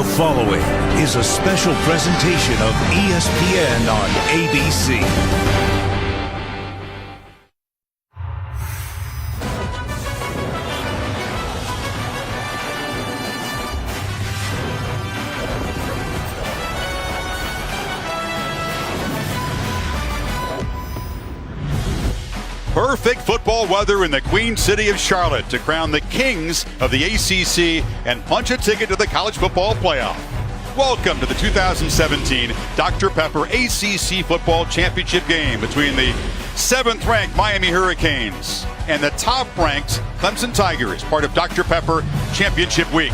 The following is a special presentation of ESPN on ABC. Perfect football weather in the Queen City of Charlotte to crown the kings of the ACC and punch a ticket to the college football playoff. Welcome to the 2017 Dr. Pepper ACC football championship game between the 7th-ranked Miami Hurricanes and the top-ranked Clemson Tigers, part of Dr. Pepper Championship Week.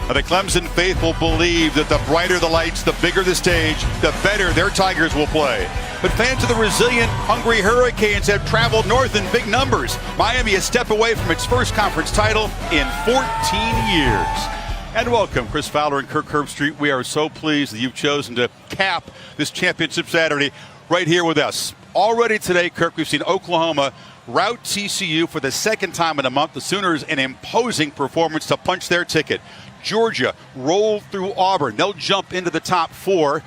Now, the Clemson faithful believe that the brighter the lights, the bigger the stage, the better their Tigers will play. But fans of the resilient, hungry Hurricanes have traveled north in big numbers. Miami a step away from its first conference title in 14 years. And welcome, Chris Fowler and Kirk Herbstreit. We are so pleased that you've chosen to cap this championship Saturday right here with us. Already today, Kirk, we've seen Oklahoma rout TCU for the second time in a month. The Sooners an imposing performance to punch their ticket. Georgia rolled through Auburn. They'll jump into the top four.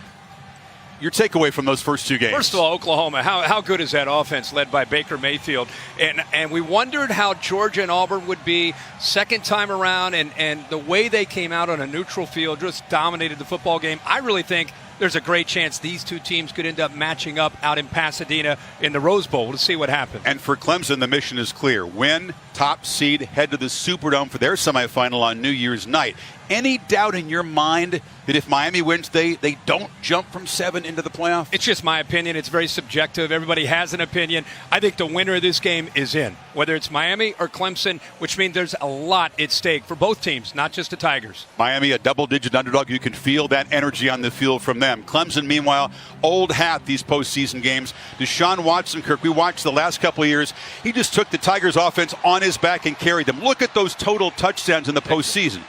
Your takeaway from those first two games? First of all, Oklahoma, how good is that offense led by Baker Mayfield? And we wondered how Georgia and Auburn would be second time around, and the way they came out on a neutral field just dominated the football game. I really think there's a great chance these two teams could end up matching up out in Pasadena in the Rose Bowl. We'll see what happens. And for Clemson, the mission is clear. Win, top seed, head to the Superdome for their semifinal on New Year's night. Any doubt in your mind that if Miami wins, they don't jump from 7 into the playoff? It's just my opinion. It's very subjective. Everybody has an opinion. I think the winner of this game is in, whether it's Miami or Clemson, which means there's a lot at stake for both teams, not just the Tigers. Miami, a double-digit underdog. You can feel that energy on the field from them. Clemson, meanwhile, old hat these postseason games. Deshaun Watson, Kirk, we watched the last couple of years. He just took the Tigers' offense on his back and carried them. Look at those total touchdowns in the postseason.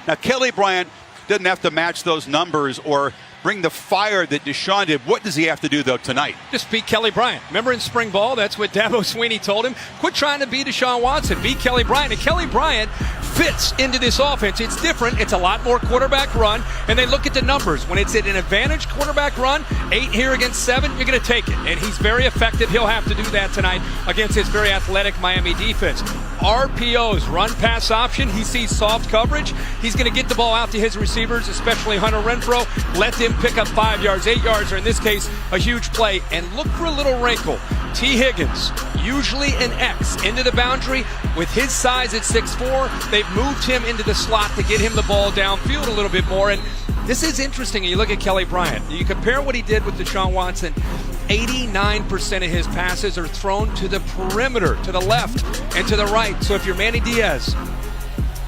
Now, Kelly Bryant doesn't have to match those numbers or bring the fire that Deshaun did. What does he have to do, though, tonight? Just beat Kelly Bryant. Remember in spring ball, that's what Dabo Swinney told him. Quit trying to beat Deshaun Watson. Beat Kelly Bryant. And Kelly Bryant fits into this offense. It's different. It's a lot more quarterback run. And they look at the numbers. When it's an advantage quarterback run, 8 here against 7, you're going to take it. And he's very effective. He'll have to do that tonight against his very athletic Miami defense. RPOs, run-pass option. He sees soft coverage. He's going to get the ball out to his receivers, especially Hunter Renfrow. Let them pick up 5 yards, 8 yards, or in this case, a huge play. And look for a little wrinkle. T. Higgins, usually an X, into the boundary. With his size at 6'4", they've moved him into the slot to get him the ball downfield a little bit more. And this is interesting. You look at Kelly Bryant. You compare what he did with Deshaun Watson. 89% of his passes are thrown to the perimeter, to the left and to the right. So if you're Manny Diaz,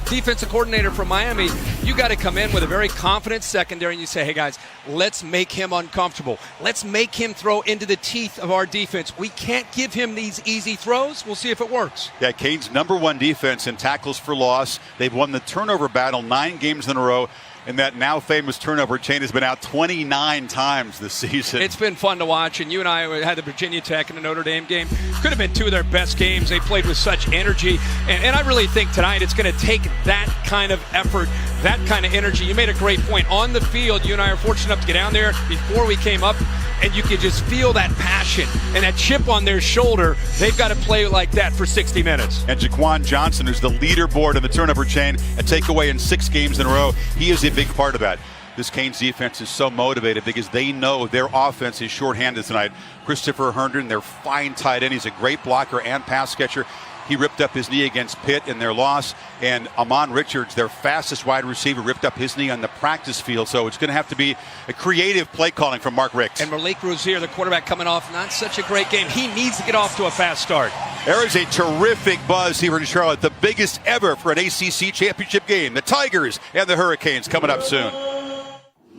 defensive coordinator for Miami, you got to come in with a very confident secondary and you say, hey guys, let's make him uncomfortable. Let's make him throw into the teeth of our defense. We can't give him these easy throws. We'll see if it works. Yeah, Canes' #1 defense in tackles for loss. They've won the turnover battle 9 games in a row. And that now famous turnover chain has been out 29 times this season. It's been fun to watch, and you and I had the Virginia Tech and the Notre Dame game. Could have been 2 of their best games. They played with such energy, and I really think tonight it's going to take that kind of effort, that kind of energy. You made a great point. On the field, you and I are fortunate enough to get down there before we came up, and you could just feel that passion and that chip on their shoulder. They've got to play like that for 60 minutes. And Jaquan Johnson, who's the leaderboard in the turnover chain, a takeaway in 6 games in a row, he is a big part of that. This Canes defense is so motivated because they know their offense is shorthanded tonight. Christopher Herndon, their fine tight end, he's a great blocker and pass catcher. He ripped up his knee against Pitt in their loss. And Amon Richards, their fastest wide receiver, ripped up his knee on the practice field. So it's going to have to be a creative play calling from Mark Ricks. And Malik Rozier, the quarterback, coming off not such a great game. He needs to get off to a fast start. There is a terrific buzz here in Charlotte, the biggest ever for an ACC championship game. The Tigers and the Hurricanes coming up soon.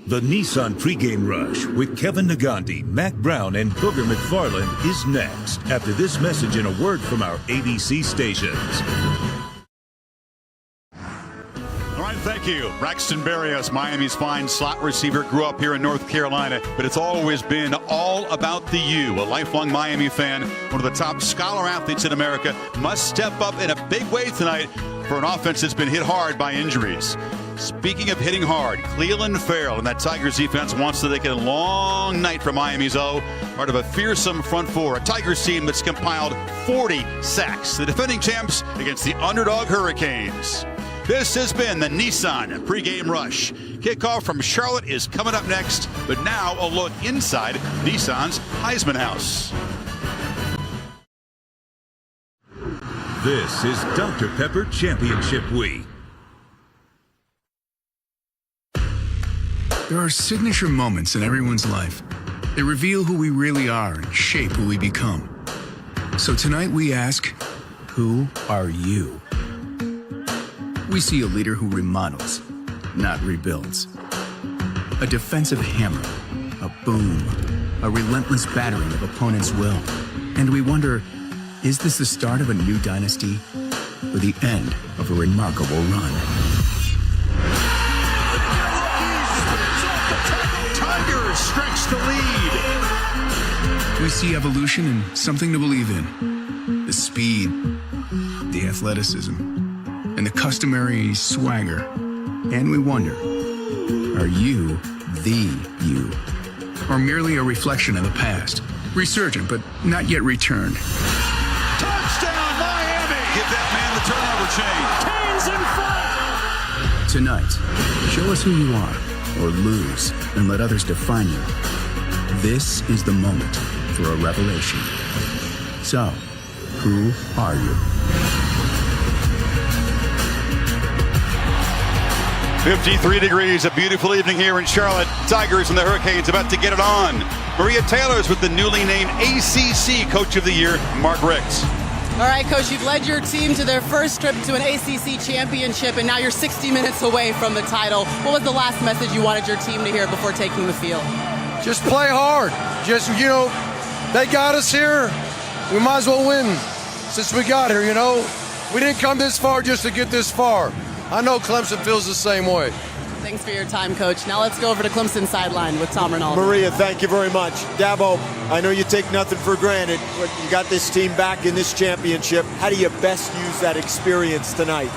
The Nissan pregame rush with Kevin Nagandi, Mac Brown, and Booger McFarland is next after this message and a word from our ABC stations. All right, thank you. Braxton Berrios, Miami's fine slot receiver, grew up here in North Carolina, but it's always been all about the U. A lifelong Miami fan, one of the top scholar athletes in America, must step up in a big way tonight for an offense that's been hit hard by injuries. Speaking of hitting hard, Cleveland Farrell and that Tigers defense wants to take a long night for Miami's O. Part of a fearsome front four, a Tigers team that's compiled 40 sacks. The defending champs against the underdog Hurricanes. This has been the Nissan pregame rush. Kickoff from Charlotte is coming up next, but now a look inside Nissan's Heisman House. This is Dr. Pepper Championship Week. There are signature moments in everyone's life. They reveal who we really are and shape who we become. So tonight we ask, who are you? We see a leader who remodels, not rebuilds. A defensive hammer, a boom, a relentless battering of opponents' will. And we wonder, is this the start of a new dynasty or the end of a remarkable run? Tigers stretch the lead. We see evolution and something to believe in. The speed, the athleticism, and the customary swagger. And we wonder, are you the you? Or merely a reflection of the past? Resurgent, but not yet returned. Touchdown, Miami! Give that man the turnover chain. Tonight, show us who you are, or lose, and let others define you. This is the moment for a revelation. So, who are you? 53 degrees, a beautiful evening here in Charlotte. Tigers and the Hurricanes about to get it on. Maria Taylor's with the newly named ACC Coach of the Year, Mark Ricks. All right, Coach, you've led your team to their first trip to an ACC championship, and now you're 60 minutes away from the title. What was the last message you wanted your team to hear before taking the field? Just play hard. Just, they got us here. We might as well win since we got here, We didn't come this far just to get this far. I know Clemson feels the same way. Thanks for your time, Coach. Now let's go over to Clemson sideline with Tom Rinaldi. Maria, thank you very much. Dabo, I know you take nothing for granted, but you got this team back in this championship. How do you best use that experience tonight?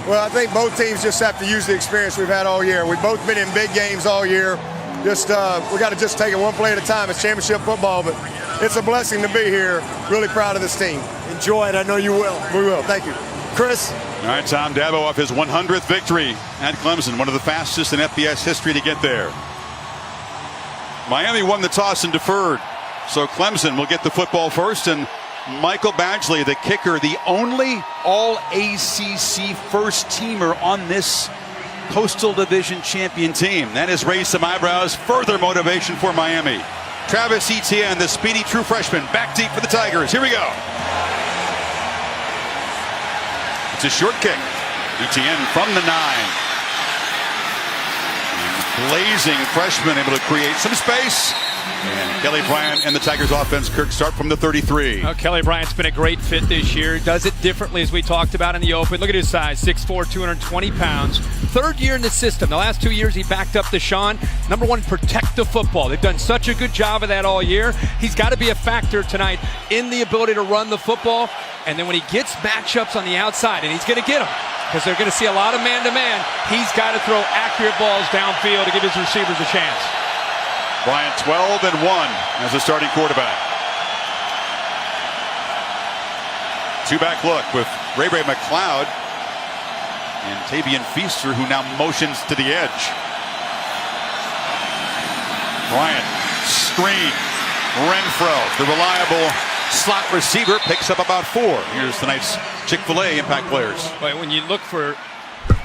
Well, I think both teams just have to use the experience we've had all year. We've both been in big games all year. We got to just take it one play at a time. It's championship football, but it's a blessing to be here. Really proud of this team. Enjoy it. I know you will. We will. Thank you. Chris? All right, Tom Dabo off his 100th victory at Clemson, one of the fastest in FBS history to get there. Miami won the toss and deferred, so Clemson will get the football first, and Michael Badgley, the kicker, the only all-ACC first-teamer on this Coastal Division champion team. That has raised some eyebrows, further motivation for Miami. Travis Etienne, the speedy true freshman, back deep for the Tigers. Here we go. It's a short kick. Etienne from the 9. Blazing freshman, able to create some space. And Kelly Bryant and the Tigers offense, Kirk, start from the 33. Kelly Bryant's been a great fit this year. Does it differently as we talked about in the open. Look at his size, 6'4", 220 pounds. Third year in the system. The last 2 years he backed up Deshaun. Number one, protect the football. They've done such a good job of that all year. He's got to be a factor tonight in the ability to run the football. And then when he gets matchups on the outside, and he's going to get them, because they're going to see a lot of man-to-man, he's got to throw accurate balls downfield to give his receivers a chance. Bryant 12-1 as a starting quarterback. Two-back look with Ray McLeod and Tavian Feaster, who now motions to the edge. Bryant, screen, Renfro, the reliable slot receiver, picks up about 4. Here's tonight's Chick-fil-A impact players. But when you look for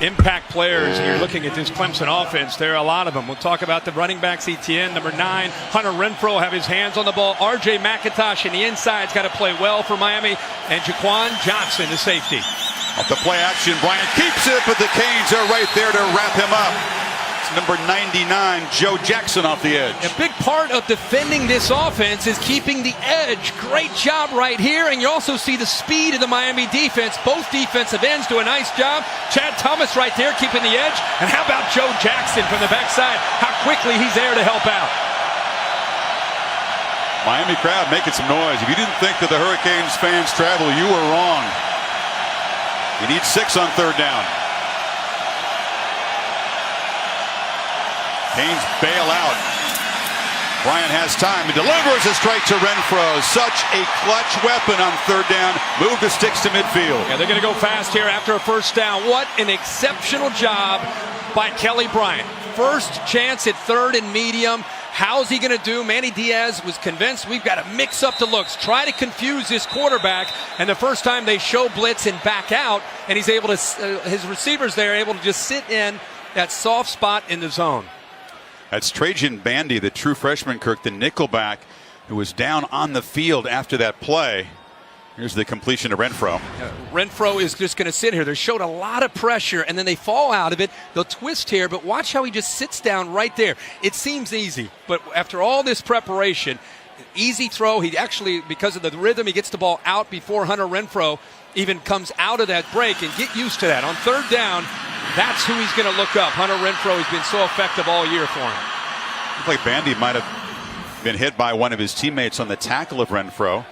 impact players and you're looking at this Clemson offense, there are a lot of them. We'll talk about the running backs. ETN, number 9. Hunter Renfro have his hands on the ball. RJ McIntosh in the inside's got to play well for Miami. And Jaquan Johnson, the safety. Off the play action, Bryant keeps it, but the Canes are right there to wrap him up. It's number 99, Joe Jackson off the edge. A big part of defending this offense is keeping the edge. Great job right here, and you also see the speed of the Miami defense. Both defensive ends do a nice job. Chad Thomas right there keeping the edge. And how about Joe Jackson from the backside? How quickly he's there to help out. Miami crowd making some noise. If you didn't think that the Hurricanes fans travel, you were wrong. You need 6 on 3rd down. Canes bail out. Bryant has time. He delivers a strike to Renfro. Such a clutch weapon on 3rd down. Move the sticks to midfield. Yeah, they're going to go fast here after a first down. What an exceptional job by Kelly Bryant. First chance at 3rd and medium. How's he going to do? Manny Diaz was convinced we've got to mix up the looks, try to confuse this quarterback. And the first time they show blitz and back out, and he's able to, his receivers there are able to just sit in that soft spot in the zone. That's Trajan Bandy, the true freshman, Kirk, the nickelback, who was down on the field after that play. Here's the completion to Renfro. Renfro is just going to sit here. They showed a lot of pressure, and then they fall out of it. They'll twist here, but watch how he just sits down right there. It seems easy, but after all this preparation, easy throw. He actually, because of the rhythm, he gets the ball out before Hunter Renfro even comes out of that break, and get used to that. On 3rd down, that's who he's going to look up. Hunter Renfro has been so effective all year for him. Looks like Bandy might have been hit by one of his teammates on the tackle of Renfro.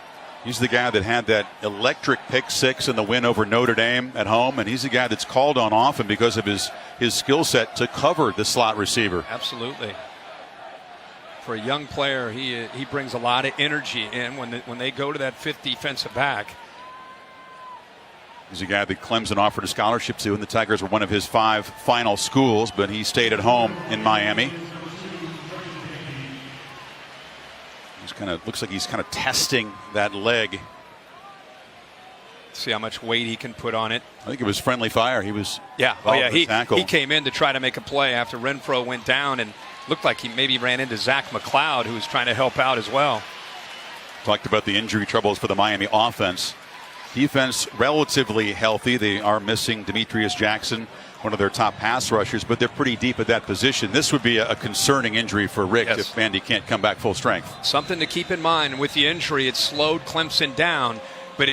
He's the guy that had that electric pick 6 in the win over Notre Dame at home, and he's the guy that's called on often because of his skill set to cover the slot receiver. Absolutely. For a young player, he brings a lot of energy in when they go to that 5th defensive back. He's a guy that Clemson offered a scholarship to, and the Tigers were one of his 5 final schools, but he stayed at home in Miami. Looks like he's kind of testing that leg. See how much weight he can put on it. I think it was friendly fire. He was He came in to try to make a play after Renfro went down, and looked like he maybe ran into Zach McLeod, who was trying to help out as well. Talked about the injury troubles for the Miami offense. Defense relatively healthy. They are missing Demetrius Jackson, one of their top pass rushers, but they're pretty deep at that position. This would be a concerning injury for Rick if Bandy can't come back full strength. Something to keep in mind with the injury. It slowed Clemson down, but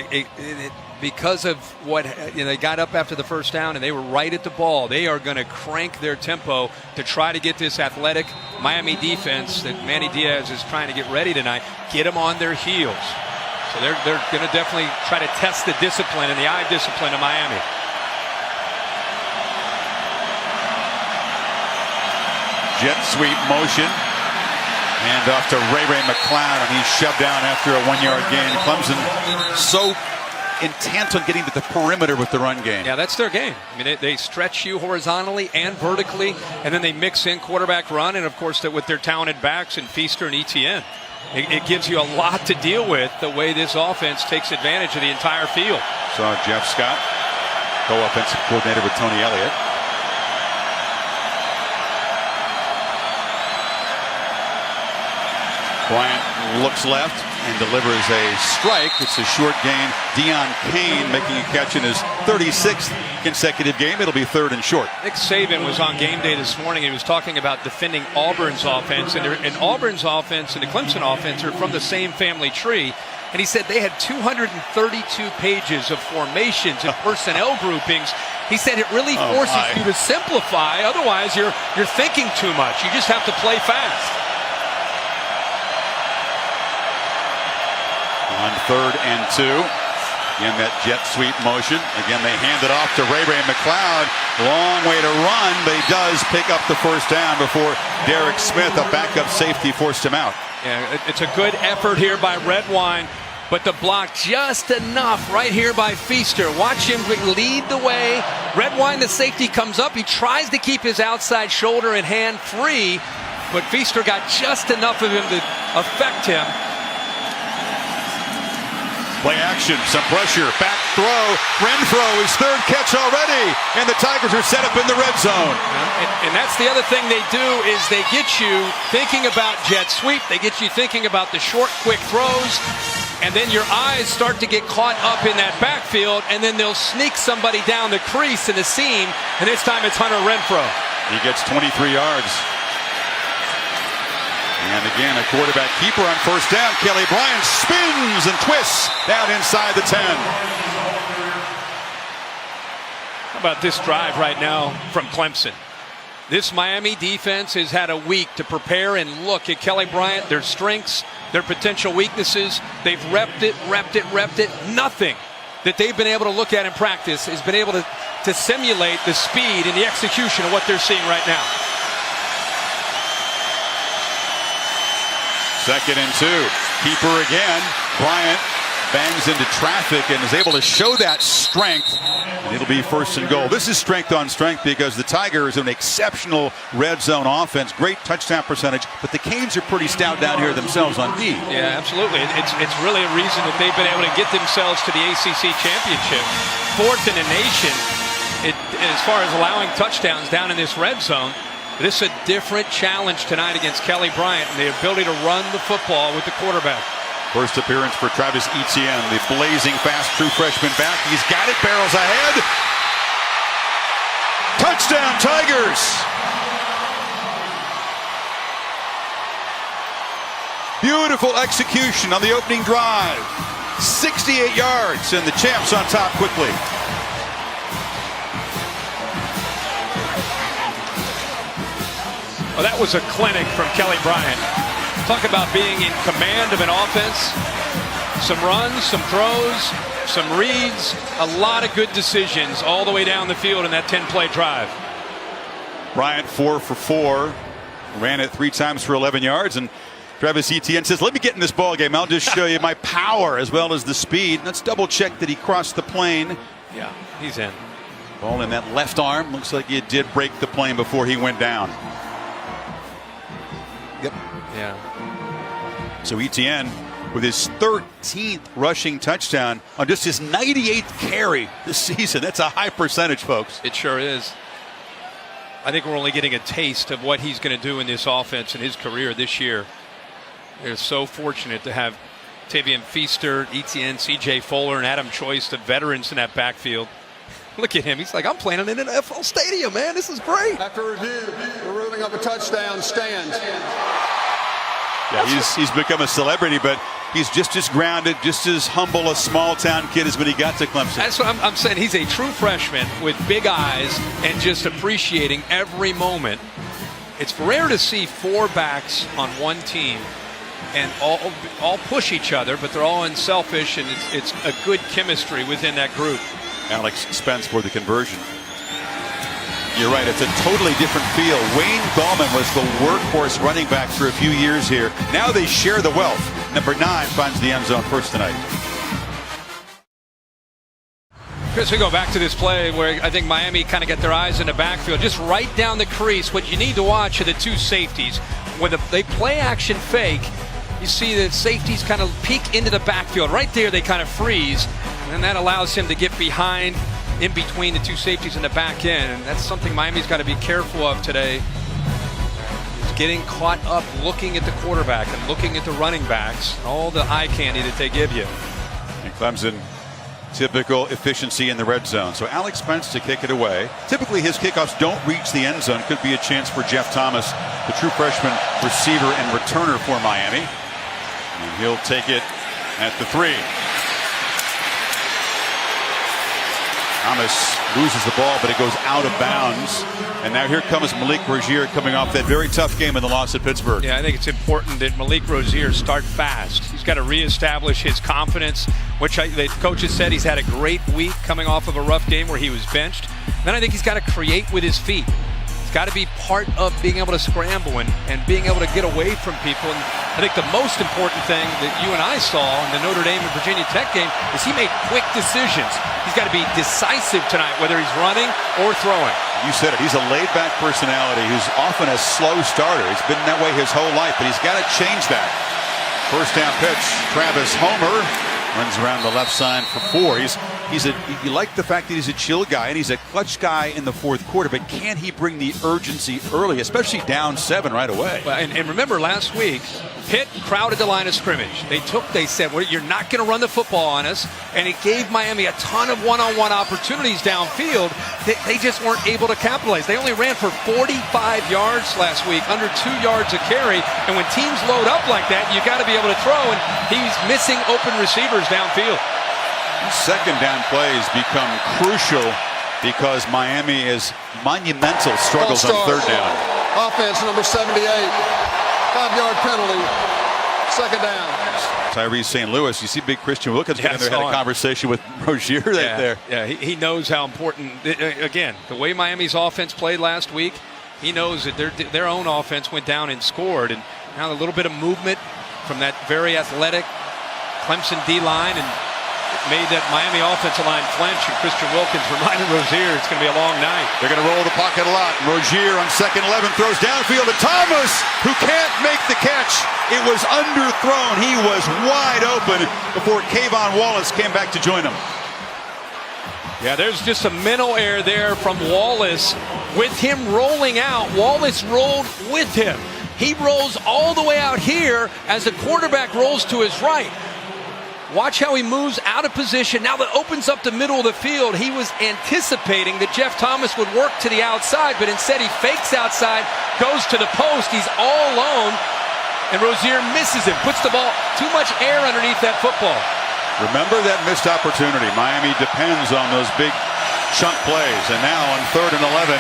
because of what they got up after the first down and they were right at the ball, they are going to crank their tempo to try to get this athletic Miami defense that Manny Diaz is trying to get ready tonight, get them on their heels. So they're going to definitely try to test the discipline and the eye discipline of Miami. Jet sweep motion. Hand off to Ray McLeod, and he's shoved down after a 1-yard gain. Clemson so intent on getting to the perimeter with the run game. Yeah, that's their game. I mean, they stretch you horizontally and vertically, and then they mix in quarterback run, and of course with their talented backs and Feaster and Etienne. It gives you a lot to deal with the way this offense takes advantage of the entire field. Saw Jeff Scott, co-offensive coordinator with Tony Elliott. Bryant looks left and delivers a strike. It's a short gain. Deion Kane making a catch in his 36th consecutive game. It'll be 3rd and short. Nick Saban was on game day this morning. He was talking about defending Auburn's offense. And Auburn's offense and the Clemson offense are from the same family tree. And he said they had 232 pages of formations and personnel groupings. He said it really forces you to simplify. Otherwise, you're thinking too much. You just have to play fast. On 3rd and 2. Again, that jet sweep motion. Again, they hand it off to Ray McLeod. Long way to run, but he does pick up the first down before Derek Smith, a backup safety, forced him out. Yeah, it's a good effort here by Redwine, but the block just enough right here by Feaster. Watch him lead the way. Redwine, the safety, comes up. He tries to keep his outside shoulder and hand free, but Feaster got just enough of him to affect him. Play action, some pressure, back throw. Renfro, his 3rd catch already, and the Tigers are set up in the red zone. And that's the other thing they do is they get you thinking about jet sweep. They get you thinking about the short, quick throws, and then your eyes start to get caught up in that backfield, and then they'll sneak somebody down the crease in the seam, and this time it's Hunter Renfro. He gets 23 yards. And again, a quarterback keeper on first down. Kelly Bryant spins and twists down inside the 10. How about this drive right now from Clemson? This Miami defense has had a week to prepare and look at Kelly Bryant, their strengths, their potential weaknesses. They've repped it. Nothing that they've been able to look at in practice has been able to simulate the speed and the execution of what they're seeing right now. 2nd and 2. Keeper again. Bryant bangs into traffic and is able to show that strength. And it'll be 1st and goal. This is strength on strength because the Tigers have an exceptional red zone offense. Great touchdown percentage, but the Canes are pretty stout down here themselves on D. Yeah, absolutely. It's really a reason that they've been able to get themselves to the ACC championship. 4th in the nation as far as allowing touchdowns down in this red zone. This is a different challenge tonight against Kelly Bryant and the ability to run the football with the quarterback. First appearance for Travis Etienne, the blazing fast true freshman back. He's got it, barrels ahead. Touchdown, Tigers! Beautiful execution on the opening drive. 68 yards, and the champs on top quickly. Well, that was a clinic from Kelly Bryant. Talk about being in command of an offense. Some runs, some throws, some reads, a lot of good decisions all the way down the field in that 10-play drive. Bryant 4 for 4, ran it 3 times for 11 yards, and Travis Etienne says, let me get in this ball game. I'll just show you my power as well as the speed. Let's double check that he crossed the plane. Yeah, he's in. Ball in that left arm. Looks like he did break the plane before he went down. Yep. Yeah. So Etienne with his 13th rushing touchdown on just his 98th carry this season. That's a high percentage, folks. It sure is. I think we're only getting a taste of what he's going to do in this offense in his career this year. They're so fortunate to have Tavian Feaster, Etienne, C.J. Fuller, and Adam Choice, the veterans in that backfield. Look at him. He's like, I'm playing in an NFL stadium, man. This is great. After review, the ruling of a touchdown stands. Yeah, he's become a celebrity, but he's just as grounded, just as humble a small-town kid as when he got to Clemson. That's what I'm saying. He's a true freshman with big eyes and just appreciating every moment. It's rare to see 4 backs on one team and all push each other, but they're all unselfish, and it's a good chemistry within that group. Alex Spence for the conversion. You're right, it's a totally different feel. Wayne Gallman was the workhorse running back for a few years here. Now they share the wealth. Number 9 finds the end zone first tonight. Chris, we go back to this play where I think Miami kind of got their eyes in the backfield. Just right down the crease. What you need to watch are the 2 safeties. When they play action fake, you see the safeties kind of peek into the backfield. Right there, they kind of freeze. And that allows him to get behind, in between the 2 safeties in the back end. And that's something Miami's got to be careful of today. Is getting caught up looking at the quarterback and looking at the running backs, all the eye candy that they give you. And Clemson, typical efficiency in the red zone. So Alex Spence to kick it away. Typically his kickoffs don't reach the end zone. Could be a chance for Jeff Thomas, the true freshman receiver and returner for Miami. And he'll take it at the 3. Thomas loses the ball, but it goes out of bounds. And now here comes Malik Rozier coming off that very tough game in the loss at Pittsburgh. Yeah, I think it's important that Malik Rozier start fast. He's got to reestablish his confidence, which the coaches said he's had a great week coming off of a rough game where he was benched. Then I think he's got to create with his feet. It's got to be part of being able to scramble and being able to get away from people. And I think the most important thing that you and I saw in the Notre Dame and Virginia Tech game is he made quick decisions. He's got to be decisive tonight, whether he's running or throwing. You said it. He's a laid-back personality who's often a slow starter. He's been that way his whole life, but he's got to change that. First down pitch, Travis Homer runs around the left side for 4. You like the fact that he's a chill guy and he's a clutch guy in the 4th quarter, but can he bring the urgency early, especially down 7 right away? Well, and remember last week, Pitt crowded the line of scrimmage. They said, well, you're not going to run the football on us, and it gave Miami a ton of one-on-one opportunities downfield that they just weren't able to capitalize. They only ran for 45 yards last week, under 2 yards a carry, and when teams load up like that, you got to be able to throw, and he's missing open receivers downfield. Second down plays become crucial because Miami is monumental struggles on 3rd down. Offense number 78. 5-yard penalty. second down. Tyrese St. Louis, you see big Christian Wilkins getting there, had a conversation with Rozier there. Yeah, he knows how important, again, the way Miami's offense played last week, he knows that their own offense went down and scored, and now a little bit of movement from that very athletic Clemson D-line, and it made that Miami offensive line flinch, and Christian Wilkins reminded Rozier it's going to be a long night. They're going to roll the pocket a lot. Rozier on 2nd 11 throws downfield to Thomas, who can't make the catch. It was underthrown. He was wide open before Kayvon Wallace came back to join him. Yeah, there's just a mental error there from Wallace. With him rolling out, Wallace rolled with him. He rolls all the way out here as the quarterback rolls to his right. Watch how he moves out of position. Now that opens up the middle of the field. He was anticipating that Jeff Thomas would work to the outside, but instead he fakes outside, goes to the post. He's all alone, and Rozier misses him, puts the ball too much air underneath that football. Remember that missed opportunity. Miami depends on those big chunk plays. And now on 3rd and 11,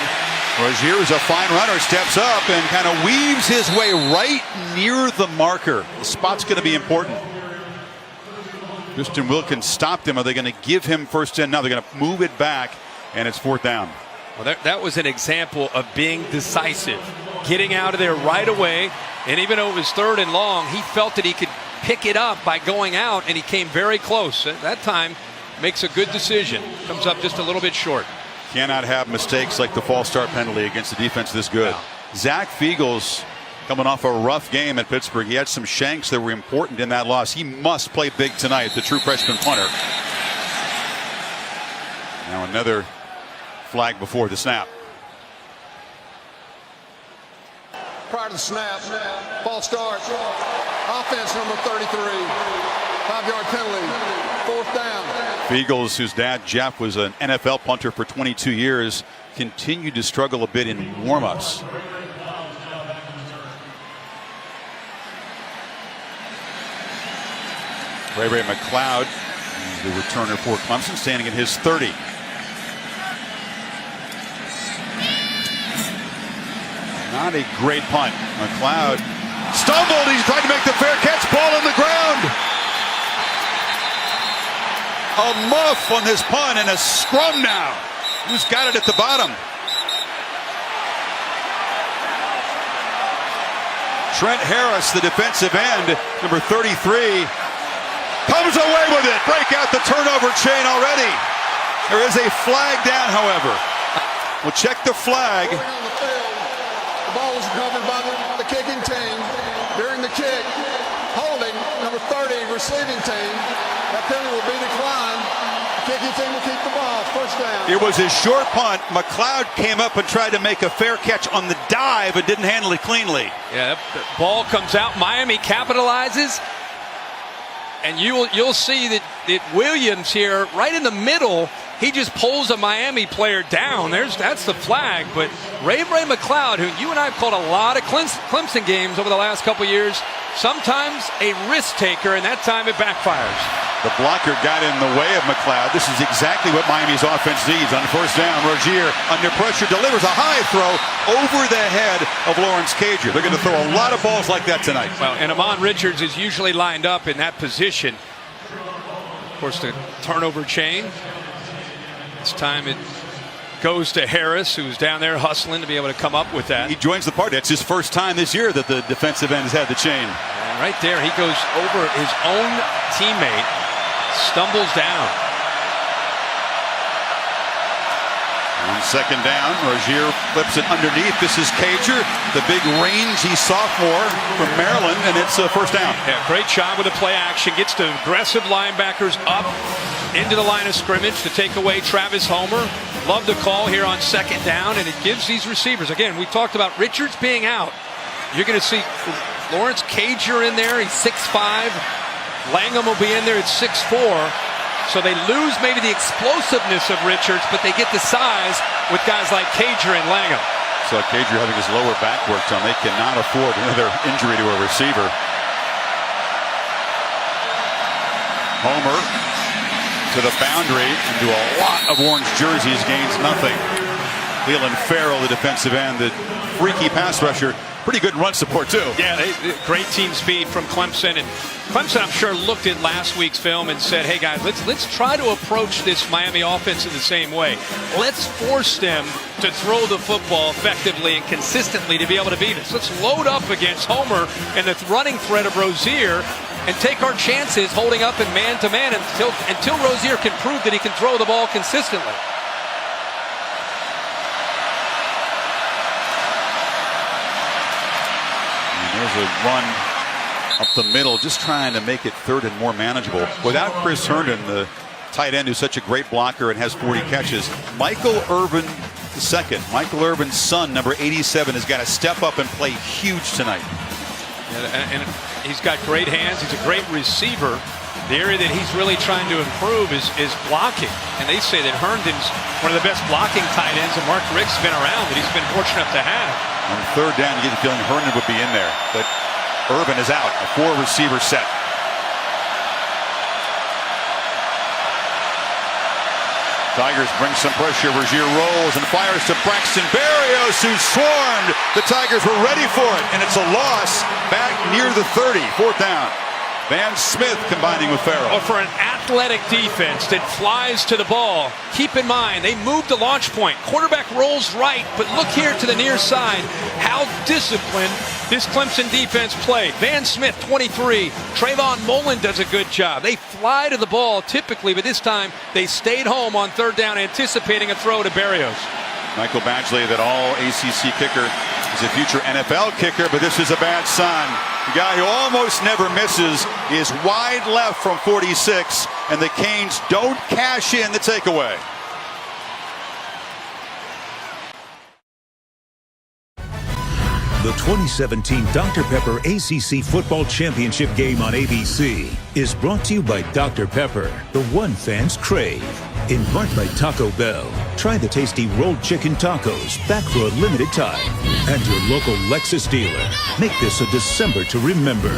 Rozier is a fine runner, steps up and kind of weaves his way right near the marker. The spot's going to be important. Christian Wilkins stopped him. Are they going to give him first in? Now they're going to move it back, and it's 4th down. Well, that was an example of being decisive, getting out of there right away. And even though it was 3rd and long, he felt that he could pick it up by going out, and he came very close. At that time, makes a good decision. Comes up just a little bit short. Cannot have mistakes like the false start penalty against a defense this good. Wow. Zach Fiegels coming off a rough game at Pittsburgh. He had some shanks that were important in that loss. He must play big tonight, the true freshman punter. Now another flag before the snap. Prior to the snap, false start. Offense number 33. 5-yard penalty. 4th down. Fiegels, whose dad Jeff was an NFL punter for 22 years, continued to struggle a bit in warm-ups. Ray McLeod, the returner for Clemson, standing at his 30. Not a great punt. McLeod stumbled. He's tried to make the fair catch. Ball on the ground. A muff on this punt and a scrum now. Who's got it at the bottom? Trent Harris, the defensive end, number 33. Comes away with it. Break out the turnover chain already. There is a flag down, however. We'll check the flag. The ball was recovered by the kicking team during the kick. Holding number 30 receiving team. That penalty will be declined. The kicking team will keep the ball. 1st down. It was a short punt. McLeod came up and tried to make a fair catch on the dive, but didn't handle it cleanly. Yeah, the ball comes out. Miami capitalizes. And you'll see that Williams here, right in the middle, he just pulls a Miami player down. That's the flag. But Ray McLeod, who you and I have called a lot of Clemson games over the last couple years, sometimes a risk taker, and that time it backfires. The blocker got in the way of McLeod. This is exactly what Miami's offense needs. On 1st down, Rozier under pressure delivers a high throw over the head of Lawrence Cager. They're going to throw a lot of balls like that tonight. Well, and Amon Richards is usually lined up in that position. Of course, the turnover chain. This time it goes to Harris, who's down there hustling to be able to come up with that. He joins the party. It's his first time this year that the defensive end has had the chain. And right there, he goes over his own teammate, stumbles down. On 2nd down, Rozier flips it underneath. This is Cager, the big rangy sophomore from Maryland, and it's a 1st down. Yeah, great job with the play action. Gets the aggressive linebackers up into the line of scrimmage to take away Travis Homer. Love the call here on 2nd down, and it gives these receivers, again, we talked about Richards being out. You're going to see Lawrence Cager in there. He's 6'5". Langham will be in there at 6'4". So they lose maybe the explosiveness of Richards, but they get the size with guys like Cager and Langham. So Cager having his lower back worked on. They cannot afford another injury to a receiver. Homer to the boundary into a lot of orange jerseys, gains nothing. Leland Farrell, the defensive end, the freaky pass rusher. Pretty good run support, too. Yeah, great team speed from Clemson. And Clemson, I'm sure, looked at last week's film and said, hey, guys, let's try to approach this Miami offense in the same way. Let's force them to throw the football effectively and consistently to be able to beat us. Let's load up against Homer and the running threat of Rozier and take our chances holding up in man-to-man until Rozier can prove that he can throw the ball consistently. There's a run up the middle, just trying to make it third and more manageable. Without Chris Herndon, the tight end who's such a great blocker and has 40 catches, Michael Irvin II, Michael Irvin's son, number 87, has got to step up and play huge tonight. And he's got great hands. He's a great receiver. The area that he's really trying to improve is blocking. And they say that Herndon's one of the best blocking tight ends that Mark Richt's been around, that he's been fortunate enough to have. On third down, you get the feeling Herndon would be in there, but Irvin is out. A 4-receiver set. Tigers bring some pressure. Rozier rolls and fires to Braxton Berrios, who swarmed. The Tigers were ready for it, and it's a loss back near the 30. Fourth down. Van Smith combining with Farrell. Well, for an athletic defense that flies to the ball, keep in mind they moved the launch point. Quarterback rolls right, but look here to the near side. How disciplined this Clemson defense played. Van Smith, 23. Trayvon Mullen does a good job. They fly to the ball typically, but this time they stayed home on third down, anticipating a throw to Berrios. Michael Badgley, that all-ACC kicker, is a future NFL kicker, but this is a bad sign. The guy who almost never misses is wide left from 46, and the Canes don't cash in the takeaway. The 2017 Dr. Pepper ACC Football Championship game on ABC is brought to you by Dr. Pepper, the one fans crave. In part by Taco Bell. Try the tasty rolled chicken tacos back for a limited time. And your local Lexus dealer. Make this a December to remember.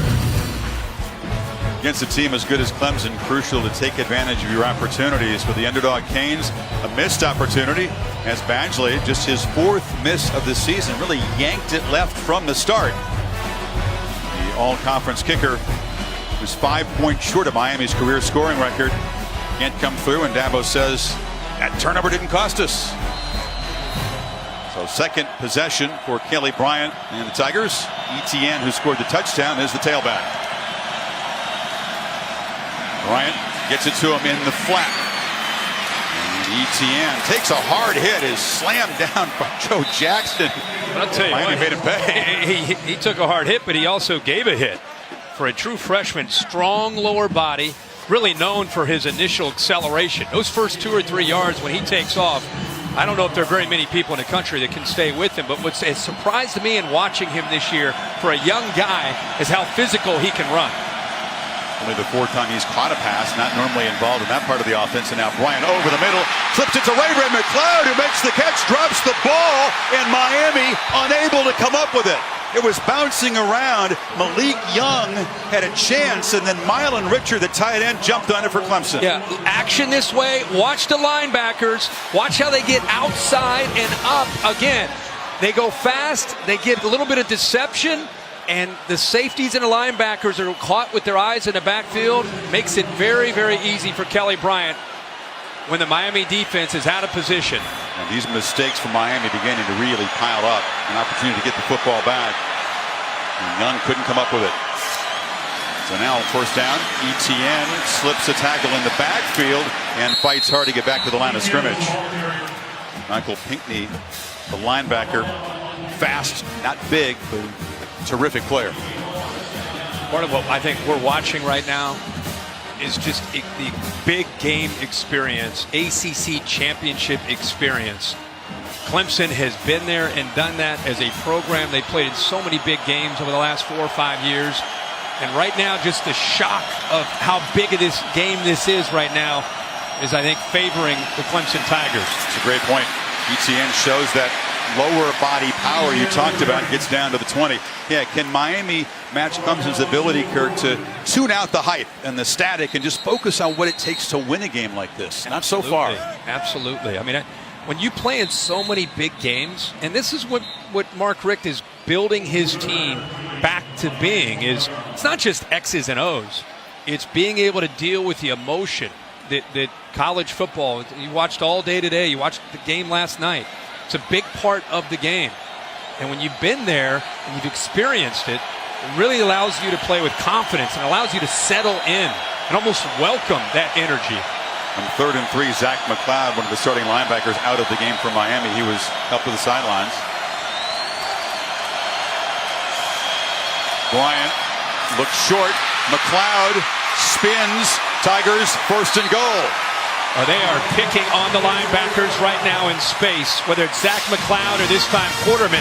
Against a team as good as Clemson, crucial to take advantage of your opportunities. For the underdog Canes, a missed opportunity as Badgley, just his fourth miss of the season, really yanked it left from the start. The all-conference kicker was 5 points short of Miami's career scoring record. Can't come through, and Dabo says that turnover didn't cost us. So second possession for Kelly Bryant and the Tigers. Etienne, who scored the touchdown, is the tailback. Bryant gets it to him in the flat. And Etienne takes a hard hit, is slammed down by Joe Jackson. But I'll tell you Miami made him pay. He took a hard hit, but he also gave a hit. For a true freshman, strong lower body, really known for his initial acceleration. Those first 2 or 3 yards when he takes off, I don't know if there are very many people in the country that can stay with him, but what's surprised me in watching him this year for a young guy is how physical he can run. Only the fourth time he's caught a pass, not normally involved in that part of the offense. And now Bryant over the middle, flips it to Ray McLeod, who makes the catch, drops the ball, and Miami unable to come up with it. It was bouncing around. Malik Young had a chance, and then Mylan Richard, the tight end, jumped on it for Clemson. Yeah, action this way. Watch the linebackers. Watch how they get outside and up again. They go fast. They get a little bit of deception, and the safeties and the linebackers are caught with their eyes in the backfield. Makes it very, very easy for Kelly Bryant when the Miami defense is out of position. And these mistakes from Miami beginning to really pile up. An opportunity to get the football back. And Young couldn't come up with it. So now first down, Etienne slips a tackle in the backfield and fights hard to get back to the line of scrimmage. Michael Pinckney, the linebacker, fast, not big, but a terrific player. Part of what I think we're watching right now is just the big game experience, ACC championship experience. Clemson has been there and done that as a program. They played in so many big games over the last 4 or 5 years. And right now, just the shock of how big of this game this is right now is, I think, favoring the Clemson Tigers. It's a great point. Etienne shows that lower body power you talked about, gets down to the 20. Yeah, can Miami match Clemson's ability, Kirk, to tune out the hype and the static and just focus on what it takes to win a game like this? Not so far. Absolutely. I mean, when you play in so many big games, and this is what Mark Richt is building his team back to being, is it's not just X's and O's. It's being able to deal with the emotion that college football, you watched all day today, you watched the game last night. It's a big part of the game. And when you've been there and you've experienced it, it really allows you to play with confidence and allows you to settle in and almost welcome that energy. On 3rd and 3, Zach McLeod, one of the starting linebackers, out of the game for Miami. He was up to the sidelines. Bryant looks short. McLeod spins. Tigers 1st and goal. They are picking on the linebackers right now in space, whether it's Zach McLeod or this time Quarterman.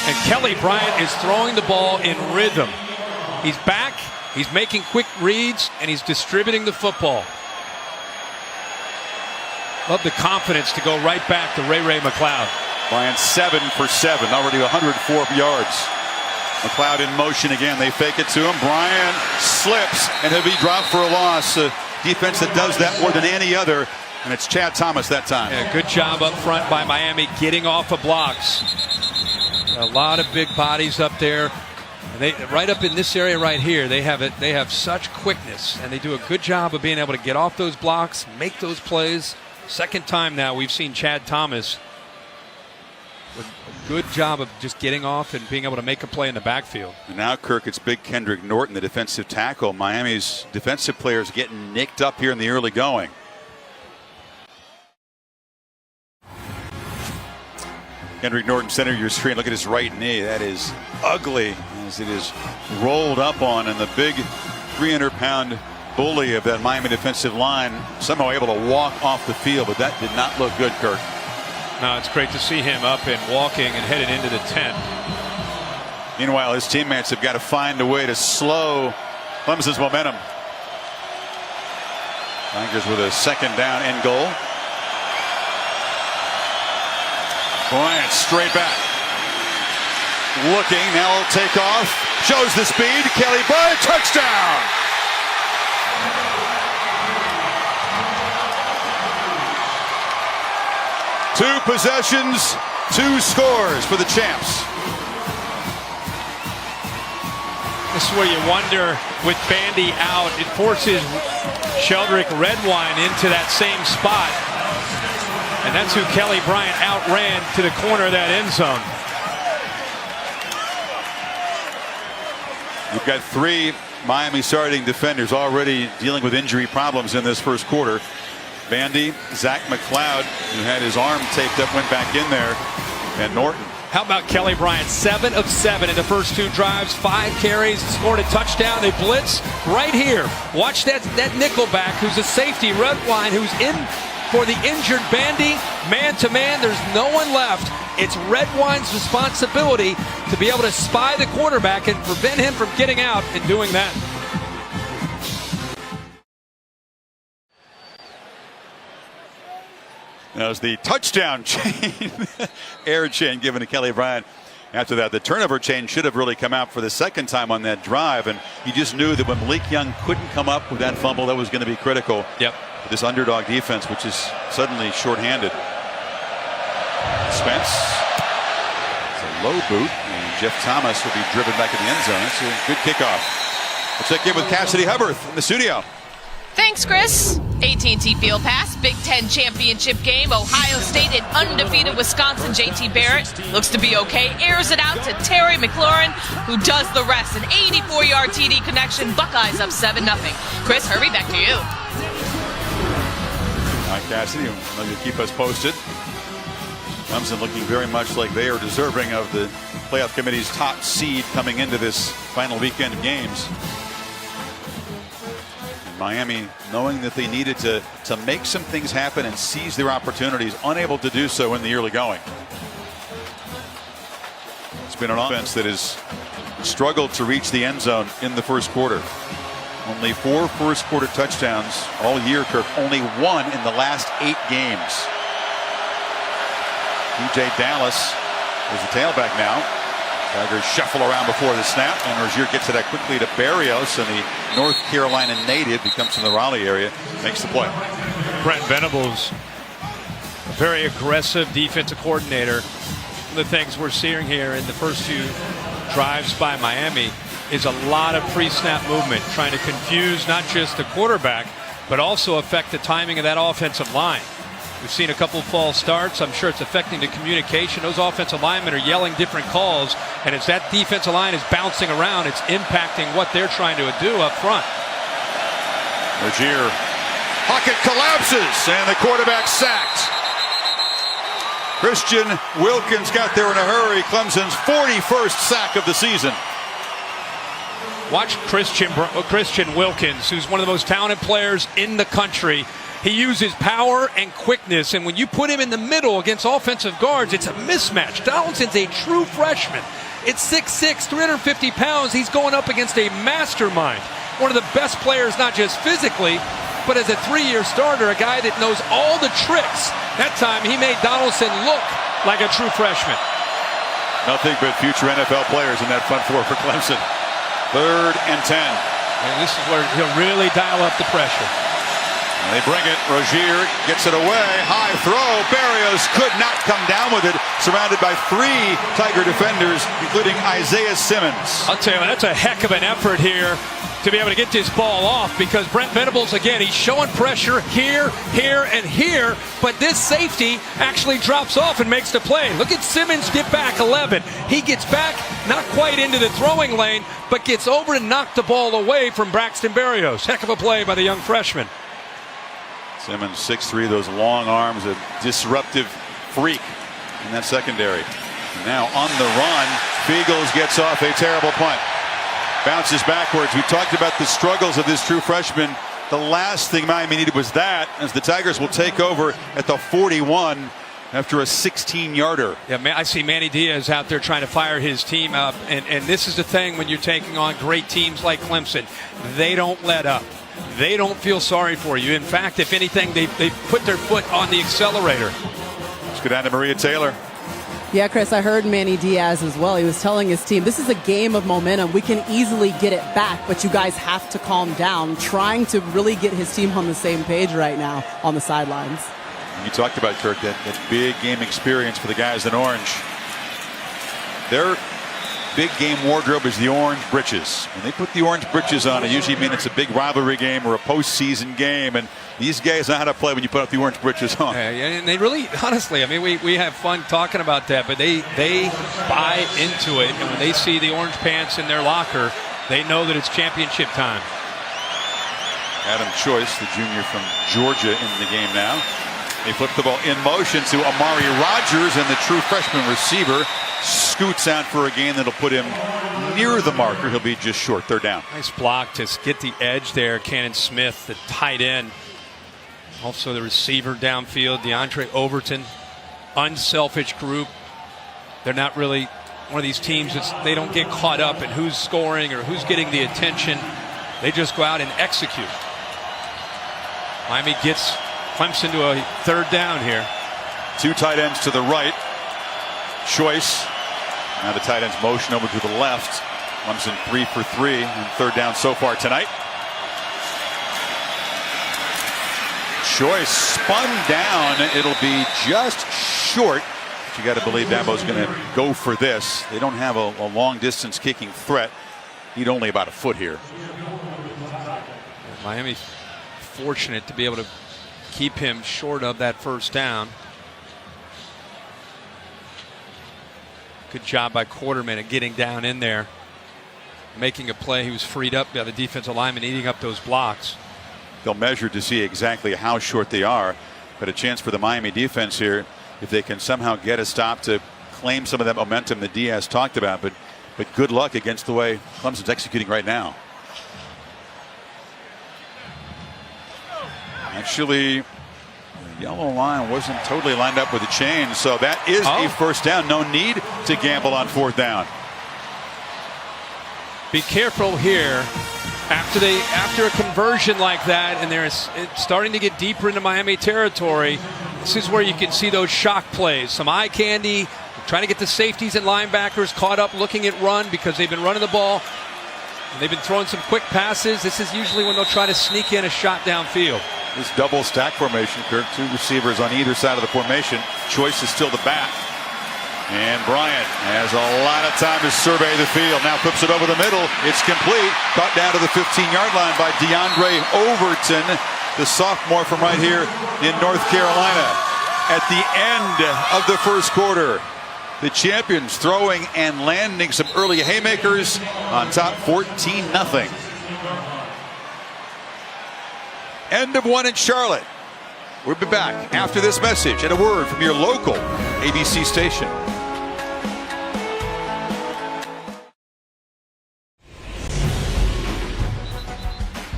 And Kelly Bryant is throwing the ball in rhythm. He's back, he's making quick reads, and he's distributing the football. Love the confidence to go right back to Ray McLeod. Bryant 7 for 7, already 104 yards. McLeod in motion again. They fake it to him. Bryant slips, and he'll be dropped for a loss. A defense that does that more than any other, and it's Chad Thomas that time. Yeah, good job up front by Miami getting off of blocks. A lot of big bodies up there. And they right up in this area right here, they have such quickness, and they do a good job of being able to get off those blocks, make those plays. Second time now we've seen Chad Thomas with a good job of just getting off and being able to make a play in the backfield. And now, Kirk, it's big Kendrick Norton, the defensive tackle. Miami's defensive players getting nicked up here in the early going. Kendrick Norton, center your screen. Look at his right knee. That is ugly as it is rolled up on, and the big 300-pound bully of that Miami defensive line somehow able to walk off the field, but that did not look good, Kirk. No, it's great to see him up and walking and headed into the tent. Meanwhile, his teammates have got to find a way to slow Clemson's momentum. Tigers with a 2nd down and goal. Bryant straight back. Looking, now he'll take off. Shows the speed. Kelly Bryant, touchdown! Two possessions, 2 scores for the champs. This is where you wonder, with Bandy out, it forces Sheldrick Redwine into that same spot. And that's who Kelly Bryant outran to the corner of that end zone. You've got 3 Miami starting defenders already dealing with injury problems in this first quarter. Bandy, Zach McLeod, who had his arm taped up, went back in there, and Norton. How about Kelly Bryant? 7 of 7 in the first 2 drives, 5 carries, scored a touchdown. They blitz right here. Watch that nickelback, who's a safety, Redwine, who's in for the injured Bandy. Man to man, there's no one left. It's Redwine's responsibility to be able to spy the quarterback and prevent him from getting out and doing that. That was the touchdown chain, air chain given to Kelly Bryant. After that, the turnover chain should have really come out for the 2nd time on that drive, and you just knew that when Malik Young couldn't come up with that fumble, that was going to be critical. Yep. For this underdog defense, which is suddenly shorthanded. Spence, it's a low boot, and Jeff Thomas will be driven back in the end zone. That's a good kickoff. We'll check in with Cassidy Hubbard in the studio. Thanks, Chris. AT&T Field Pass, Big Ten championship game. Ohio State and undefeated Wisconsin. JT Barrett looks to be okay. Airs it out to Terry McLaurin, who does the rest. An 84-yard TD connection. Buckeyes up 7-0. Chris, hurry back to you. All right, Cassidy, I know you'll keep us posted. Clemson looking very much like they are deserving of the playoff committee's top seed coming into this final weekend of games. Miami, knowing that they needed to make some things happen and seize their opportunities, unable to do so in the early going. It's been an offense that has struggled to reach the end zone in the first quarter. Only 4 first quarter touchdowns all year, Kirk. Only 1 in the last 8 games. DJ Dallas is the tailback now. Tigers shuffle around before the snap, and Rozier gets it out quickly to Barrios, and the North Carolina native, he comes from the Raleigh area, makes the play. Brent Venables, very aggressive defensive coordinator. One of the things we're seeing here in the first few drives by Miami is a lot of pre-snap movement, trying to confuse not just the quarterback, but also affect the timing of that offensive line. We've seen a couple of false starts. I'm sure it's affecting the communication. Those offensive linemen are yelling different calls, and as that defensive line is bouncing around, it's impacting what they're trying to do up front. Rozier. Pocket collapses, and the quarterback sacked. Christian Wilkins got there in a hurry. Clemson's 41st sack of the season. Watch Christian Wilkins, who's one of the most talented players in the country. He uses power and quickness, and when you put him in the middle against offensive guards, it's a mismatch. Donaldson's a true freshman. It's 6'6", 350 pounds. He's going up against a mastermind. One of the best players, not just physically, but as a 3-year starter, a guy that knows all the tricks. That time, he made Donaldson look like a true freshman. Nothing but future NFL players in that front four for Clemson. 3rd and 10. And this is where he'll really dial up the pressure. And they bring it. Rozier gets it away. High throw. Barrios could not come down with it. Surrounded by 3 Tiger defenders, including Isaiah Simmons. I'll tell you, that's a heck of an effort here to be able to get this ball off, because Brent Venables, again, he's showing pressure here, here, and here, but this safety actually drops off and makes the play. Look at Simmons get back 11. He gets back, not quite into the throwing lane, but gets over and knocked the ball away from Braxton Berrios. Heck of a play by the young freshman. Simmons 6'3", those long arms, a disruptive freak in that secondary. And now on the run, Fiegels gets off a terrible punt. Bounces backwards. We talked about the struggles of this true freshman. The last thing Miami needed was that, as the Tigers will take over at the 41 after a 16-yarder. Yeah, I see Manny Diaz out there trying to fire his team up, and this is the thing when you're taking on great teams like Clemson. They don't let up. They don't feel sorry for you. In fact, if anything, they put their foot on the accelerator. Let's go down to Maria Taylor. Yeah, Chris, I heard Manny Diaz as well. He was telling his team, this is a game of momentum. We can easily get it back, but you guys have to calm down. Trying to really get his team on the same page right now on the sidelines. You talked about, Kirk, that big game experience for the guys in orange. Their big game wardrobe is the orange breeches. When they put the orange breeches on, it usually means it's a big rivalry game or a postseason game, and these guys know how to play when you put up the orange breeches on. And they really, honestly, I mean, we have fun talking about that, but they buy into it, and when they see the orange pants in their locker, they know that it's championship time. Adam Choice, the junior from Georgia, in the game now. They flip the ball in motion to Amari Rogers, and the true freshman receiver scoots out for a gain that'll put him near the marker. He'll be just short. 3rd down. Nice block to get the edge there. Cannon Smith, the tight end. Also the receiver downfield, DeAndre Overton. Unselfish group. They're not really one of these teams they don't get caught up in who's scoring or who's getting the attention. They just go out and execute. Miami gets Clemson to a 3rd down here. 2 tight ends to the right. Choice. Now the tight ends motion over to the left. Clemson 3 for 3 and 3rd down so far tonight. Choice spun down. It'll be just short. But you got to believe Dabo's going to go for this. They don't have a long distance kicking threat. Need only about a foot here. Miami fortunate to be able to keep him short of that 1st down. Good job by Quarterman at getting down in there, making a play. He was freed up by the defensive lineman, eating up those blocks. They'll measure to see exactly how short they are, but a chance for the Miami defense here if they can somehow get a stop to claim some of that momentum that Diaz talked about. But good luck against the way Clemson's executing right now. Actually, the yellow line wasn't totally lined up with the chain, so that is a 1st down. No need to gamble on 4th down. Be careful here. After a conversion like that, and it's starting to get deeper into Miami territory, this is where you can see those shock plays. Some eye candy, trying to get the safeties and linebackers caught up looking at run because they've been running the ball. And they've been throwing some quick passes. This is usually when they'll try to sneak in a shot downfield. This double stack formation, Kirk, 2 receivers on either side of the formation. Choice is still the back. And Bryant has a lot of time to survey the field. Now flips it over the middle. It's complete. Caught down to the 15-yard line by DeAndre Overton, the sophomore from right here in North Carolina. At the end of the first quarter, the champions throwing and landing some early haymakers on top 14-0. End of one in Charlotte. We'll be back after this message and a word from your local ABC station.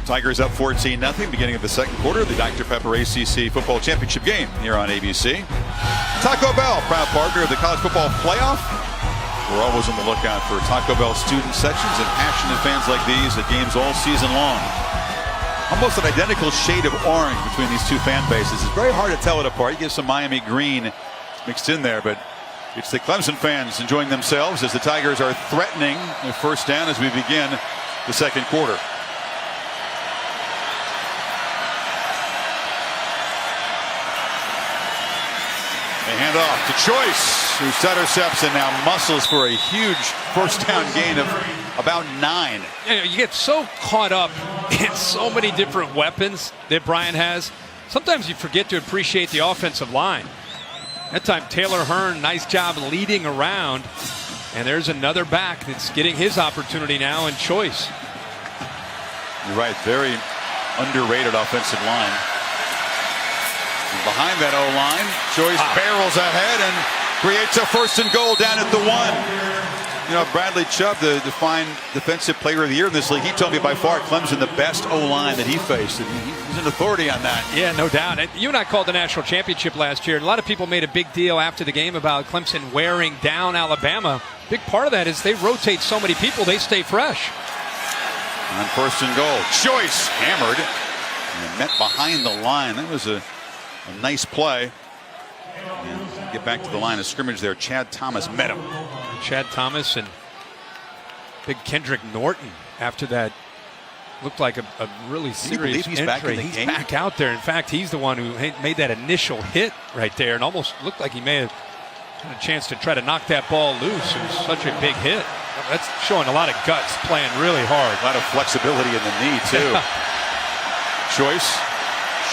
Tigers up 14-0, beginning of the second quarter, the Dr. Pepper ACC Football Championship game here on ABC. Taco Bell, proud partner of the College Football Playoff. We're always on the lookout for Taco Bell student sections and passionate fans like these at games all season long. Almost an identical shade of orange between these two fan bases. It's very hard to tell it apart. You get some Miami green mixed in there, but it's the Clemson fans enjoying themselves as the Tigers are threatening a first down as we begin the second quarter. They hand off to Choice, who intercepts and now muscles for a huge first down gain of about 9. You get so caught up in so many different weapons that Bryant has. Sometimes you forget to appreciate the offensive line. That time Taylor Hearn, nice job leading around. And there's another back that's getting his opportunity now in Choice. You're right, very underrated offensive line. And behind that O-line, Choice barrels ahead and creates a 1st and goal down at the 1. You know, Bradley Chubb, the defined defensive player of the year in this league, he told me by far Clemson the best O-line that he faced. And he's an authority on that. Yeah, no doubt. And you and I called the national championship last year. And a lot of people made a big deal after the game about Clemson wearing down Alabama. Big part of that is they rotate so many people, they stay fresh. On 1st and goal, Choice hammered and met behind the line. That was a nice play. And get back to the line of scrimmage there. Chad Thomas met him. Chad Thomas and big Kendrick Norton after that looked like a really serious he's entry. back in the he's game? back out there. In fact, he's the one who made that initial hit right there and almost looked like he may have had a chance to try to knock that ball loose. It was such a big hit. That's showing a lot of guts, playing really hard. A lot of flexibility in the knee, too. Choice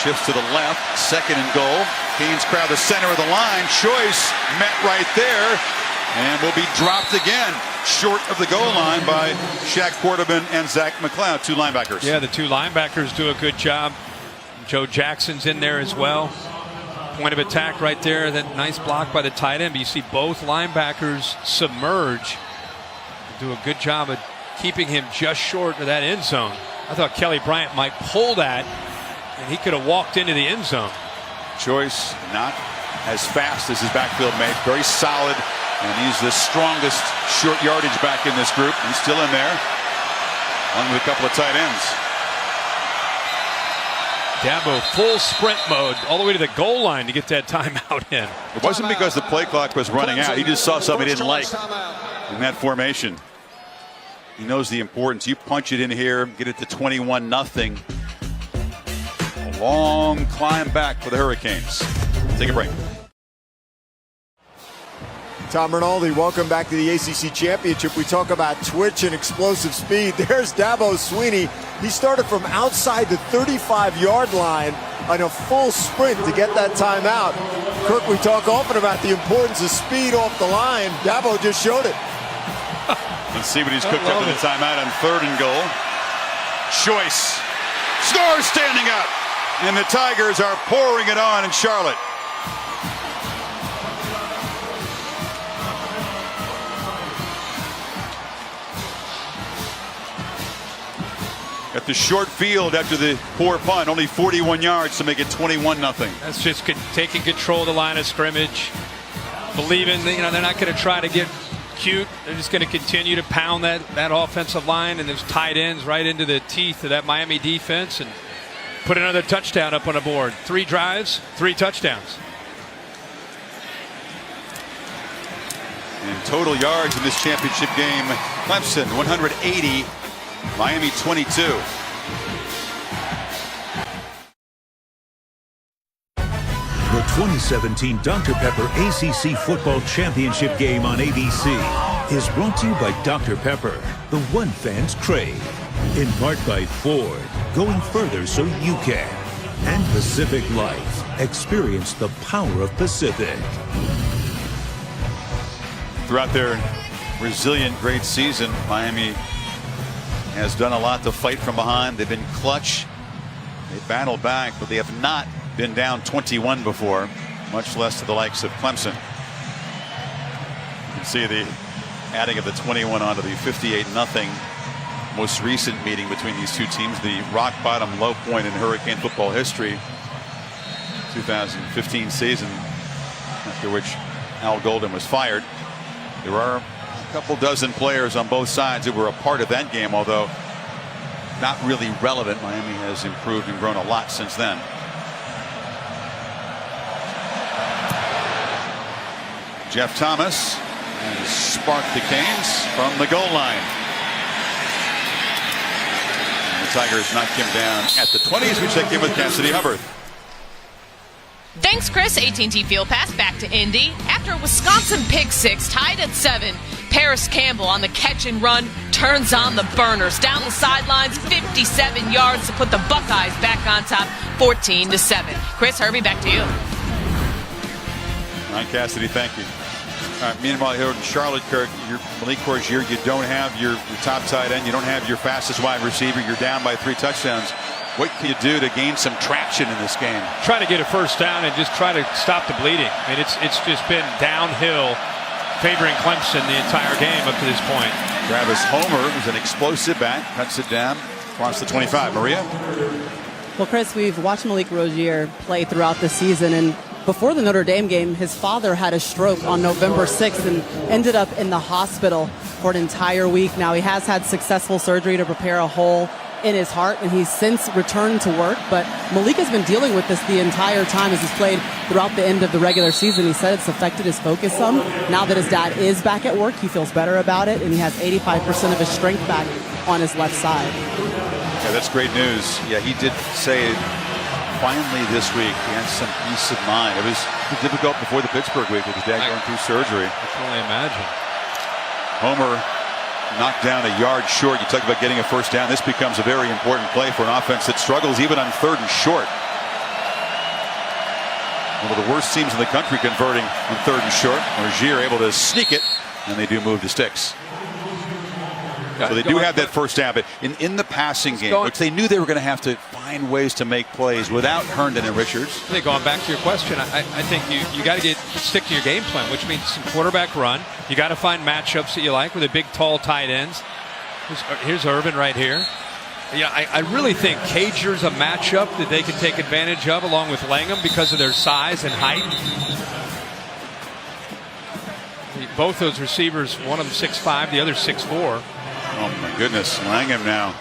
shifts to the left, 2nd and goal. Canes crowd the center of the line. Choice met right there and will be dropped again short of the goal line by Shaq Quarterman and Zach McLeod, 2 linebackers. Yeah, the 2 linebackers do a good job. Joe Jackson's in there as well. Point of attack right there. That nice block by the tight end. But you see both linebackers submerge. Do a good job of keeping him just short of that end zone. I thought Kelly Bryant might pull that, and he could have walked into the end zone. Choice not as fast as his backfield mate. Very solid, and he's the strongest short yardage back in this group. He's still in there, along with a couple of tight ends. Dabo full sprint mode all the way to the goal line to get that timeout in. It wasn't because the play clock was running out. He just saw something he didn't like in that formation. He knows the importance. You punch it in here, get it to 21-0. A long climb back for the Hurricanes. Take a break. Tom Rinaldi, welcome back to the ACC Championship. We talk about twitch and explosive speed. There's Dabo Swinney. He started from outside the 35-yard line on a full sprint to get that timeout. Kirk, we talk often about the importance of speed off the line. Dabo just showed it. Let's see what he's cooked up to the timeout on 3rd and goal. Choice scores standing up, and the Tigers are pouring it on in Charlotte. At the short field after the poor punt, only 41 yards to make it 21-0. That's just taking control of the line of scrimmage, believing that, they're not going to try to get cute. They're just going to continue to pound that offensive line and those tight ends right into the teeth of that Miami defense and put another touchdown up on the board. 3 drives, 3 touchdowns. And total yards in this championship game, Clemson 180, Miami 22. 2017 Dr. Pepper ACC Football Championship game on ABC is brought to you by Dr. Pepper, the one fans crave. In part by Ford, going further so you can. And Pacific Life, experience the power of Pacific. Throughout their resilient, great season, Miami has done a lot to fight from behind. They've been clutch. They battled back, but they have not been down 21 before, much less to the likes of Clemson. You can see the adding of the 21 onto the 58-0 most recent meeting between these two teams, the rock bottom low point in Hurricane football history, 2015 season, after which Al Golden was fired. There are a couple dozen players on both sides who were a part of that game, although not really relevant. Miami has improved and grown a lot since then. Jeff Thomas has sparked the Canes from the goal line. And the Tigers knocked him down at the 20s, which they came with Cassidy Hubbard. Thanks, Chris. AT&T Field Pass back to Indy. After a Wisconsin pick six, tied at 7, Paris Campbell on the catch and run turns on the burners. Down the sidelines, 57 yards to put the Buckeyes back on top, 14-7. Chris, Herbie, back to you. All right, Cassidy, thank you. All right, meanwhile, here in Charlotte, Kirk, Malik Corgier, you don't have your top tight end. You don't have your fastest wide receiver. You're down by 3 touchdowns. What can you do to gain some traction in this game? Try to get a first down and just try to stop the bleeding. I mean, it's just been downhill, favoring Clemson the entire game up to this point. Travis Homer is an explosive back, cuts it down across the 25. Maria? Well, Chris, we've watched Malik Rozier play throughout the season, and before the Notre Dame game, his father had a stroke on November 6th and ended up in the hospital for an entire week. Now, he has had successful surgery to repair a hole in his heart, and he's since returned to work. But Malik has been dealing with this the entire time as he's played throughout the end of the regular season. He said it's affected his focus some. Now that his dad is back at work, he feels better about it, and he has 85% of his strength back on his left side. Yeah, that's great news. Yeah, he did say finally this week he had some peace of mind. It was difficult before the Pittsburgh week with his dad going through surgery. I can only imagine. Homer knocked down a yard short. You talk about getting a first down. This becomes a very important play for an offense that struggles even on 3rd and short. One of the worst teams in the country converting on 3rd and short. Rozier able to sneak it, and they do move the sticks. So they do have that first down, but in the passing game, which they knew they were going to have to find ways to make plays without Herndon and Richards. I think going back to your question, I think you got to stick to your game plan, which means some quarterback run. You got to find matchups that you like with the big, tall tight ends. Here's Irvin right here. Yeah, I really think Cager's a matchup that they can take advantage of along with Langham because of their size and height. Both those receivers, one of them 6'5", the other 6'4". Oh my goodness, Langham now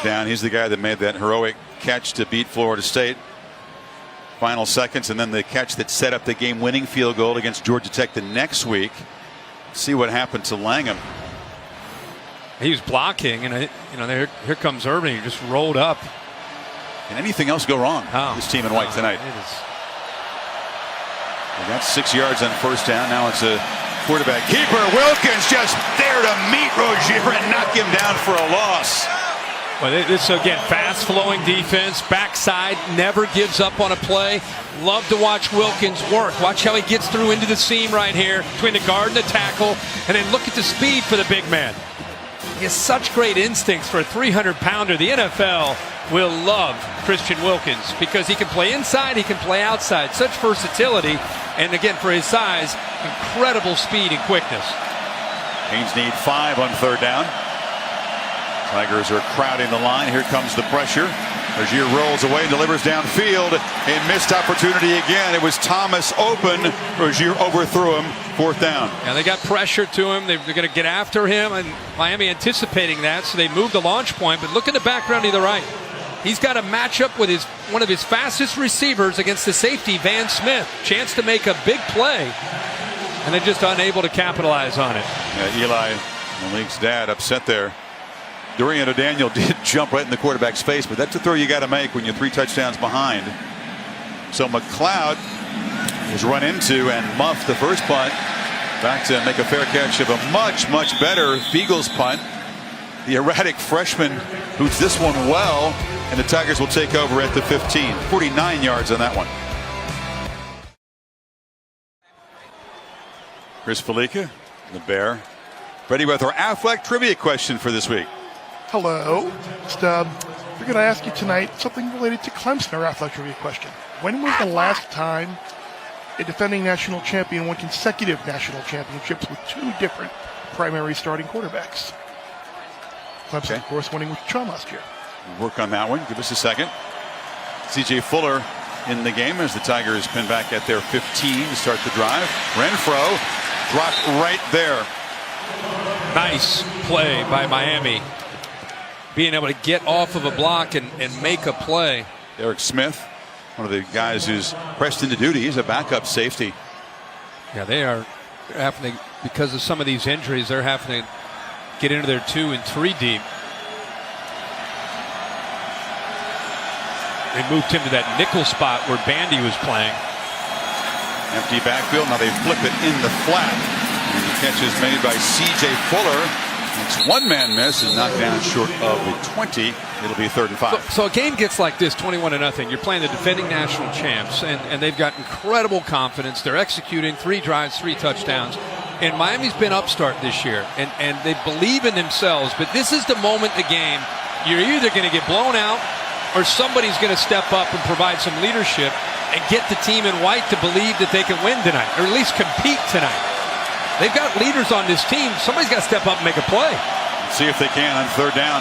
down. He's the guy that made that heroic catch to beat Florida State. Final seconds, and then the catch that set up the game-winning field goal against Georgia Tech the next week. See what happened to Langham. He was blocking, and here comes Irvin. He just rolled up. Can anything else go wrong? This team in white tonight. They got 6 yards on first down. Now it's a quarterback keeper. Wilkins just there to meet Rozier and knock him down for a loss. Well, this again, fast-flowing defense, backside, never gives up on a play. Love to watch Wilkins work. Watch how he gets through into the seam right here between the guard and the tackle, and then look at the speed for the big man. He has such great instincts for a 300-pounder. The NFL will love Christian Wilkins because he can play inside, he can play outside. Such versatility, and again, for his size, incredible speed and quickness. Canes need 5 on 3rd down. Tigers are crowding the line. Here comes the pressure. Rozier rolls away, delivers downfield. A missed opportunity again. It was Thomas open. Rozier overthrew him. 4th down. Yeah, they got pressure to him. They're going to get after him, and Miami anticipating that, so they moved the launch point. But look at the background to the right. He's got a matchup with one of his fastest receivers against the safety, Van Smith. Chance to make a big play, and they're just unable to capitalize on it. Yeah, Eli, Malik's dad, upset there. Dorian O'Daniel did jump right in the quarterback's face, but that's a throw you got to make when you're 3 touchdowns behind. So McLeod was run into and muffed the first punt. Back to make a fair catch of a much better Fiegel's punt. The erratic freshman boots this one well, and the Tigers will take over at the 15. 49 yards on that one. Chris Felica, the Bear, ready with our Affleck trivia question for this week. Hello. Just, we're going to ask you tonight something related to Clemson, our Affleck trivia question. When was the last time a defending national champion won consecutive national championships with two different primary starting quarterbacks? Clemson, of course, winning with Sean last year. Work on that one. Give us a second. C.J. Fuller in the game as the Tigers pin back at their 15 to start the drive. Renfro dropped right there. Nice play by Miami. Being able to get off of a block and make a play. Eric Smith, one of the guys who's pressed into duty. He's a backup safety. Yeah, they're having to, because of some of these injuries, they're having to get into their 2 and 3 deep. They moved him to that nickel spot where Bandy was playing. Empty backfield. Now they flip it in the flat. And the catch is made by C.J. Fuller. It's one-man miss and knocked down short of the 20. It'll be 3rd and 5. So a game gets like this, 21-0. You're playing the defending national champs, and they've got incredible confidence. They're executing 3 drives, 3 touchdowns. And Miami's been upstart this year, and they believe in themselves. But this is the moment in the game you're either going to get blown out or somebody's going to step up and provide some leadership and get the team in white to believe that they can win tonight, or at least compete tonight. They've got leaders on this team. Somebody's got to step up and make a play. See if they can on 3rd down.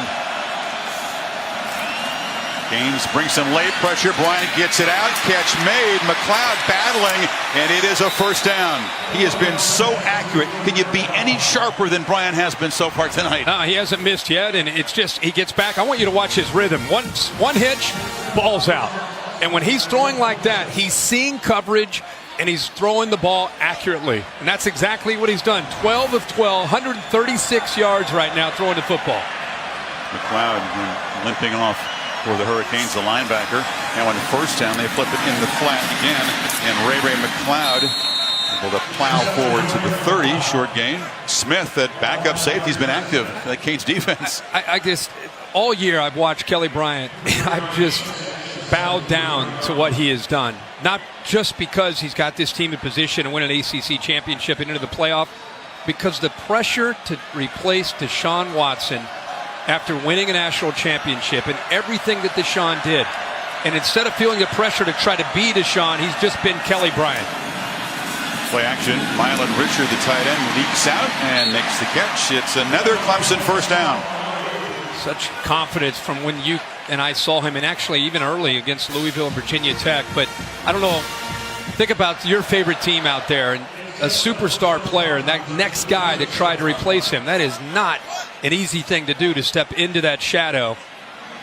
Gaines brings some late pressure. Bryant gets it out. Catch made. McLeod battling, and it is a 1st down. He has been so accurate. Can you be any sharper than Bryant has been so far tonight? No, he hasn't missed yet, and it's just he gets back. I want you to watch his rhythm. One hitch, ball's out. And when he's throwing like that, he's seeing coverage, and he's throwing the ball accurately. And that's exactly what he's done. 12 of 12, 136 yards right now throwing the football. McLeod limping off for the Hurricanes, the linebacker. Now on 1st down, they flip it in the flat again. And Ray McLeod able to plow forward to the 30, short gain. Smith, that backup safety, has been active in the Canes defense. I just, all year I've watched Kelly Bryant, and I've just bowed down to what he has done. Not just because he's got this team in position to win an ACC championship and into the playoff, because the pressure to replace Deshaun Watson after winning a national championship and everything that Deshaun did. And instead of feeling the pressure to try to be Deshaun, he's just been Kelly Bryant. Play action. Mylan Richard, the tight end, leaks out and makes the catch. It's another Clemson 1st down. Such confidence from when you and I saw him, and actually even early against Louisville and Virginia Tech. But I don't know, think about your favorite team out there and a superstar player and that next guy to try to replace him. That is not an easy thing to do, to step into that shadow.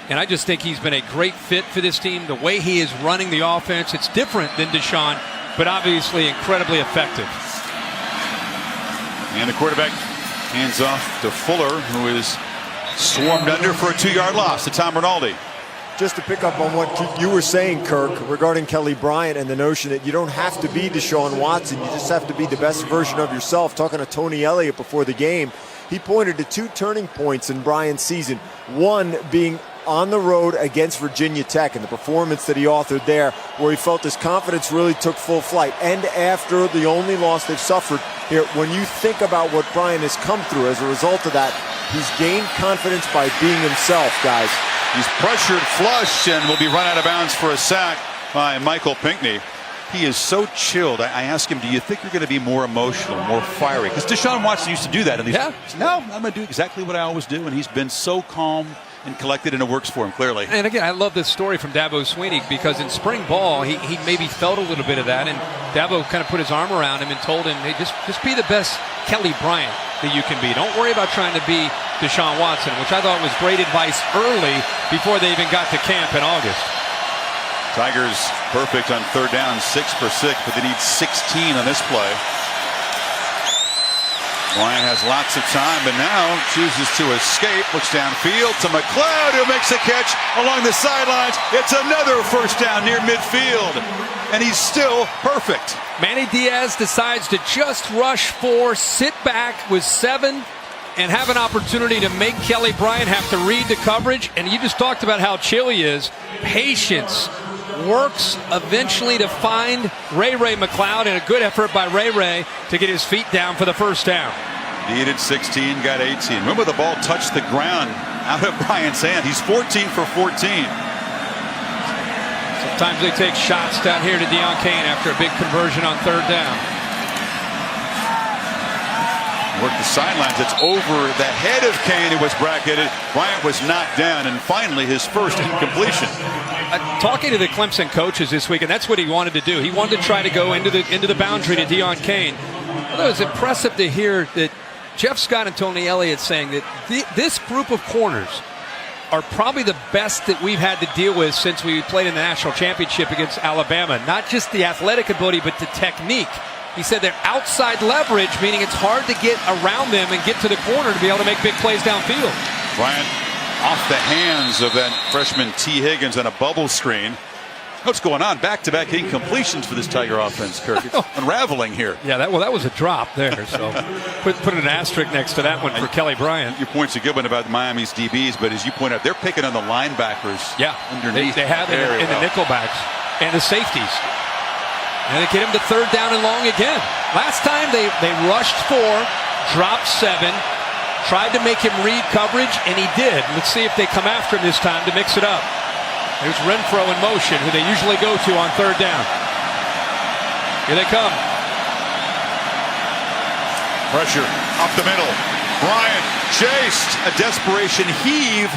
And I just think he's been a great fit for this team. The way he is running the offense, it's different than Deshaun, but obviously incredibly effective. And the quarterback hands off to Fuller, who is swarmed under for a 2-yard loss to Tom Rinaldi. Just to pick up on what you were saying, Kirk, regarding Kelly Bryant and the notion that you don't have to be Deshaun Watson, you just have to be the best version of yourself. Talking to Tony Elliott before the game, he pointed to 2 turning points in Bryant's season. One being on the road against Virginia Tech and the performance that he authored there, where he felt his confidence really took full flight. And after the only loss they've suffered here, when you think about what Bryant has come through as a result of that, he's gained confidence by being himself, guys. He's pressured flush and will be run out of bounds for a sack by Michael Pinckney. He is so chilled. I asked him, do you think you're going to be more emotional, more fiery? Because Deshaun Watson used to do that. And no, I'm going to do exactly what I always do. And he's been so calm and collected, and it works for him, clearly. And again, I love this story from Dabo Swinney, because in spring ball, he maybe felt a little bit of that. And Dabo kind of put his arm around him and told him, hey, just be the best Kelly Bryant that you can be. Don't worry about trying to be Deshaun Watson, which I thought was great advice early before they even got to camp in August. Tigers perfect on 3rd down, 6 for 6, but they need 16 on this play. Bryant has lots of time, but now chooses to escape. Looks downfield to McLeod, who makes a catch along the sidelines. It's another 1st down near midfield. and he's still perfect. Manny Diaz decides to just rush 4, sit back with 7, and have an opportunity to make Kelly Bryant have to read the coverage. And you just talked about how chill he is. Patience. Works eventually to find Ray McLeod, and a good effort by Ray to get his feet down for the first down. Needed 16, got 18. Remember, the ball touched the ground out of Bryant's hand. He's 14 for 14. Sometimes they take shots down here to Deion Kane after a big conversion on 3rd down. Work the sidelines. It's over the head of Kane, who was bracketed. Bryant was knocked down, and finally his first incompletion. Talking to the Clemson coaches this week, and that's what he wanted to do. He wanted to try to go into the boundary to Deion Kane. Although it was impressive to hear that Jeff Scott and Tony Elliott saying that this group of corners are probably the best that we've had to deal with since we played in the national championship against Alabama. Not just the athletic ability, but the technique. He said they're outside leverage, meaning it's hard to get around them and get to the corner to be able to make big plays downfield. Bryant off the hands of that freshman T. Higgins on a bubble screen. What's going on? Back-to-back incompletions for this Tiger offense, Kirk. It's unraveling here. Yeah, that was a drop there. So put an asterisk next to that one for Kelly Bryant. Your point's a good one about Miami's DBs, but as you point out, they're picking on the linebackers. Yeah, underneath. They have in the nickelbacks and the safeties. And they get him to 3rd down and long again. Last time they rushed 4, dropped 7, tried to make him read coverage, and he did. Let's see if they come after him this time to mix it up. There's Renfro in motion, who they usually go to on 3rd down. Here they come. Pressure up the middle. Bryant chased. A desperation heave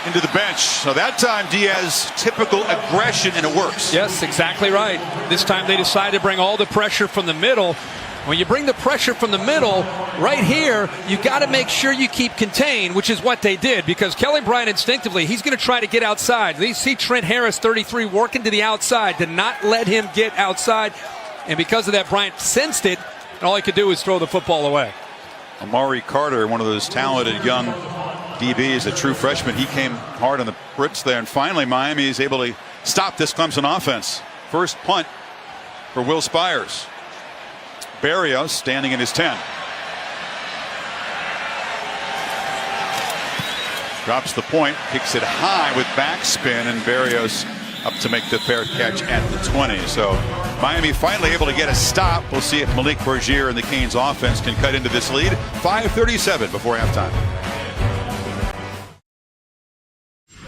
into the bench. So that time Diaz, typical aggression, and it works. Yes, exactly right. This time they decided to bring all the pressure from the middle. When you bring the pressure from the middle, right here, you got to make sure you keep contained, which is what they did, because Kelly Bryant instinctively, he's going to try to get outside. They see Trent Harris, 33, working to the outside, did not let him get outside. And because of that, Bryant sensed it, and all he could do was throw the football away. Amari Carter, one of those talented young DBs, a true freshman, he came hard on the Brits there, and finally Miami is able to stop this Clemson offense. First punt for Will Spires. Berrios standing in his 10. Drops the point, kicks it high with backspin, and Berrios up to make the fair catch at the 20. So Miami finally able to get a stop. We'll see if Malik Bergier and the Canes offense can cut into this lead. 5:37 before halftime.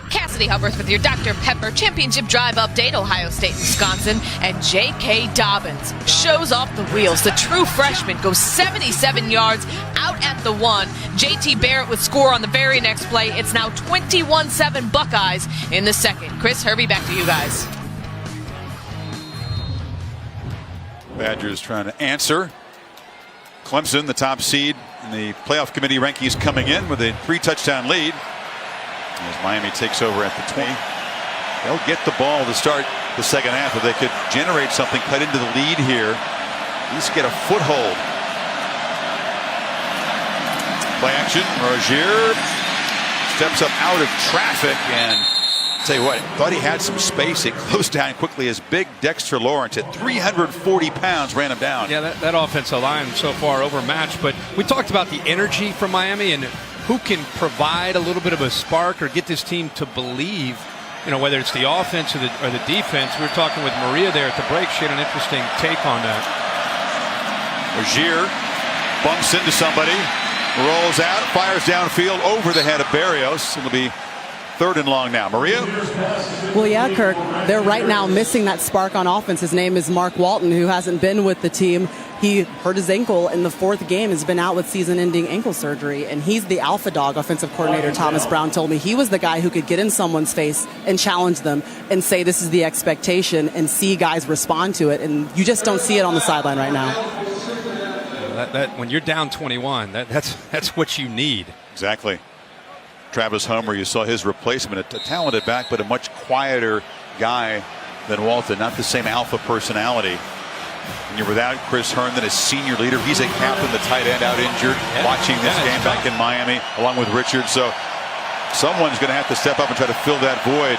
Cassidy Hubbard with your Dr. Pepper Championship Drive update. Ohio State, Wisconsin, and J.K. Dobbins shows off the wheels. The true freshman goes 77 yards out at the 1. J.T. Barrett would score on the very next play. It's now 21-7 Buckeyes in the second. Chris, Herbie, back to you guys. Badgers trying to answer. Clemson, the top seed in the playoff committee rankings, coming in with a 3-touchdown lead. As Miami takes over at the 20. They'll get the ball to start the second half. If they could generate something, cut into the lead here, at least get a foothold. Play action. Rozier steps up out of traffic, and tell you what, thought he had some space. It closed down quickly as big Dexter Lawrence at 340 pounds ran him down. Yeah, that offensive line so far overmatched. But we talked about the energy from Miami and who can provide a little bit of a spark or get this team to believe, whether it's the offense or the defense. We were talking with Maria there at the break. She had an interesting take on that. Rozier bumps into somebody, rolls out, fires downfield over the head of Berrios. It'll be 3rd and long now. Maria? Well, yeah, Kirk, they're right now missing that spark on offense. His name is Mark Walton, who hasn't been with the team. He hurt his ankle in the 4th game, has been out with season-ending ankle surgery, and he's the alpha dog. Offensive coordinator Thomas Brown told me he was the guy who could get in someone's face and challenge them and say this is the expectation and see guys respond to it, and you just don't see it on the sideline right now. When you're down 21, that's what you need. Exactly. Travis Homer, you saw his replacement, a talented back, but a much quieter guy than Walton, not the same alpha personality. And you're without Chris Herndon, a senior leader. He's a captain, the tight end, out injured, watching this game back in Miami, along with Richard. So someone's going to have to step up and try to fill that void.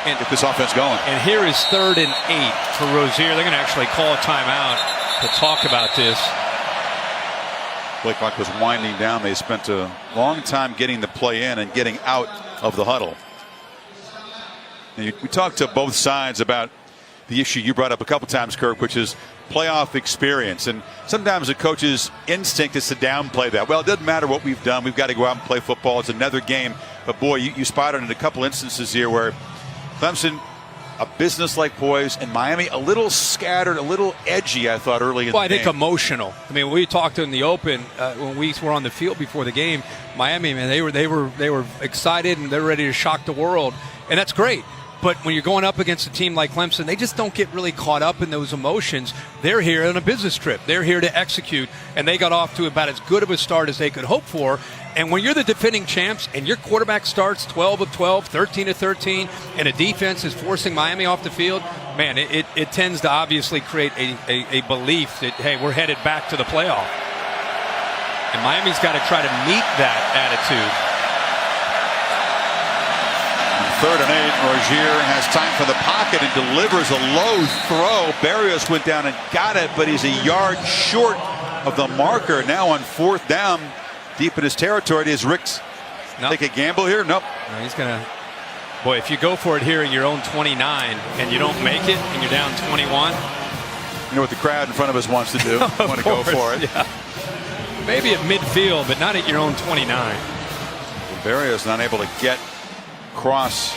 And get this offense going. And here is 3rd and 8 for Rozier. They're going to actually call a timeout to talk about this. Play clock was winding down. They spent a long time getting the play in and getting out of the huddle. And we talked to both sides about the issue you brought up a couple times, Kirk, which is playoff experience. And sometimes a coach's instinct is to downplay that. Well, it doesn't matter what we've done. We've got to go out and play football. It's another game. But boy, you spotted in a couple instances here where Clemson, a business-like poise, and Miami a little scattered, a little edgy, I thought, early in the game. Well, I think emotional. I mean, we talked in the open when we were on the field before the game. Miami, man, they were excited and they're ready to shock the world, and that's great. But when you're going up against a team like Clemson, they just don't get really caught up in those emotions. They're here on a business trip. They're here to execute, and they got off to about as good of a start as they could hope for. And when you're the defending champs and your quarterback starts 12 of 12, 13 of 13, and a defense is forcing Miami off the field, man, it tends to obviously create a belief that, hey, we're headed back to the playoff. And Miami's got to try to meet that attitude. 3rd and 8. Rozier has time for the pocket and delivers a low throw. Barrios went down and got it, but he's a yard short of the marker. Now on 4th down, deep in his territory. Does Ricks take a gamble here? Nope. No, he's going to. Boy, if you go for it here in your own 29 and you don't make it and you're down 21. You know what the crowd in front of us wants to do? Want to go for it. Yeah. Maybe at midfield, but not at your own 29. Barrios not able to get across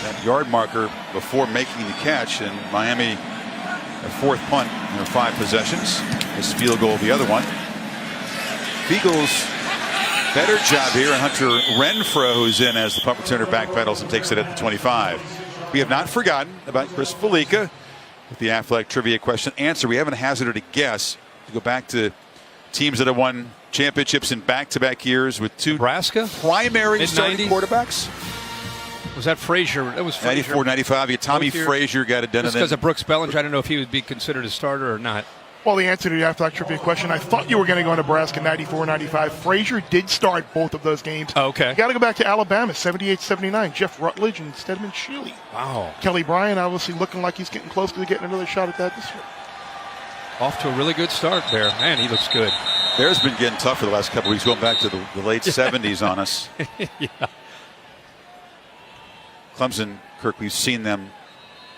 that yard marker before making the catch, and Miami a 4th punt in their 5 possessions. This field goal the other one. Beagles better job here, and Hunter Renfro, who's in as the punt returner, backpedals and takes it at the 25. We have not forgotten about Chris Felica with the athletic trivia question answer. We haven't hazarded a guess to go back to teams that have won championships in back-to-back years with 2 Nebraska primary starting quarterbacks. Was that Frazier? That was Frazier. 94, 95. Yeah, Tommy Frazier got it done. Just because of Brooks Bellinger, I don't know if he would be considered a starter or not. Well, the answer to the athletic trivia question, I thought you were going to go Nebraska 94, 95. Frazier did start both of those games. Oh, okay. You got to go back to Alabama, 78, 79. Jeff Rutledge and Stedman Shealy. Wow. Kelly Bryant obviously looking like he's getting close to getting another shot at that this year. Off to a really good start there. Man, he looks good. Bears been getting tough for the last couple of weeks, going back to the late 70s on us. Yeah. Clemson, Kirk, we've seen them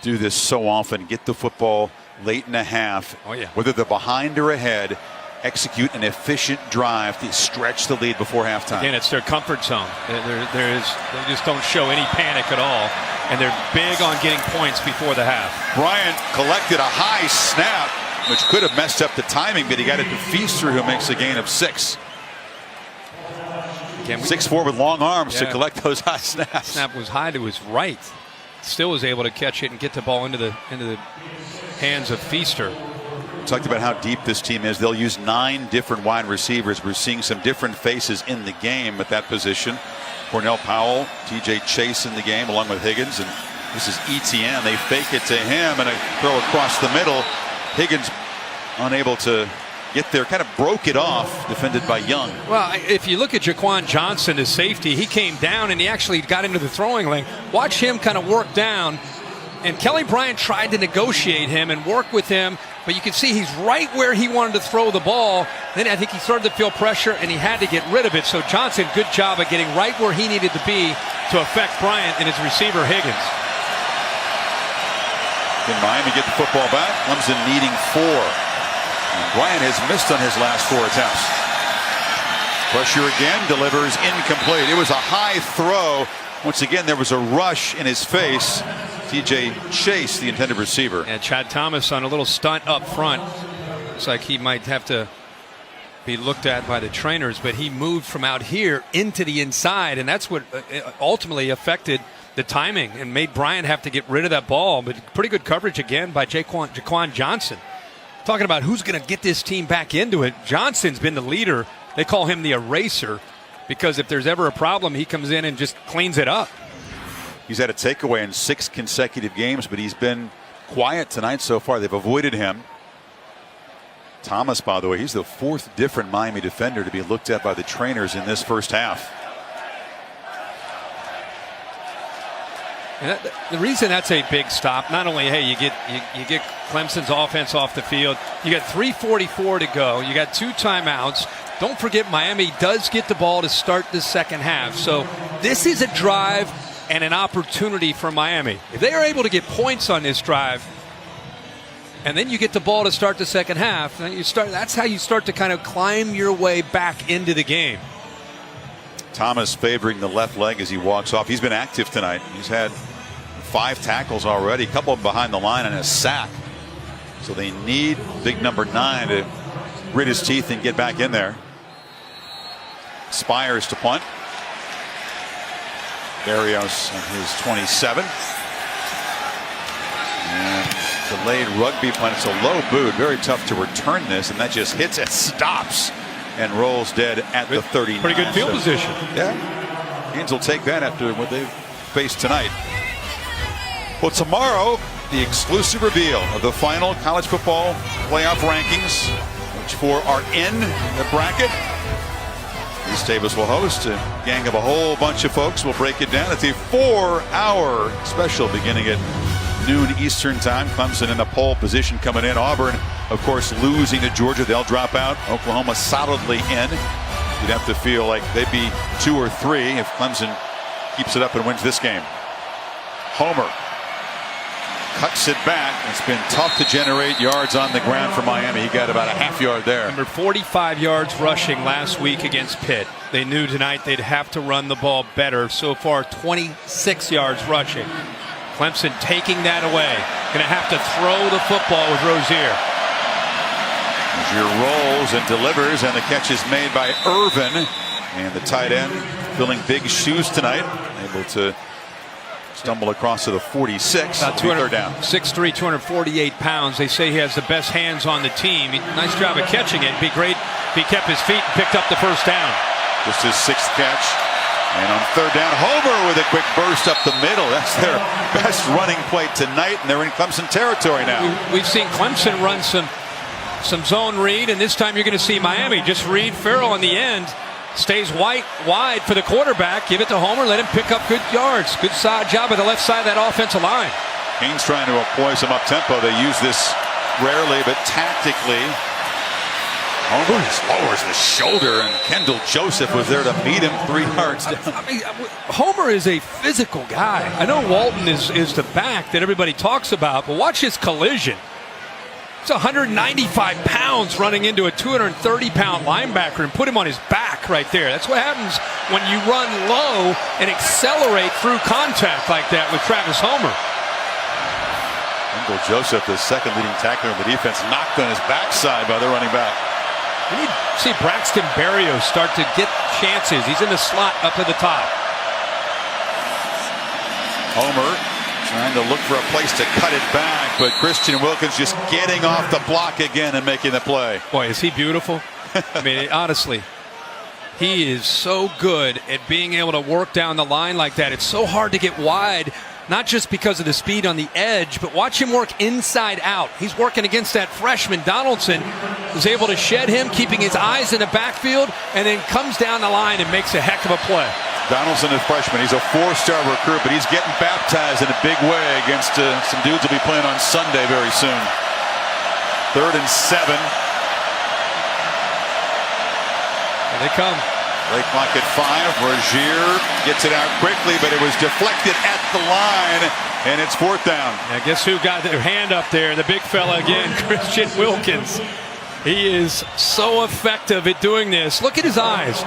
do this so often. Get the football late in a half. Oh, yeah. Whether they're behind or ahead, execute an efficient drive to stretch the lead before halftime. Again, it's their comfort zone. They just don't show any panic at all. And they're big on getting points before the half. Bryant collected a high snap, which could have messed up the timing, but he got it to Feaster, who makes a gain of 6. 6'4" with long arms to collect those high snaps. Snap was high to his right. Still was able to catch it and get the ball into the hands of Feaster. We talked about how deep this team is. They'll use 9 different wide receivers. We're seeing some different faces in the game at that position. Cornell Powell, TJ Chase in the game along with Higgins, and this is Etienne. They fake it to him and a throw across the middle. Higgins unable to get there, kind of broke it off, defended by Young. Well, if you look at Jaquan Johnson, his safety, he came down and he actually got into the throwing lane. Watch him kind of work down, and Kelly Bryant tried to negotiate him and work with him, but you can see he's right where he wanted to throw the ball. Then I think he started to feel pressure and he had to get rid of it. So Johnson, good job of getting right where he needed to be to affect Bryant and his receiver Higgins. Can Miami get the football back? Clemson needing 4. And Bryant has missed on his last 4 attempts. Pressure again, delivers incomplete. It was a high throw. Once again, there was a rush in his face. TJ Chase, the intended receiver. And Chad Thomas on a little stunt up front. Looks like he might have to be looked at by the trainers, but he moved from out here into the inside, and that's what ultimately affected the timing and made Bryant have to get rid of that ball. But pretty good coverage again by Jaquan Johnson. Talking about who's going to get this team back into it. Johnson's been the leader. They call him the eraser because if there's ever a problem, he comes in and just cleans it up. He's had a takeaway in 6 consecutive games, but he's been quiet tonight so far. They've avoided him. Thomas, by the way, he's the 4th different Miami defender to be looked at by the trainers in this first half. And the reason that's a big stop, not only, hey, you get Clemson's offense off the field, you got 3:44 to go, you got 2 timeouts. Don't forget Miami does get the ball to start the second half. So this is a drive and an opportunity for Miami. If they are able to get points on this drive, and then you get the ball to start the second half, then that's how you start to kind of climb your way back into the game. Thomas favoring the left leg as he walks off. He's been active tonight. He's had 5 tackles already, a couple of them behind the line and a sack. So they need big number 9 to grit his teeth and get back in there. Spires to punt. Barrios on his 27. And delayed rugby punt. It's a low boot. Very tough to return this, and that just hits and stops and rolls dead at the 39. Pretty good field position. Yeah. Canes will take that after what they've faced tonight. Well, tomorrow, the exclusive reveal of the final college football playoff rankings, which 4 are in the bracket. East Davis will host a gang of a whole bunch of folks. We'll break it down. It's a 4-hour special beginning at noon Eastern time. Clemson in the pole position coming in. Auburn, of course, losing to Georgia. They'll drop out. Oklahoma solidly in. You'd have to feel like they'd be 2 or 3 if Clemson keeps it up and wins this game. Homer cuts it back. It's been tough to generate yards on the ground for Miami. He got about a half yard there. Remember, 45 yards rushing last week against Pitt. They knew tonight they'd have to run the ball better. So far, 26 yards rushing. Clemson taking that away. Going to have to throw the football with Rozier. Rozier rolls and delivers, and the catch is made by Irvin. And the tight end filling big shoes tonight. Able to stumble across to the 46. About 200 down. 6'3", 248 pounds. They say he has the best hands on the team. Nice job of catching it. It'd be great if he kept his feet and picked up the first down. Just his 6th catch. And on 3rd down, Homer with a quick burst up the middle. That's their best running play tonight, and they're in Clemson territory now. We've seen Clemson run some zone read, and this time you're going to see Miami just read Farrell on the end. Stays wide for the quarterback. Give it to Homer. Let him pick up good yards. Good side job at the left side of that offensive line. Canes trying to poise him up tempo. They use this rarely, but tactically. Homer lowers the shoulder, and Kendall Joseph was there to meet him 3 yards down. I mean, Homer is a physical guy. I know Walton is the back that everybody talks about, but watch his collision. It's 195 pounds running into a 230-pound linebacker and put him on his back right there. That's what happens when you run low and accelerate through contact like that with Travis Homer. Kendall Joseph, the 2nd leading tackler of the defense, knocked on his backside by the running back. We need to see Braxton Berrios start to get chances. He's in the slot up at the top. Homer trying to look for a place to cut it back, but Christian Wilkins just getting off the block again and making the play. Boy, is he beautiful. I mean, honestly, he is so good at being able to work down the line like that. It's so hard to get wide, not just because of the speed on the edge, but watch him work inside out. He's working against that freshman. Donaldson was able to shed him, keeping his eyes in the backfield, and then comes down the line and makes a heck of a play. Donaldson, a freshman, he's a 4-star recruit, but he's getting baptized in a big way against some dudes will be playing on Sunday very soon. 3rd and 7. Here they come. Play clock at 5. Rozier gets it out quickly, but it was deflected at the line, and it's 4th down. Now guess who got their hand up there? The big fella again, Christian Wilkins. He is so effective at doing this. Look at his eyes.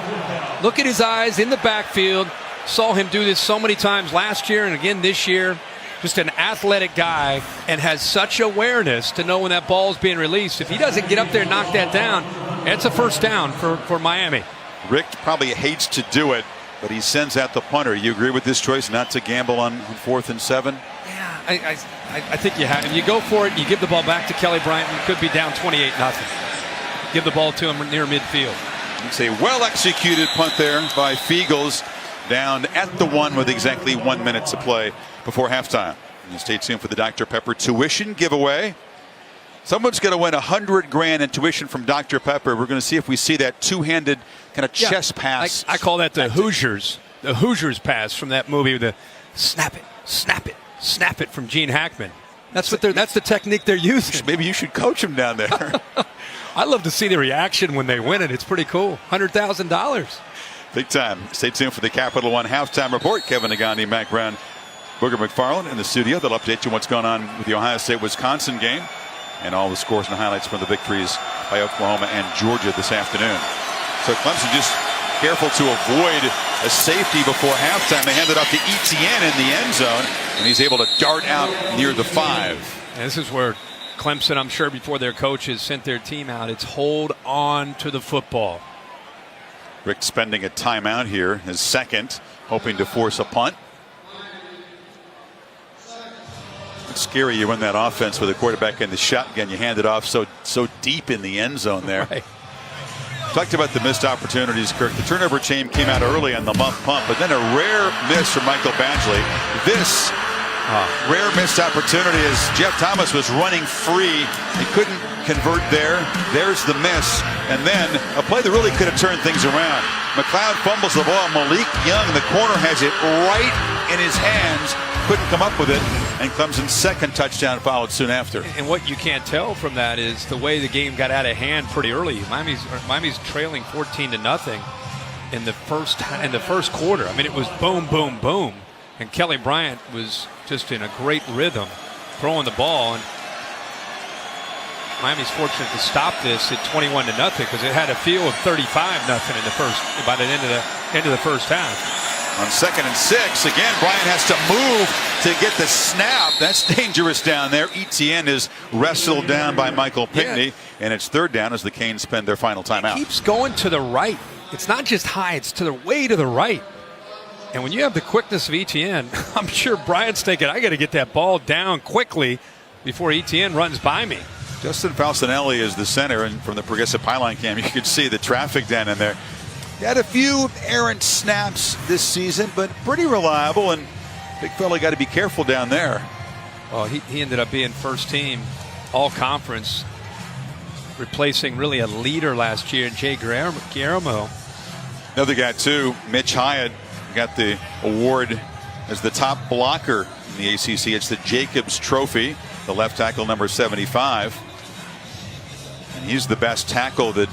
Look at his eyes in the backfield. Saw him do this so many times last year and again this year. Just an athletic guy and has such awareness to know when that ball is being released. If he doesn't get up there and knock that down, it's a 1st down for Miami. Rick probably hates to do it, but he sends out the punter. You agree with this choice not to gamble on 4th and 7? Yeah, I think you have. If you go for it, you give the ball back to Kelly Bryant, you could be down 28-0. Give the ball to him near midfield. It's a well-executed punt there by Fiegels, down at the 1 with exactly 1 minute to play before halftime. And stay tuned for the Dr. Pepper tuition giveaway. Someone's going to win $100,000 in tuition from Dr. Pepper. We're going to see if we see that two-handed kind of chest pass. I call that the Hoosiers pass from that movie. The snap it, snap it from Gene Hackman. That's the technique they're using. Maybe you should coach him down there. I love to see the reaction when they win it. It's pretty cool. $100,000. Big time. Stay tuned for the Capital One halftime report. Kevin Negandhi, Mac Brown, Booger McFarland in the studio. They'll update you what's going on with the Ohio State-Wisconsin game and all the scores and highlights from the victories by Oklahoma and Georgia this afternoon. So Clemson just careful to avoid a safety before halftime. They hand it off to Etienne in the end zone, and he's able to dart out near the 5. And this is where Clemson, I'm sure before their coaches sent their team out, it's hold on to the football. Rick spending a timeout here, his second, hoping to force a punt. It's scary you win that offense with a quarterback in the shotgun. You hand it off so deep in the end zone there. Right. Talked about the missed opportunities, Kirk. The turnover chain came out early on the muff punt, but then a rare miss from Michael Badgley. This rare missed opportunity as Jeff Thomas was running free. He couldn't convert there. There's the miss. And then a play that really could have turned things around. McLeod fumbles the ball. Malik Young, the corner, has it right in his hands. Couldn't come up with it. And Clemson's second touchdown followed soon after. And what you can't tell from that is the way the game got out of hand pretty early. Miami's trailing 14-0 in the first quarter. I mean, it was boom, boom, boom. And Kelly Bryant was just in a great rhythm throwing the ball. And Miami's fortunate to stop this at 21-0 because it had a feel of 35-0 in the first by the end of the first half. On 2nd and 6, again, Bryant has to move to get the snap. That's dangerous down there. Etienne is wrestled down by Michael Pinckney, and it's 3rd down as the Canes spend their final timeout. It keeps going to the right. It's not just high; it's to the way to the right. And when you have the quickness of Etienne, I'm sure Bryant's thinking, I got to get that ball down quickly before Etienne runs by me. Justin Falcinelli is the center, and from the Progressive Pylon Cam, you could see the traffic down in there. He had a few errant snaps this season, but pretty reliable, and big fella got to be careful down there. Well, he ended up being first team all-conference, replacing really a leader last year, Jay Guillermo. Another guy, too, Mitch Hyatt, got the award as the top blocker in the ACC. It's the Jacobs Trophy, the left tackle, number 75. And he's the best tackle that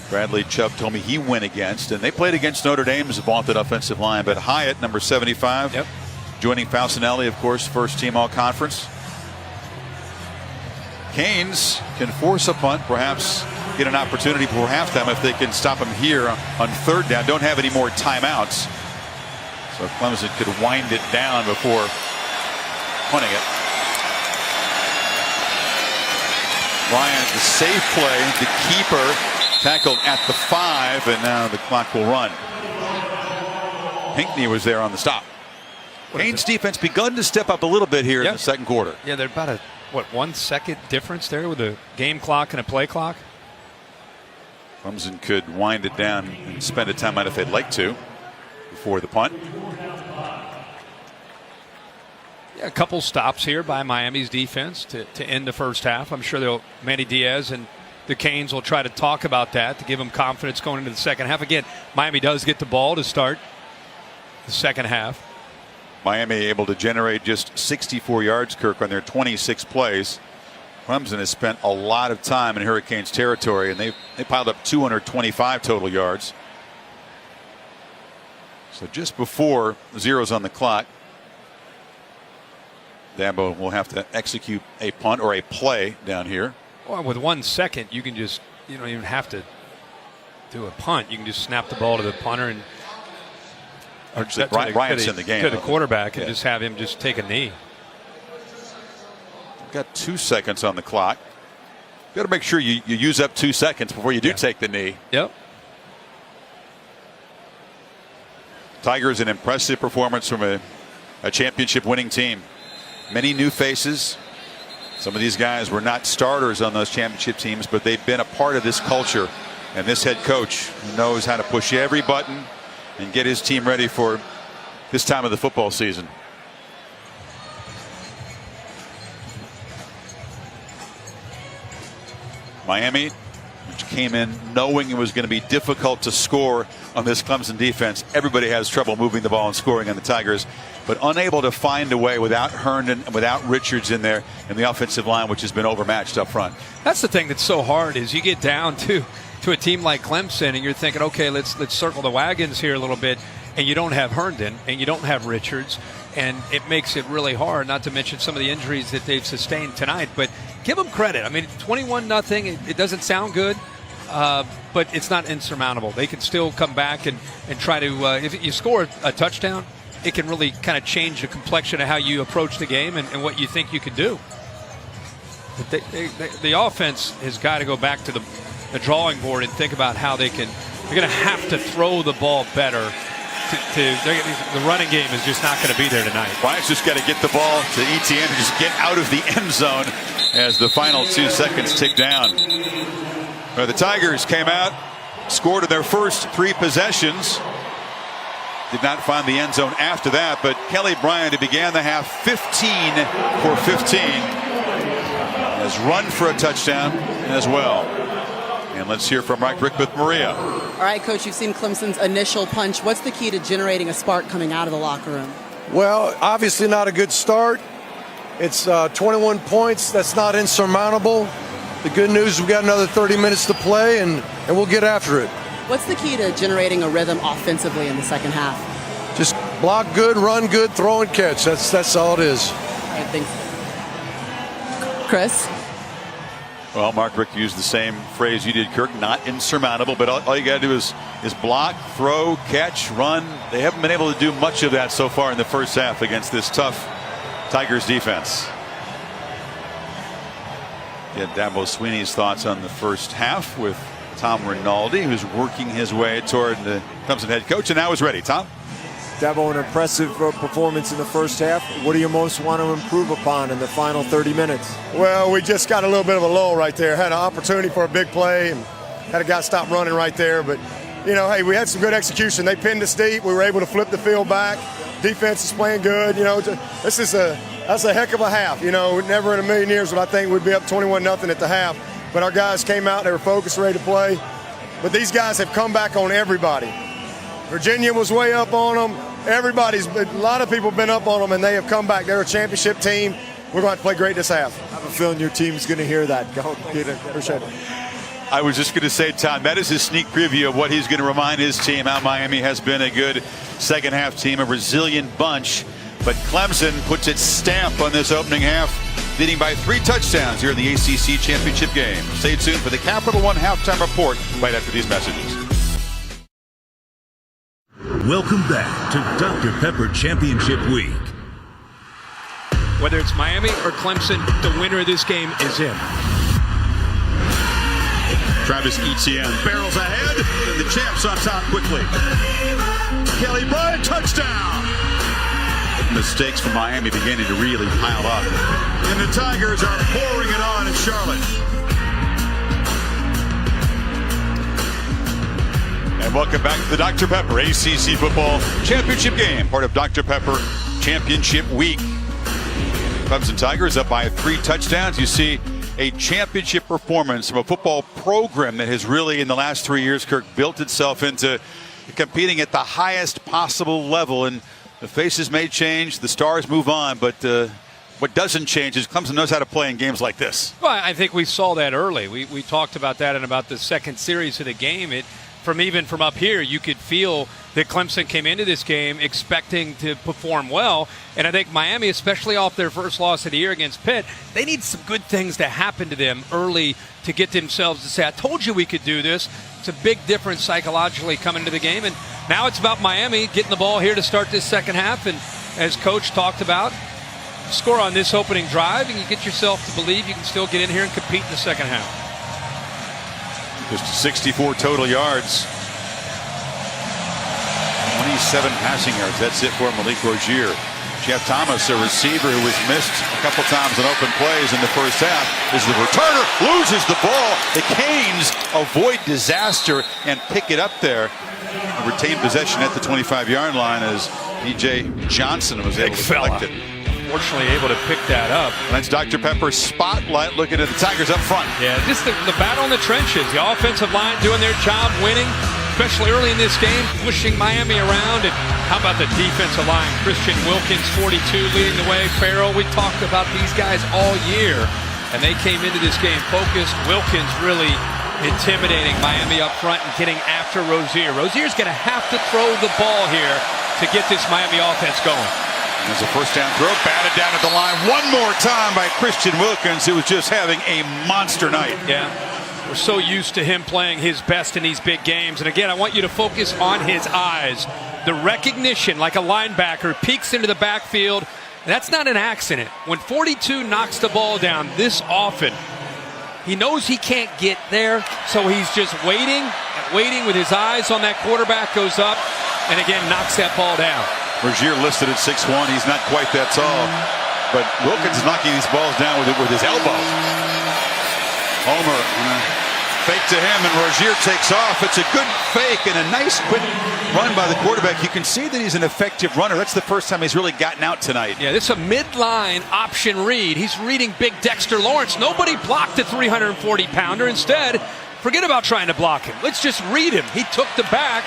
Bradley Chubb told me he went against, and they played against Notre Dame's vaunted offensive line. But Hyatt, number 75, joining Falcinelli, of course, first team all-conference. Canes can force a punt, perhaps get an opportunity before halftime if they can stop him here on 3rd down. Don't have any more timeouts, so Clemson could wind it down before punting it. Bryant, the safe play, the keeper, tackled at the 5, and now the clock will run. Pinckney was there on the stop. Canes defense begun to step up a little bit here in the second quarter. Yeah, they're about 1 second difference there with a game clock and a play clock. Clemson could wind it down and spend a timeout if they'd like to before the punt. Yeah, a couple stops here by Miami's defense to end the first half. I'm sure Manny Diaz and the Canes will try to talk about that to give them confidence going into the second half. Again, Miami does get the ball to start the second half. Miami able to generate just 64 yards, Kirk, on their 26 plays. Clemson has spent a lot of time in Hurricanes territory, and they piled up 225 total yards. So just before zeros on the clock, Dabo will have to execute a punt or a play down here. Well, with 1 second, you don't even have to do a punt. You can just snap the ball to the punter and Bryant's in the game to the quarterback and just have him just take a knee. Got 2 seconds on the clock. Got to make sure you use up 2 seconds before you do take the knee. Yep. Tigers, an impressive performance from a championship winning team. Many new faces. Some of these guys were not starters on those championship teams, but they've been a part of this culture. And this head coach knows how to push every button and get his team ready for this time of the football season. Miami coach came in knowing it was going to be difficult to score on this Clemson defense. Everybody has trouble moving the ball and scoring on the Tigers, but unable to find a way without Herndon and without Richards in there in the offensive line, which has been overmatched up front. That's the thing that's so hard is you get down to a team like Clemson and you're thinking, okay, let's circle the wagons here a little bit, and you don't have Herndon and you don't have Richards, and it makes it really hard, not to mention some of the injuries that they've sustained tonight. But give them credit. I mean, 21-0, it doesn't sound good, but it's not insurmountable. They can still come back and try to, if you score a touchdown, it can really kind of change the complexion of how you approach the game and what you think you can do. But the offense has got to go back to the drawing board and think about how they're going to have to throw the ball better. The running game is just not going to be there tonight. Bryant's just got to get the ball to Etienne and just get out of the end zone as the final 2 seconds tick down. The Tigers came out, scored in their first 3 possessions. Did not find the end zone after that, but Kelly Bryant, who began the half 15 for 15, has run for a touchdown as well. And let's hear from Mike Rick with Maria. All right, Coach, you've seen Clemson's initial punch. What's the key to generating a spark coming out of the locker room? Well, obviously not a good start. It's 21 points. That's not insurmountable. The good news is we got another 30 minutes to play, and we'll get after it. What's the key to generating a rhythm offensively in the second half? Just block good, run good, throw and catch. That's all it is. All right, thanks. Chris? Well, Mark Rick used the same phrase you did, Kirk, not insurmountable, but all you got to do is block, throw, catch, run. They haven't been able to do much of that so far in the first half against this tough Tigers defense. Get Dabo Swinney's thoughts on the first half with Tom Rinaldi, who's working his way toward the Clemson head coach, and now is ready. Tom? Dabo, an impressive performance in the first half. What do you most want to improve upon in the final 30 minutes? Well, we just got a little bit of a lull right there. Had an opportunity for a big play and had a guy stop running right there. But, you know, hey, we had some good execution. They pinned us deep. We were able to flip the field back. Defense is playing good. You know, that's a heck of a half. You know, never in a million years would I think we'd be up 21-0 at the half. But our guys came out. They were focused, ready to play. But these guys have come back on everybody. Virginia was way up on them. A lot of people have been up on them, and they have come back. They're a championship team. We're going to play great this half. I have a feeling your team's going to hear that. Go, Peter. Appreciate it. I was just going to say, Tom, that is his sneak preview of what he's going to remind his team how Miami has been a good second half team, a resilient bunch. But Clemson puts its stamp on this opening half, leading by 3 touchdowns here in the ACC championship game. Stay tuned for the Capital One halftime report right after these messages. Welcome back to Dr. Pepper Championship Week. Whether it's Miami or Clemson, the winner of this game is in. Travis Etienne barrels ahead, and the champs on top quickly. Kelly Bryant, touchdown! Mistakes from Miami beginning to really pile up. And the Tigers are pouring it on in Charlotte. And welcome back to the Dr. Pepper ACC Football Championship game, part of Dr. Pepper Championship Week. Clemson Tigers up by 3 touchdowns. You see a championship performance from a football program that has really, in the last 3 years, Kirk, built itself into competing at the highest possible level. And the faces may change, the stars move on, but what doesn't change is Clemson knows how to play in games like this. Well, I think we saw that early. We talked about that in about the second series of the game. From up here, you could feel that Clemson came into this game expecting to perform well. And I think Miami, especially off their first loss of the year against Pitt, they need some good things to happen to them early to get themselves to say, I told you we could do this. It's a big difference psychologically coming to the game. And now it's about Miami getting the ball here to start this second half. And as Coach talked about, score on this opening drive, and you get yourself to believe you can still get in here and compete in the second half. Just 64 total yards. 27 passing yards. That's it for Malik Rozier. Jeff Thomas, a receiver who was missed a couple times on open plays in the first half, is the returner, loses the ball. The Canes avoid disaster and pick it up there. Retain possession at the 25-yard line as P.J. Johnson was able to collect it. fortunately able to pick that up. That's Dr. Pepper's spotlight looking at the Tigers up front. Yeah, just the battle in the trenches. The offensive line doing their job, winning, especially early in this game, pushing Miami around. And how about the defensive line? Christian Wilkins, 42, leading the way. Farrell, we talked about these guys all year, and they came into this game focused. Wilkins really intimidating Miami up front and getting after Rozier. Rozier's going to have to throw the ball here to get this Miami offense going. There's a first down throw, batted down at the line one more time by Christian Wilkins, who was just having a monster night. Yeah, we're so used to him playing his best in these big games. And again, I want you to focus on his eyes. The recognition, like a linebacker, peeks into the backfield. That's not an accident. When 42 knocks the ball down this often, he knows he can't get there, so he's just waiting and waiting with his eyes on that quarterback, goes up, and again knocks that ball down. Rozier listed at 6'1". He's not quite that tall, but Wilkins is knocking these balls down with his elbow. Homer, fake to him, and Rozier takes off. It's a good fake and a nice quick run by the quarterback. You can see that he's an effective runner. That's the first time he's really gotten out tonight. Yeah, this is a midline option read. He's reading big Dexter Lawrence. Nobody blocked the 340-pounder. Instead, forget about trying to block him. Let's just read him. He took the back,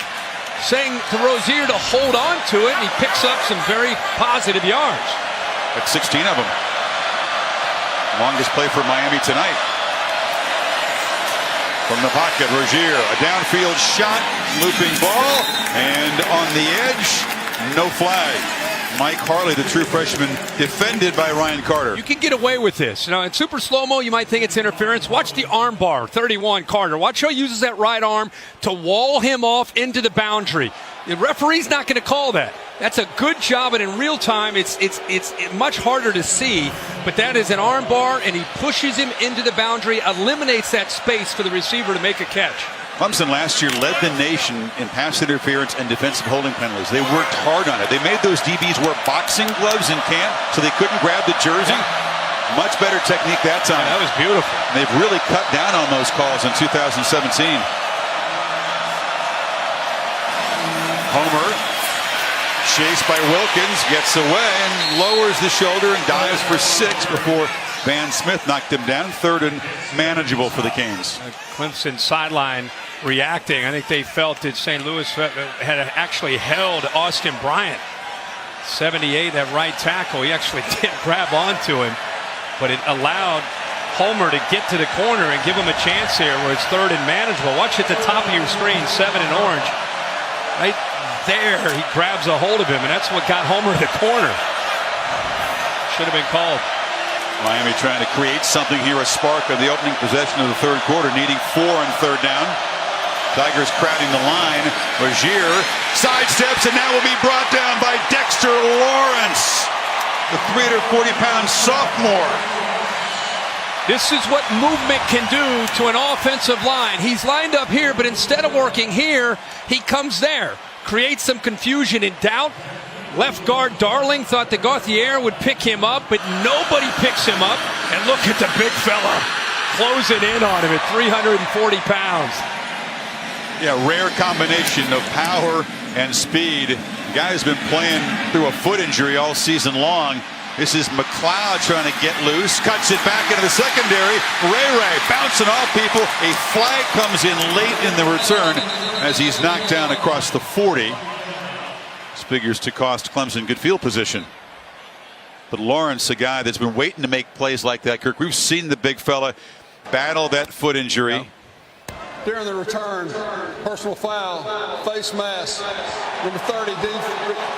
saying to Rozier to hold on to it, and he picks up some very positive yards. That's 16 of them. Longest play for Miami tonight. From the pocket, Rozier, a downfield shot, looping ball, and on the edge, no flag. Mike Harley, the true freshman, defended by Ryan Carter. You can get away with this. Now, in super slow-mo, you might think it's interference. Watch the arm bar, 31, Carter. Watch how he uses that right arm to wall him off into the boundary. The referee's not going to call that. That's a good job, and in real time, it's much harder to see, but that is an arm bar, and he pushes him into the boundary, eliminates that space for the receiver to make a catch. Clemson last year led the nation in pass interference and defensive holding penalties. They worked hard on it. They made those DBs wear boxing gloves in camp so they couldn't grab the jersey. Much better technique that time. Yeah, that was beautiful. And they've really cut down on those calls in 2017. Homer, chased by Wilkins, gets away and lowers the shoulder and dives for 6 before Van Smith knocked him down. Third and manageable for the Canes. Clemson sideline reacting. I think they felt that St. Louis had actually held Austin Bryant. 78, that right tackle. He actually did grab onto him, but it allowed Homer to get to the corner and give him a chance here where it's third and manageable. Watch at the top of your screen, 7 in orange. Right there, he grabs a hold of him, and that's what got Homer to the corner. Should have been called. Miami trying to create something here, a spark of the opening possession of the third quarter, needing 4 on third down. Tigers crowding the line. Rozier sidesteps and now will be brought down by Dexter Lawrence, the 340-pound sophomore. This is what movement can do to an offensive line. He's lined up here, but instead of working here, he comes there. Creates some confusion and doubt. Left guard Darling thought that Gauthier would pick him up, but nobody picks him up. And look at the big fella closing in on him at 340 pounds. Yeah, rare combination of power and speed. The guy's been playing through a foot injury all season long. This is McLeod trying to get loose, cuts it back into the secondary. Ray bouncing off people. A flag comes in late in the return as he's knocked down across the 40. This figures to cost Clemson good field position. But Lawrence, a guy that's been waiting to make plays like that, Kirk. We've seen the big fella battle that foot injury. Yep. During the return, personal foul, face mask, number 30,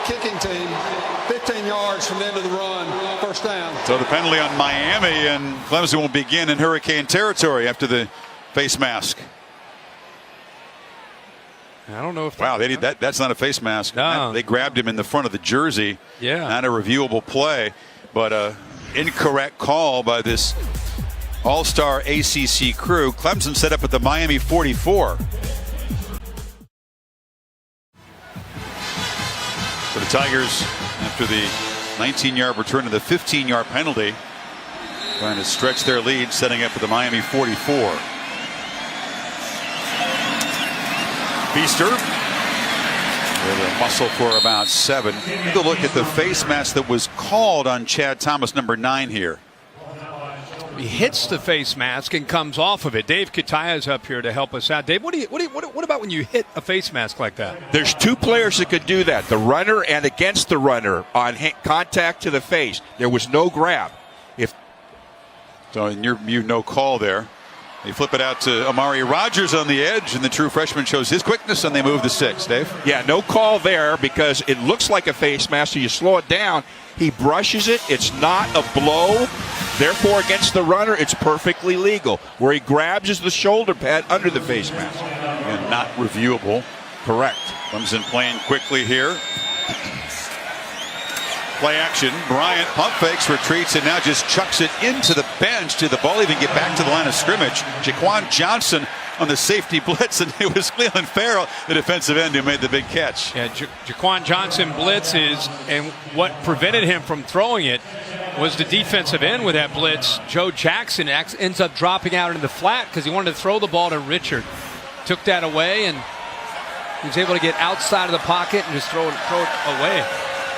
kicking team, 15 yards from the end of the run, first down. So the penalty on Miami, and Clemson will begin in Hurricane territory after the face mask. I don't know if wow, they did that. That's not a face mask. No. They grabbed him in the front of the jersey. Yeah. Not a reviewable play, but incorrect call by this all-star ACC crew. Clemson set up at the Miami 44. For the Tigers, after the 19-yard return to the 15-yard penalty, trying to stretch their lead, setting up at the Miami 44. Feaster with a muscle for about 7. Take a look at the face mask that was called on Chad Thomas, number 9 here. He hits the face mask and comes off of it. Dave Kataya is up here to help us out. Dave, what about when you hit a face mask like that? There's 2 players that could do that, the runner and against the runner on contact to the face. There was no grab. So in your view, no call there. They flip it out to Amari Rogers on the edge, and the true freshman shows his quickness, and they move to 6. Dave? Yeah, no call there because it looks like a face mask, so you slow it down. He brushes it. It's not a blow. Therefore, against the runner, it's perfectly legal. Where he grabs is the shoulder pad under the face mask. And not reviewable. Correct. Clemson playing quickly here. Play action. Bryant pump fakes, retreats, and now just chucks it into the bench. Did the ball even get back to the line of scrimmage? Jaquan Johnson on the safety blitz, and it was Cleveland Farrell, the defensive end, who made the big catch. Yeah, Jaquan Johnson blitzes, and what prevented him from throwing it was the defensive end with that blitz. Joe Jackson ends up dropping out in the flat because he wanted to throw the ball to Richard. Took that away, and he was able to get outside of the pocket and just throw it away.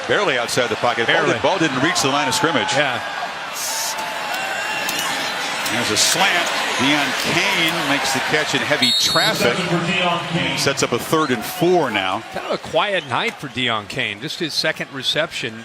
Barely outside the pocket. Barely. Ball didn't reach the line of scrimmage. Yeah. There's a slant. Deion Kane makes the catch in heavy traffic. Sets up a 3rd and 4 now. Kind of a quiet night for Deion Kane. Just his 2nd reception.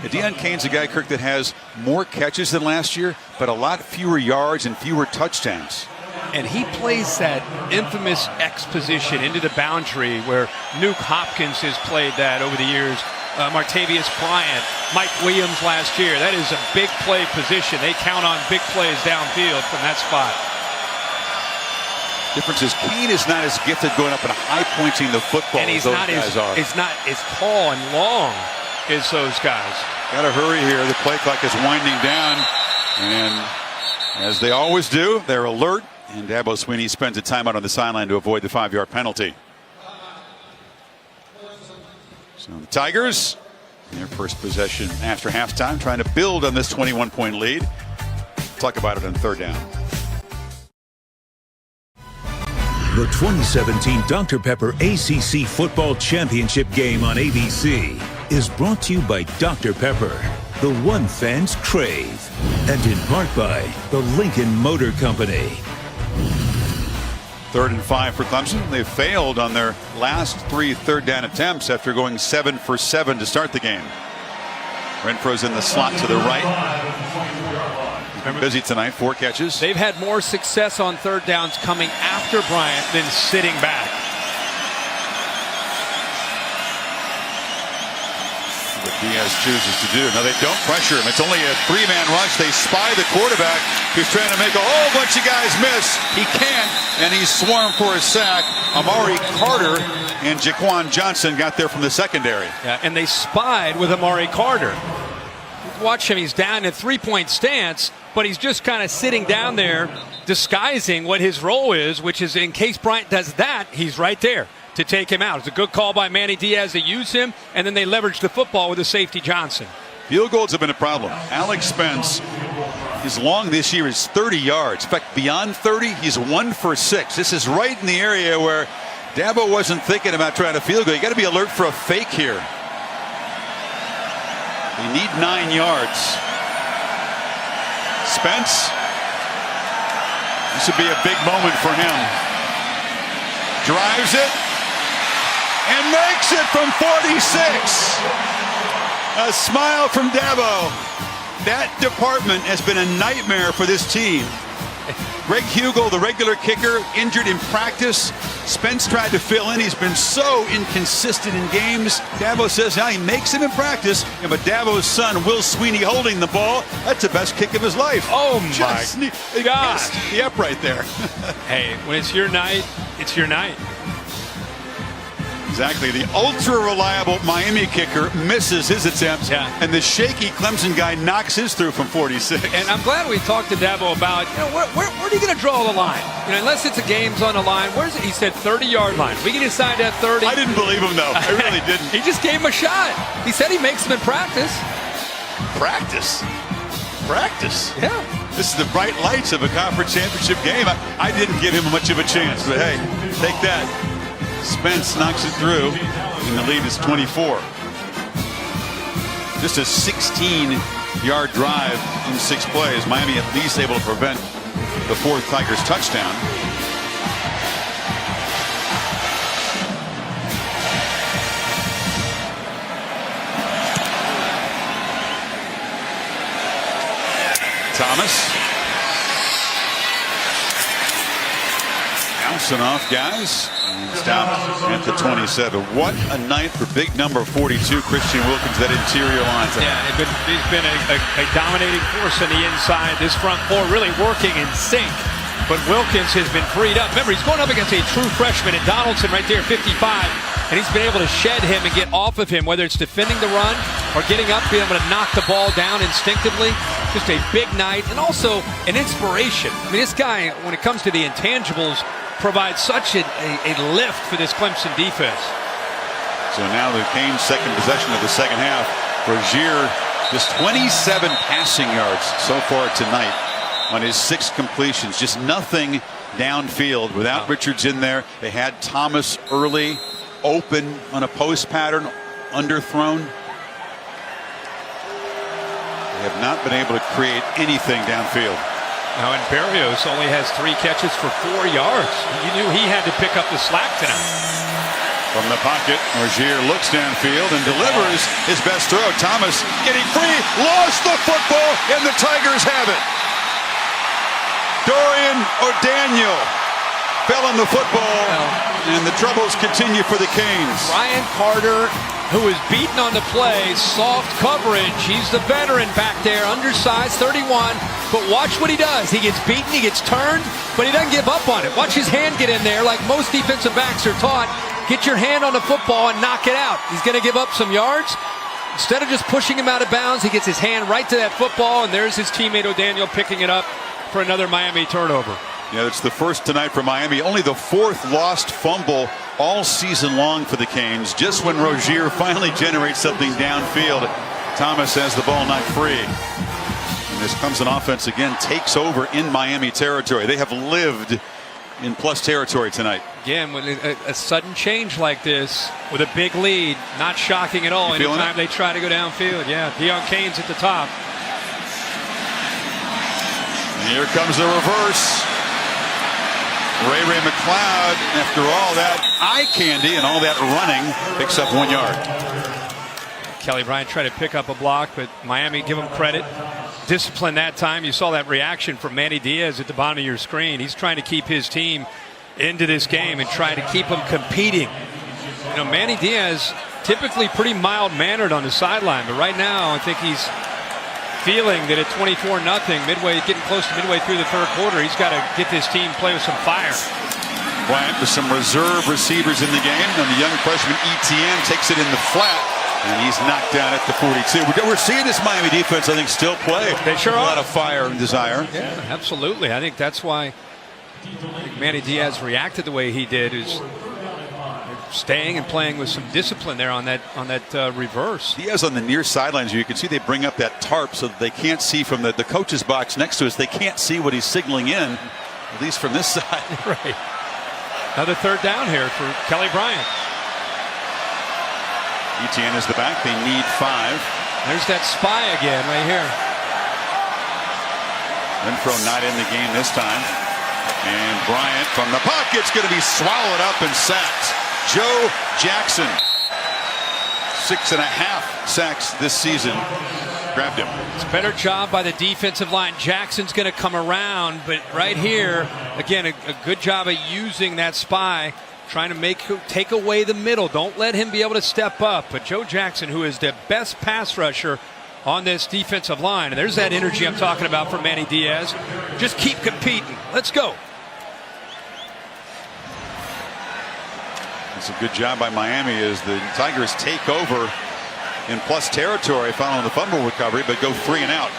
Deion Kane's a guy, Kirk, that has more catches than last year, but a lot fewer yards and fewer touchdowns. And he plays that infamous X position into the boundary where Nuke Hopkins has played that over the years. Martavius Bryant, Mike Williams last year. That is a big play position. They count on big plays downfield from that spot. Difference is Kane is not as gifted going up and high pointing the football And as those guys are. He's not as tall and long as those guys. Got to hurry here. The play clock is winding down. And as they always do, they're alert. And Dabo Swinney spends a timeout on the sideline to avoid the 5-yard penalty. So the Tigers, in their first possession after halftime, trying to build on this 21-point lead. Talk about it on 3rd down. The 2017 Dr. Pepper ACC Football Championship game on ABC is brought to you by Dr. Pepper, the one fans crave, and in part by the Lincoln Motor Company. 3rd and 5 for Clemson. They failed on their last 3 3rd down attempts after going 7 for 7 to start the game. Renfro's in the slot to the right. He's been busy tonight, 4 catches. They've had more success on 3rd downs coming after Bryant than sitting back. What Diaz chooses to do. Now they don't pressure him. It's only a 3-man rush. They spy the quarterback who's trying to make a whole bunch of guys miss. He can't, and he's swarmed for a sack. Amari Carter and Jaquan Johnson got there from the secondary. Yeah, and they spied with Amari Carter. Watch him. He's down in a 3-point stance, but he's just kind of sitting down there disguising what his role is, which is in case Bryant does that, he's right there to take him out. It's a good call by Manny Diaz to use him, and then they leverage the football with the safety Johnson. Field goals have been a problem. Alex Spence, his long this year is 30 yards. In fact, beyond 30, he's 1 for 6. This is right in the area where Dabo wasn't thinking about trying to field goal. You got to be alert for a fake here. They need 9 yards. Spence, this would be a big moment for him. Drives it and makes it from 46. A smile from Dabo. That department has been a nightmare for this team. Greg Hugel, the regular kicker, injured in practice. Spence tried to fill in. He's been so inconsistent in games. Dabo says now he makes him in practice. And but Dabo's son, Will Sweeney, holding the ball. That's the best kick of his life. Oh, my God. The upright there. Hey, when it's your night, it's your night. Exactly. The ultra-reliable Miami kicker misses his attempt, and the shaky Clemson guy knocks his through from 46. And I'm glad we talked to Dabo about, where are you going to draw the line? Unless it's a game's on the line, where's it? He said 30-yard line. We can decide at 30. I didn't believe him, though. I really didn't. He just gave him a shot. He said he makes them in practice. Practice? Practice? Yeah. This is the bright lights of a conference championship game. I didn't give him much of a chance, but hey, take that. Spence knocks it through, and the lead is 24. Just a 16-yard drive in 6 plays. Miami at least able to prevent the 4th Tigers touchdown. Thomas. Bouncing off, guys. And stopped at the 27. What a night for big number 42, Christian Wilkins, that interior line. Yeah, he's been a dominating force on the inside. This front four really working in sync. But Wilkins has been freed up. Remember, he's going up against a true freshman in Donaldson right there, 55. And he's been able to shed him and get off of him, whether it's defending the run or getting up, being able to knock the ball down instinctively. Just a big night and also an inspiration. I mean, this guy, when it comes to the intangibles, provides such a lift for this Clemson defense. So now the Canes' second possession of the second half. Rozier just 27 passing yards so far tonight on his 6 completions. Just nothing downfield without Richards in there. They had Thomas early, open on a post pattern, underthrown. They have not been able to create anything downfield. Now, and Berrios only has 3 catches for 4 yards. You knew he had to pick up the slack tonight. From the pocket, Rozier looks downfield and delivers his best throw. Thomas getting free, lost the football, and the Tigers have it. Dorian O'Daniel fell on the football, and the troubles continue for the Canes. Ryan Carter, who is beaten on the play, soft coverage. He's the veteran back there, undersized, 31. But watch what he does. He gets beaten, he gets turned, but he doesn't give up on it. Watch his hand get in there like most defensive backs are taught. Get your hand on the football and knock it out. He's going to give up some yards. Instead of just pushing him out of bounds, he gets his hand right to that football, and there's his teammate O'Daniel picking it up for another Miami turnover. Yeah, it's the first tonight for Miami. Only the 4th lost fumble all season long for the Canes. Just when Rozier finally generates something downfield, Thomas has the ball knocked free. And this Clemson offense again takes over in Miami territory. They have lived in plus territory tonight. Again, with a sudden change like this, with a big lead, not shocking at all. Anytime they try to go downfield. Yeah, Deion Keynes at the top. And here comes the reverse. Ray McCloud, after all that eye candy and all that running, picks up 1 yard. Kelly Bryant tried to pick up a block, but Miami, give him credit. Discipline that time. You saw that reaction from Manny Diaz at the bottom of your screen. He's trying to keep his team into this game and try to keep them competing. You know, Manny Diaz typically pretty mild-mannered on the sideline, but right now I think he's feeling that at 24-0, getting close to midway through the 3rd quarter, he's got to get this team play with some fire. Bryant with some reserve receivers in the game, and the young freshman Etienne takes it in the flat, and he's knocked down at the 42. We're seeing this Miami defense, I think, still play. They sure a are. lot of fire and desire. Yeah, absolutely. I think that's why Manny Diaz reacted the way he did, is staying and playing with some discipline there on that reverse. Diaz on the near sidelines, you can see they bring up that tarp so that they can't see from the coach's box next to us. They can't see what he's signaling in, at least from this side. Right. Another 3rd down here for Kelly Bryant. Etienne is the back. They need 5. There's that spy again right here. Renfro not in the game this time. And Bryant from the pocket's going to be swallowed up and sacked. Joe Jackson, 6.5 sacks this season. Grabbed him. It's a better job by the defensive line. Jackson's going to come around, but right here, again, a good job of using that spy, trying to take away the middle. Don't let him be able to step up. But Joe Jackson, who is the best pass rusher on this defensive line, and there's that energy I'm talking about from Manny Diaz. Just keep competing. Let's go. It's a good job by Miami as the Tigers take over in plus territory following the fumble recovery, but go 3 and out.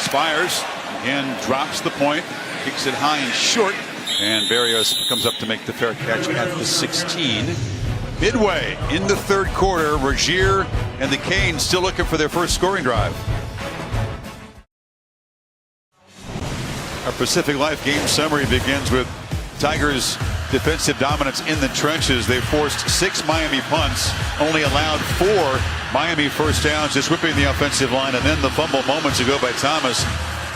Spires again drops the point, kicks it high and short, and Berrios comes up to make the fair catch at the 16. Midway in the 3rd quarter, Rozier and the Canes still looking for their first scoring drive. Our Pacific Life game summary begins with Tigers' defensive dominance in the trenches. They forced 6 Miami punts, only allowed 4 Miami first downs, just whipping the offensive line, and then the fumble moments ago by Thomas.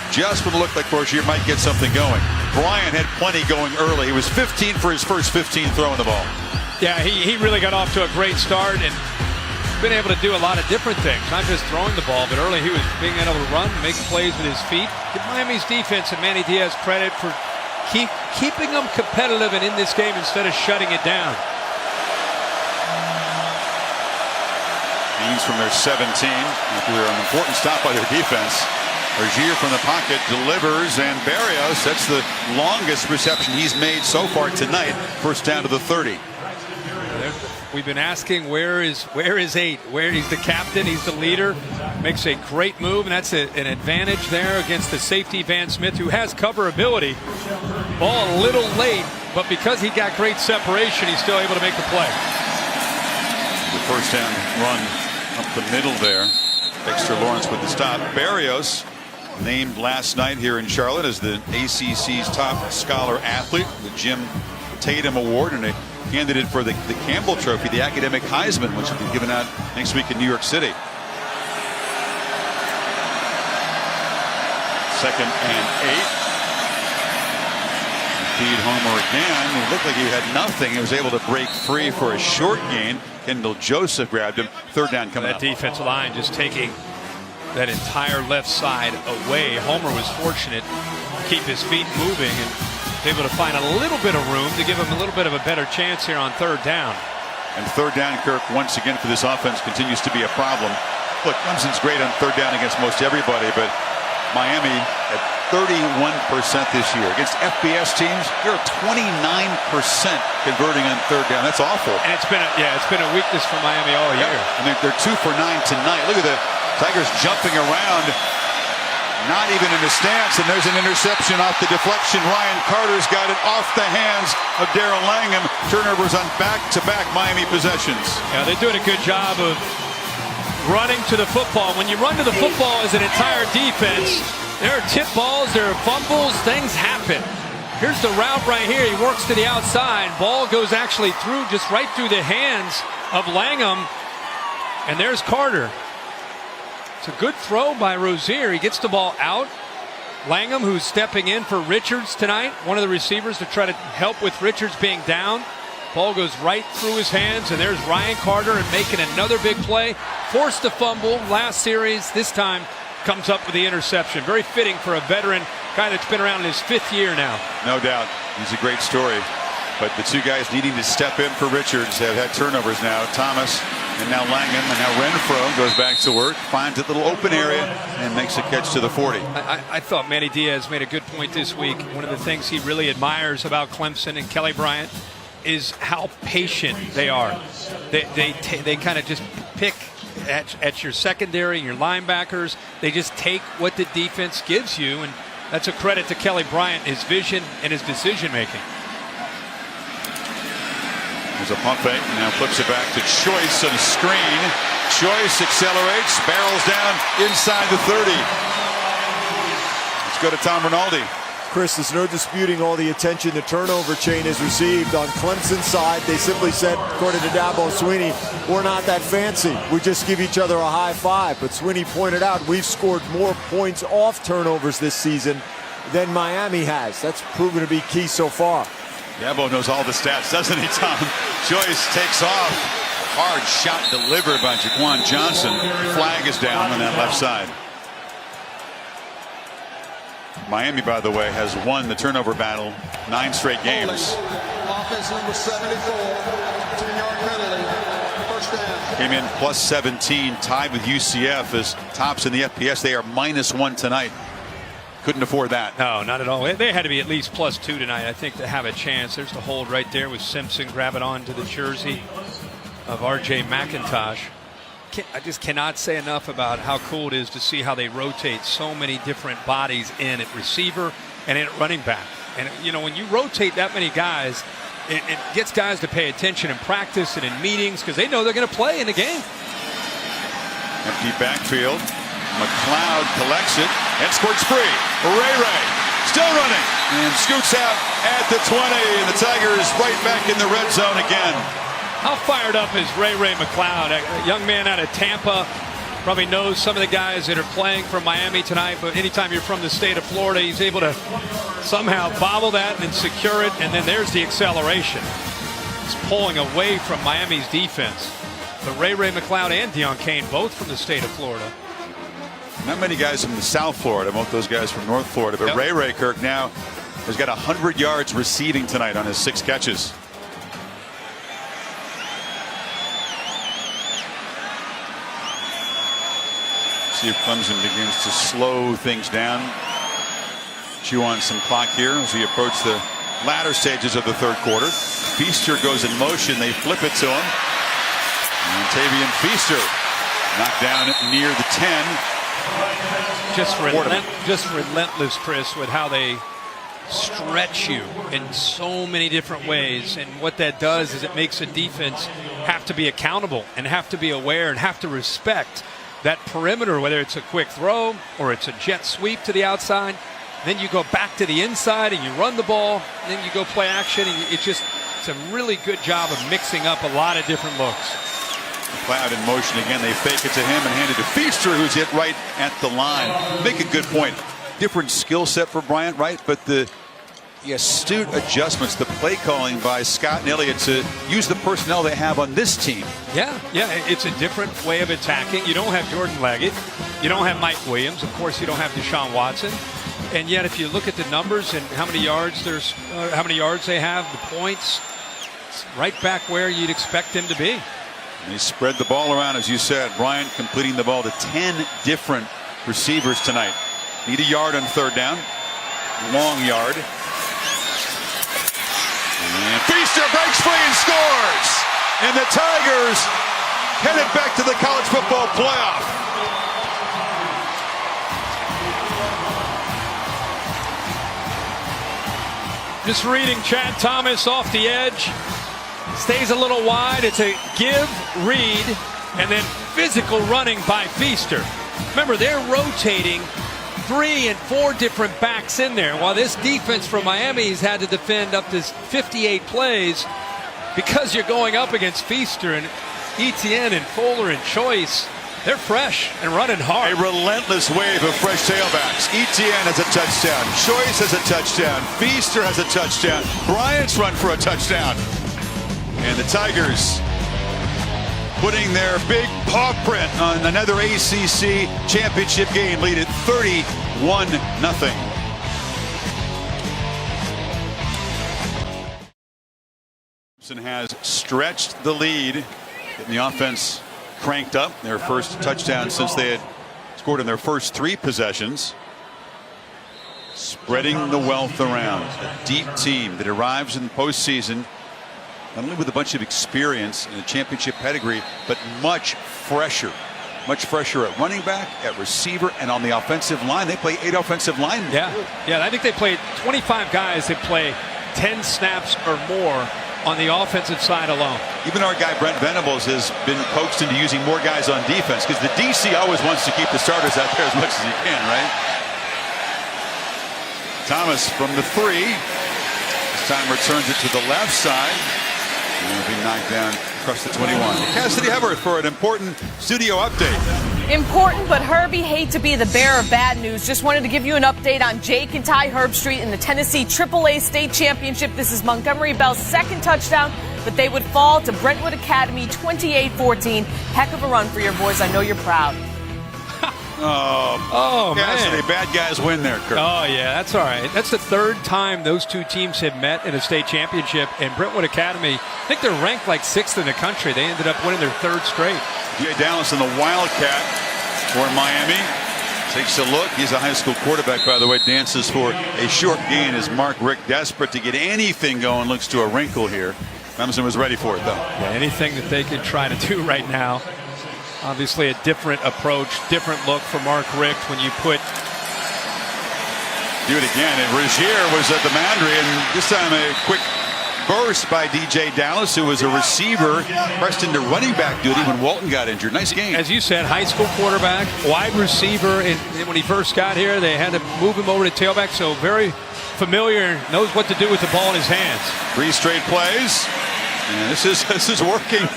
Just when it looked like Rozier might get something going. Bryant had plenty going early. He was 15 for his first 15 throwing the ball. Yeah, he really got off to a great start and been able to do a lot of different things, not just throwing the ball, but early he was being able to run, make plays with his feet. Give Miami's defense and Manny Diaz credit for keeping them competitive and in this game instead of shutting it down. Means from their 17 after an important stop by their defense. Rozier from the pocket delivers, and Barrios, that's the longest reception he's made so far tonight. First down to the 30. We've been asking where is 8? Where he's the captain, he's the leader, makes a great move, and that's an advantage there against the safety Van Smith, who has cover ability. Ball a little late, but because he got great separation, he's still able to make the play. The first down run up the middle there. Dexter Lawrence with the stop. Barrios, named last night here in Charlotte as the ACC's top scholar athlete, the Jim Tatum Award, and a candidate for the Campbell Trophy, the academic Heisman, which will be given out next week in New York City. 2nd and 8. Feed Homer again. It looked like he had nothing. He was able to break free for a short gain. Kendall Joseph grabbed him. 3rd down coming up. That defensive line just taking that entire left side away. Homer was fortunate to keep his feet moving and able to find a little bit of room to give him a little bit of a better chance here on 3rd down. And 3rd down, Kirk, once again for this offense continues to be a problem. Look, Clemson's great on 3rd down against most everybody, but Miami at 31% this year. Against FBS teams, you're at 29% converting on 3rd down. That's awful. And it's been a weakness for Miami all year. I mean, they're 2 for 9 tonight. Look at the Tigers jumping around. Not even in the stance, and there's an interception off the deflection. Ryan Carter's got it off the hands of Darrell Langham. Turnovers on back-to-back Miami possessions. Yeah, they're doing a good job of running to the football. When you run to the football as an entire defense, there are tip balls, there are fumbles, things happen. Here's the route right here. He works to the outside. Ball goes actually through, just right through the hands of Langham. And there's Carter. It's a good throw by Rozier. He gets the ball out. Langham, who's stepping in for Richards tonight, one of the receivers to try to help with Richards being down. Ball goes right through his hands, and there's Ryan Carter and making another big play. Forced a fumble last series. This time comes up with the interception. Very fitting for a veteran guy that's been around in his 5th year now. No doubt. He's a great story. But the 2 guys needing to step in for Richards have had turnovers now. Thomas and now Langham, and now Renfro goes back to work, finds a little open area, and makes a catch to the 40. I thought Manny Diaz made a good point this week. One of the things he really admires about Clemson and Kelly Bryant is how patient they are. They kind of just pick at your secondary and your linebackers. They just take what the defense gives you, and that's a credit to Kelly Bryant, his vision and his decision making. There's a pump fake, now flips it back to Choice on a screen. Choice accelerates, barrels down inside the 30. Let's go to Tom Rinaldi. Chris, there's no disputing all the attention the turnover chain has received. On Clemson's side, they simply said, according to Dabo Swinney, we're not that fancy. We just give each other a high five. But Swinney pointed out we've scored more points off turnovers this season than Miami has. That's proven to be key so far. Dabo knows all the stats, doesn't he, Tom? Joyce takes off. Hard shot delivered by Jaquan Johnson. Flag is down on that left side. Miami, by the way, has won the turnover battle 9 straight games. Offense number 74, 10-yard penalty, first down. Came in plus 17, tied with UCF as tops in the FPS. They are -1 tonight. Couldn't afford that. No, not at all. They had to be at least +2 tonight, I think, to have a chance. There's the hold right there with Simpson grabbing onto the jersey of R.J. McIntosh. I just cannot say enough about how cool it is to see how they rotate so many different bodies in at receiver and in at running back. And, you know, when you rotate that many guys, it gets guys to pay attention in practice and in meetings because they know they're going to play in the game. Empty backfield. McLeod collects it and squirts free. Ray still running and scoots out at the 20, and the Tigers right back in the red zone again. How fired up is Ray McCloud, a young man out of Tampa? Probably knows some of the guys that are playing from Miami tonight, but anytime you're from the state of Florida, he's able to somehow bobble that and then secure it, and then there's the acceleration. It's pulling away from Miami's defense. But Ray McCloud and Deion Kane, both from the state of Florida. Not many guys from the South Florida, most of those guys from North Florida, but Yep. Ray Kirk now has got 100 yards receiving tonight on his 6 catches. See if Clemson begins to slow things down. Chew on some clock here as we approach the latter stages of the third quarter. Feaster goes in motion. They flip it to him. And Tavian Feaster knocked down near the 10. Just relentless, Chris, with how they stretch you in so many different ways. And what that does is it makes a defense have to be accountable and have to be aware and have to respect that perimeter, whether it's a quick throw or it's a jet sweep to the outside. Then you go back to the inside and you run the ball. And then you go play action. And it's a really good job of mixing up a lot of different looks. McCloud in motion again. They fake it to him and hand it to Feaster, who's hit right at the line. Make a good point. Different skill set for Bryant, right? But the astute adjustments, the play calling by Scott and Elliott to use the personnel they have on this team. Yeah, it's a different way of attacking. You don't have Jordan Leggett. You don't have Mike Williams. Of course, you don't have Deshaun Watson. And yet, if you look at the numbers and how many yards they have, the points, it's right back where you'd expect them to be. They spread the ball around, as you said. Bryant completing the ball to 10 different receivers tonight. Need a yard on third down. Long yard. And Feaster breaks free and scores. And the Tigers headed back to the college football playoff. Just reading Chad Thomas off the edge. Stays a little wide. It's a give, read, and then physical running by Feaster. Remember, they're rotating 3 and 4 different backs in there. While this defense from Miami has had to defend up to 58 plays, because you're going up against Feaster and Etienne and Fuller and Choice, they're fresh and running hard. A relentless wave of fresh tailbacks. Etienne has a touchdown. Choice has a touchdown. Feaster has a touchdown. Bryant's run for a touchdown. And the Tigers putting their big paw print on another ACC championship game, lead at 31-0. Clemson has stretched the lead, getting the offense cranked up. Their first touchdown since they had scored in their first 3 possessions. Spreading the wealth around. A deep team that arrives in the postseason not only with a bunch of experience and a championship pedigree, but much fresher at running back, at receiver, and on the offensive line. They play 8 offensive linemen. Yeah, I think they played 25 guys that play 10 snaps or more on the offensive side alone. Even our guy Brent Venables has been coaxed into using more guys on defense because the DC always wants to keep the starters out there as much as he can, right? Thomas from the 3. This time returns it to the left side. And will be knocked down across the 21. Cassidy Hebert for an important studio update. Important, but Herbie, hate to be the bearer of bad news. Just wanted to give you an update on Jake and Ty Herbstreit in the Tennessee AAA State Championship. This is Montgomery Bell's second touchdown, but they would fall to Brentwood Academy 28-14. Heck of a run for your boys. I know you're proud. Cassidy, man. bad guys win there, Kirk. Oh, yeah, that's all right. That's the 3rd time those 2 teams have met in a state championship. And Brentwood Academy, I think they're ranked like 6th in the country. They ended up winning their 3rd straight. Jay Dallas in the Wildcat for Miami. Takes a look. He's a high school quarterback, by the way. Dances for a short gain as Mark Rick, desperate to get anything going, looks to a wrinkle here. Clemson was ready for it, though. Yeah, anything that they could try to do right now. Obviously a different approach, different look for Mark Richt when you put... Do it again, and Rozier was at the boundary, and this time a quick burst by DJ Dallas, who was a receiver, pressed into running back duty when Walton got injured. Nice game. As you said, high school quarterback, wide receiver, and when he first got here, they had to move him over to tailback, so very familiar, knows what to do with the ball in his hands. 3 straight plays, and this is working.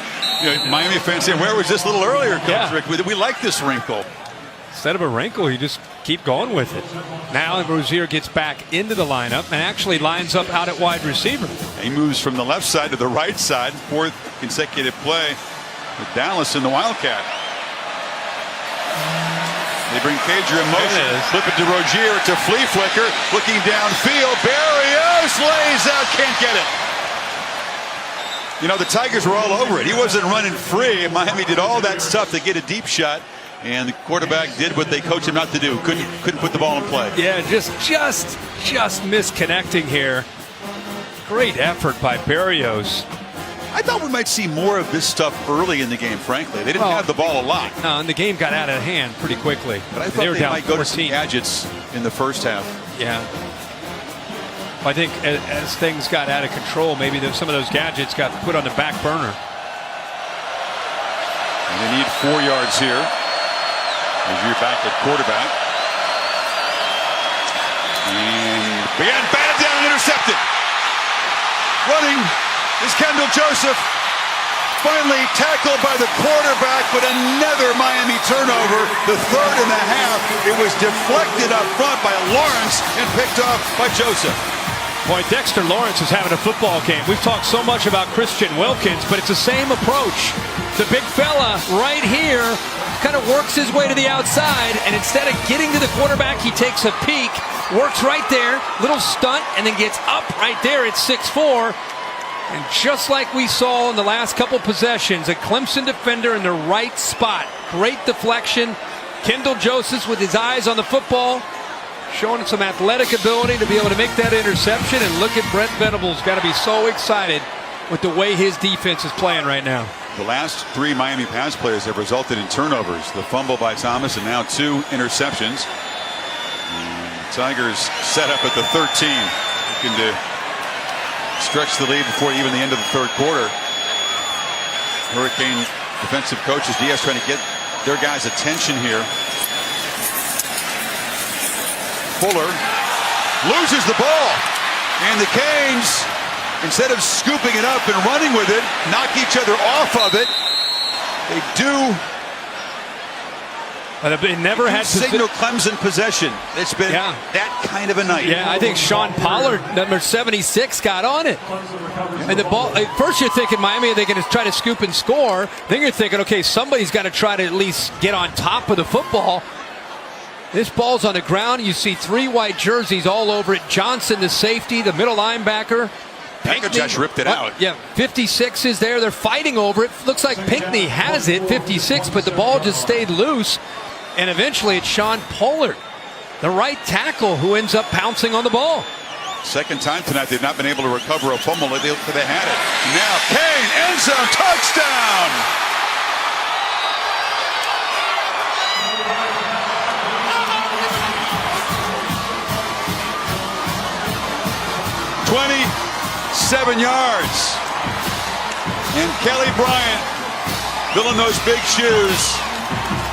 Miami fans saying, where was this a little earlier, Coach Rick? We like this wrinkle. Instead of a wrinkle, you just keep going with it. Now Rozier gets back into the lineup and actually lines up out at wide receiver. He moves from the left side to the right side. 4th consecutive play with Dallas in the Wildcat. They bring Cager in motion. Flip it to Rozier. It's a flea flicker. Looking downfield. Barrios lays out. Can't get it. The Tigers were all over it. He wasn't running free. Miami did all that stuff to get a deep shot. And the quarterback did what they coached him not to do. Couldn't put the ball in play. Yeah, just misconnecting here. Great effort by Barrios. I thought we might see more of this stuff early in the game, frankly. They didn't have the ball a lot. No, and the game got out of hand pretty quickly. But I thought they might go to some gadgets in the first half. Yeah. I think as things got out of control, maybe some of those gadgets got put on the back burner. And they need 4 yards here. As you're back at quarterback. And began batted down and intercepted. Running is Kendall Joseph. Finally tackled by the quarterback, but another Miami turnover. The 3rd in the half. It was deflected up front by Lawrence and picked off by Joseph. Boy, Dexter Lawrence is having a football game. We've talked so much about Christian Wilkins, but it's the same approach. The big fella right here kind of works his way to the outside, and instead of getting to the quarterback, he takes a peek, works right there, little stunt, and then gets up right there at 6'4". And just like we saw in the last couple possessions, a Clemson defender in the right spot. Great deflection. Kendall Joseph with his eyes on the football, showing some athletic ability to be able to make that interception. And look at Brent Venables, got to be so excited with the way his defense is playing right now. The last 3 Miami pass plays have resulted in turnovers. The fumble by Thomas and now 2 interceptions. And Tigers set up at the 13. Looking to stretch the lead before even the end of the 3rd quarter. Hurricane defensive coaches, Diaz trying to get their guys' attention here. Fuller loses the ball. And the Canes, instead of scooping it up and running with it, knock each other off of it. They do. But they never had signal Clemson possession. It's been that kind of a night. Yeah, I think Sean Pollard, number 76, got on it. And the ball, first you're thinking Miami, they're going to try to scoop and score. Then you're thinking, okay, somebody's got to try to at least get on top of the football. This ball's on the ground. You see 3 white jerseys all over it. Johnson, the safety, the middle linebacker. Pinckney just ripped it out. Yeah, 56 is there. They're fighting over it. Looks like Pinckney has it, 56, but the ball just stayed loose. And eventually it's Sean Pollard, the right tackle, who ends up pouncing on the ball. Second time tonight they've not been able to recover a fumble. They had it. Now Kane, end zone, touchdown! "27 yards. And Kelly Bryant filling those big shoes.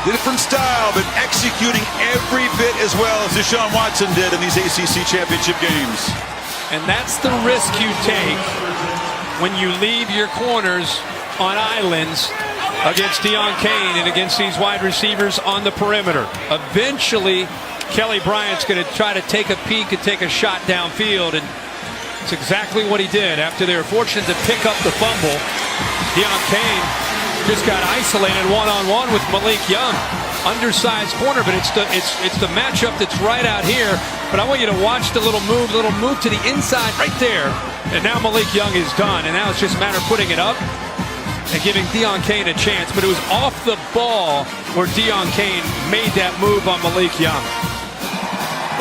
Different style, but executing every bit as well as Deshaun Watson did in these ACC championship games. And that's the risk you take when you leave your corners on islands against Deion Kane and against these wide receivers on the perimeter. Eventually, Kelly Bryant's going to try to take a peek and take a shot downfield, and it's exactly what he did. After they were fortunate to pick up the fumble, Deion Kane just got isolated one-on-one with Malik Young. Undersized corner, but it's the matchup that's right out here. But I want you to watch the little move to the inside right there. And now Malik Young is done. And now it's just a matter of putting it up and giving Deion Kane a chance. But it was off the ball where Deion Kane made that move on Malik Young.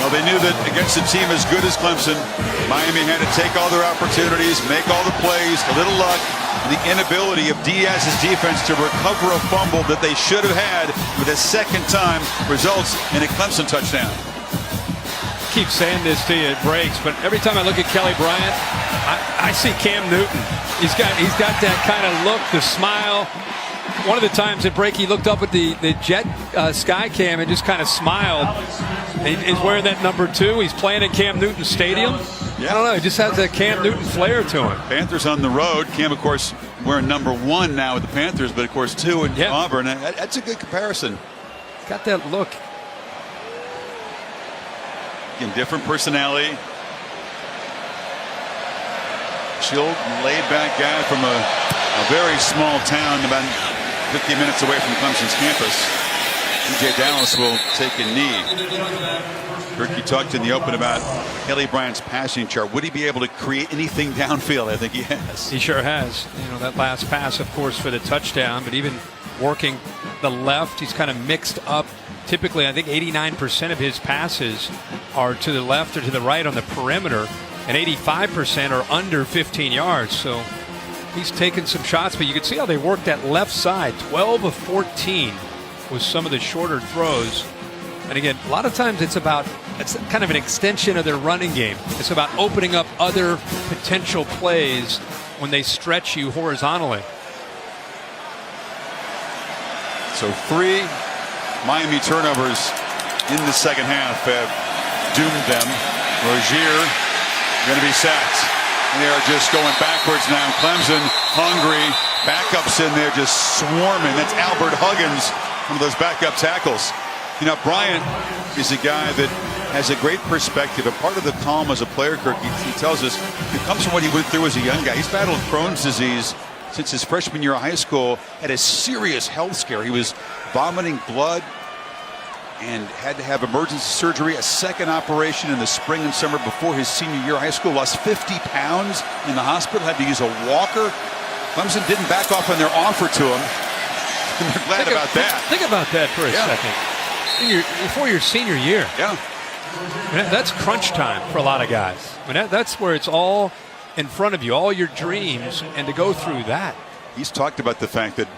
Well, they knew that against a team as good as Clemson, Miami had to take all their opportunities, make all the plays, a little luck, and the inability of Diaz's defense to recover a fumble that they should have had with a second time results in a Clemson touchdown. I keep saying this to you, it breaks, but every time I look at Kelly Bryant, I see Cam Newton. He's got that kind of look, the smile. One of the times at break, he looked up at the jet sky cam and just kind of smiled. He's wearing that number 2. He's playing at Cam Newton Stadium. Yeah. I don't know. He just has that Cam Newton flair to him. Panthers on the road. Cam, of course, wearing number 1 now with the Panthers, but of course 2 in Auburn. That's a good comparison. Got that look. Again, different personality. Chilled, laid-back guy from a very small town about 50 minutes away from Clemson's campus. DJ Dallas will take a knee. Ricky talked in the open about Kelly Bryant's passing chart. Would he be able to create anything downfield? I think he has. He sure has. You know, that last pass, of course, for the touchdown, but even working the left, he's kind of mixed up. Typically, I think 89% of his passes are to the left or to the right on the perimeter, and 85% are under 15 yards. So he's taken some shots, but you can see how they work that left side. 12 of 14 with some of the shorter throws. And again, a lot of times it's kind of an extension of their running game. It's about opening up other potential plays when they stretch you horizontally. So 3 Miami turnovers in the second half have doomed them. Rozier going to be sacked. They are just going backwards now. Clemson hungry. Backups in there just swarming. That's Albert Huggins, one of those backup tackles. You know, Bryant is a guy that has a great perspective. And part of the calm as a player, Kirk, he tells us, it comes from what he went through as a young guy. He's battled Crohn's disease since his freshman year of high school. Had a serious health scare. He was vomiting blood and had to have emergency surgery, a second operation in the spring and summer before his senior year of high school. Lost 50 pounds in the hospital, had to use a walker. Clemson didn't back off on their offer to him. And they're glad about that. Think about that for a second. Before your senior year. Yeah. I mean, that's crunch time for a lot of guys. I mean, that's where it's all in front of you, all your dreams, and to go through that. He's talked about the fact that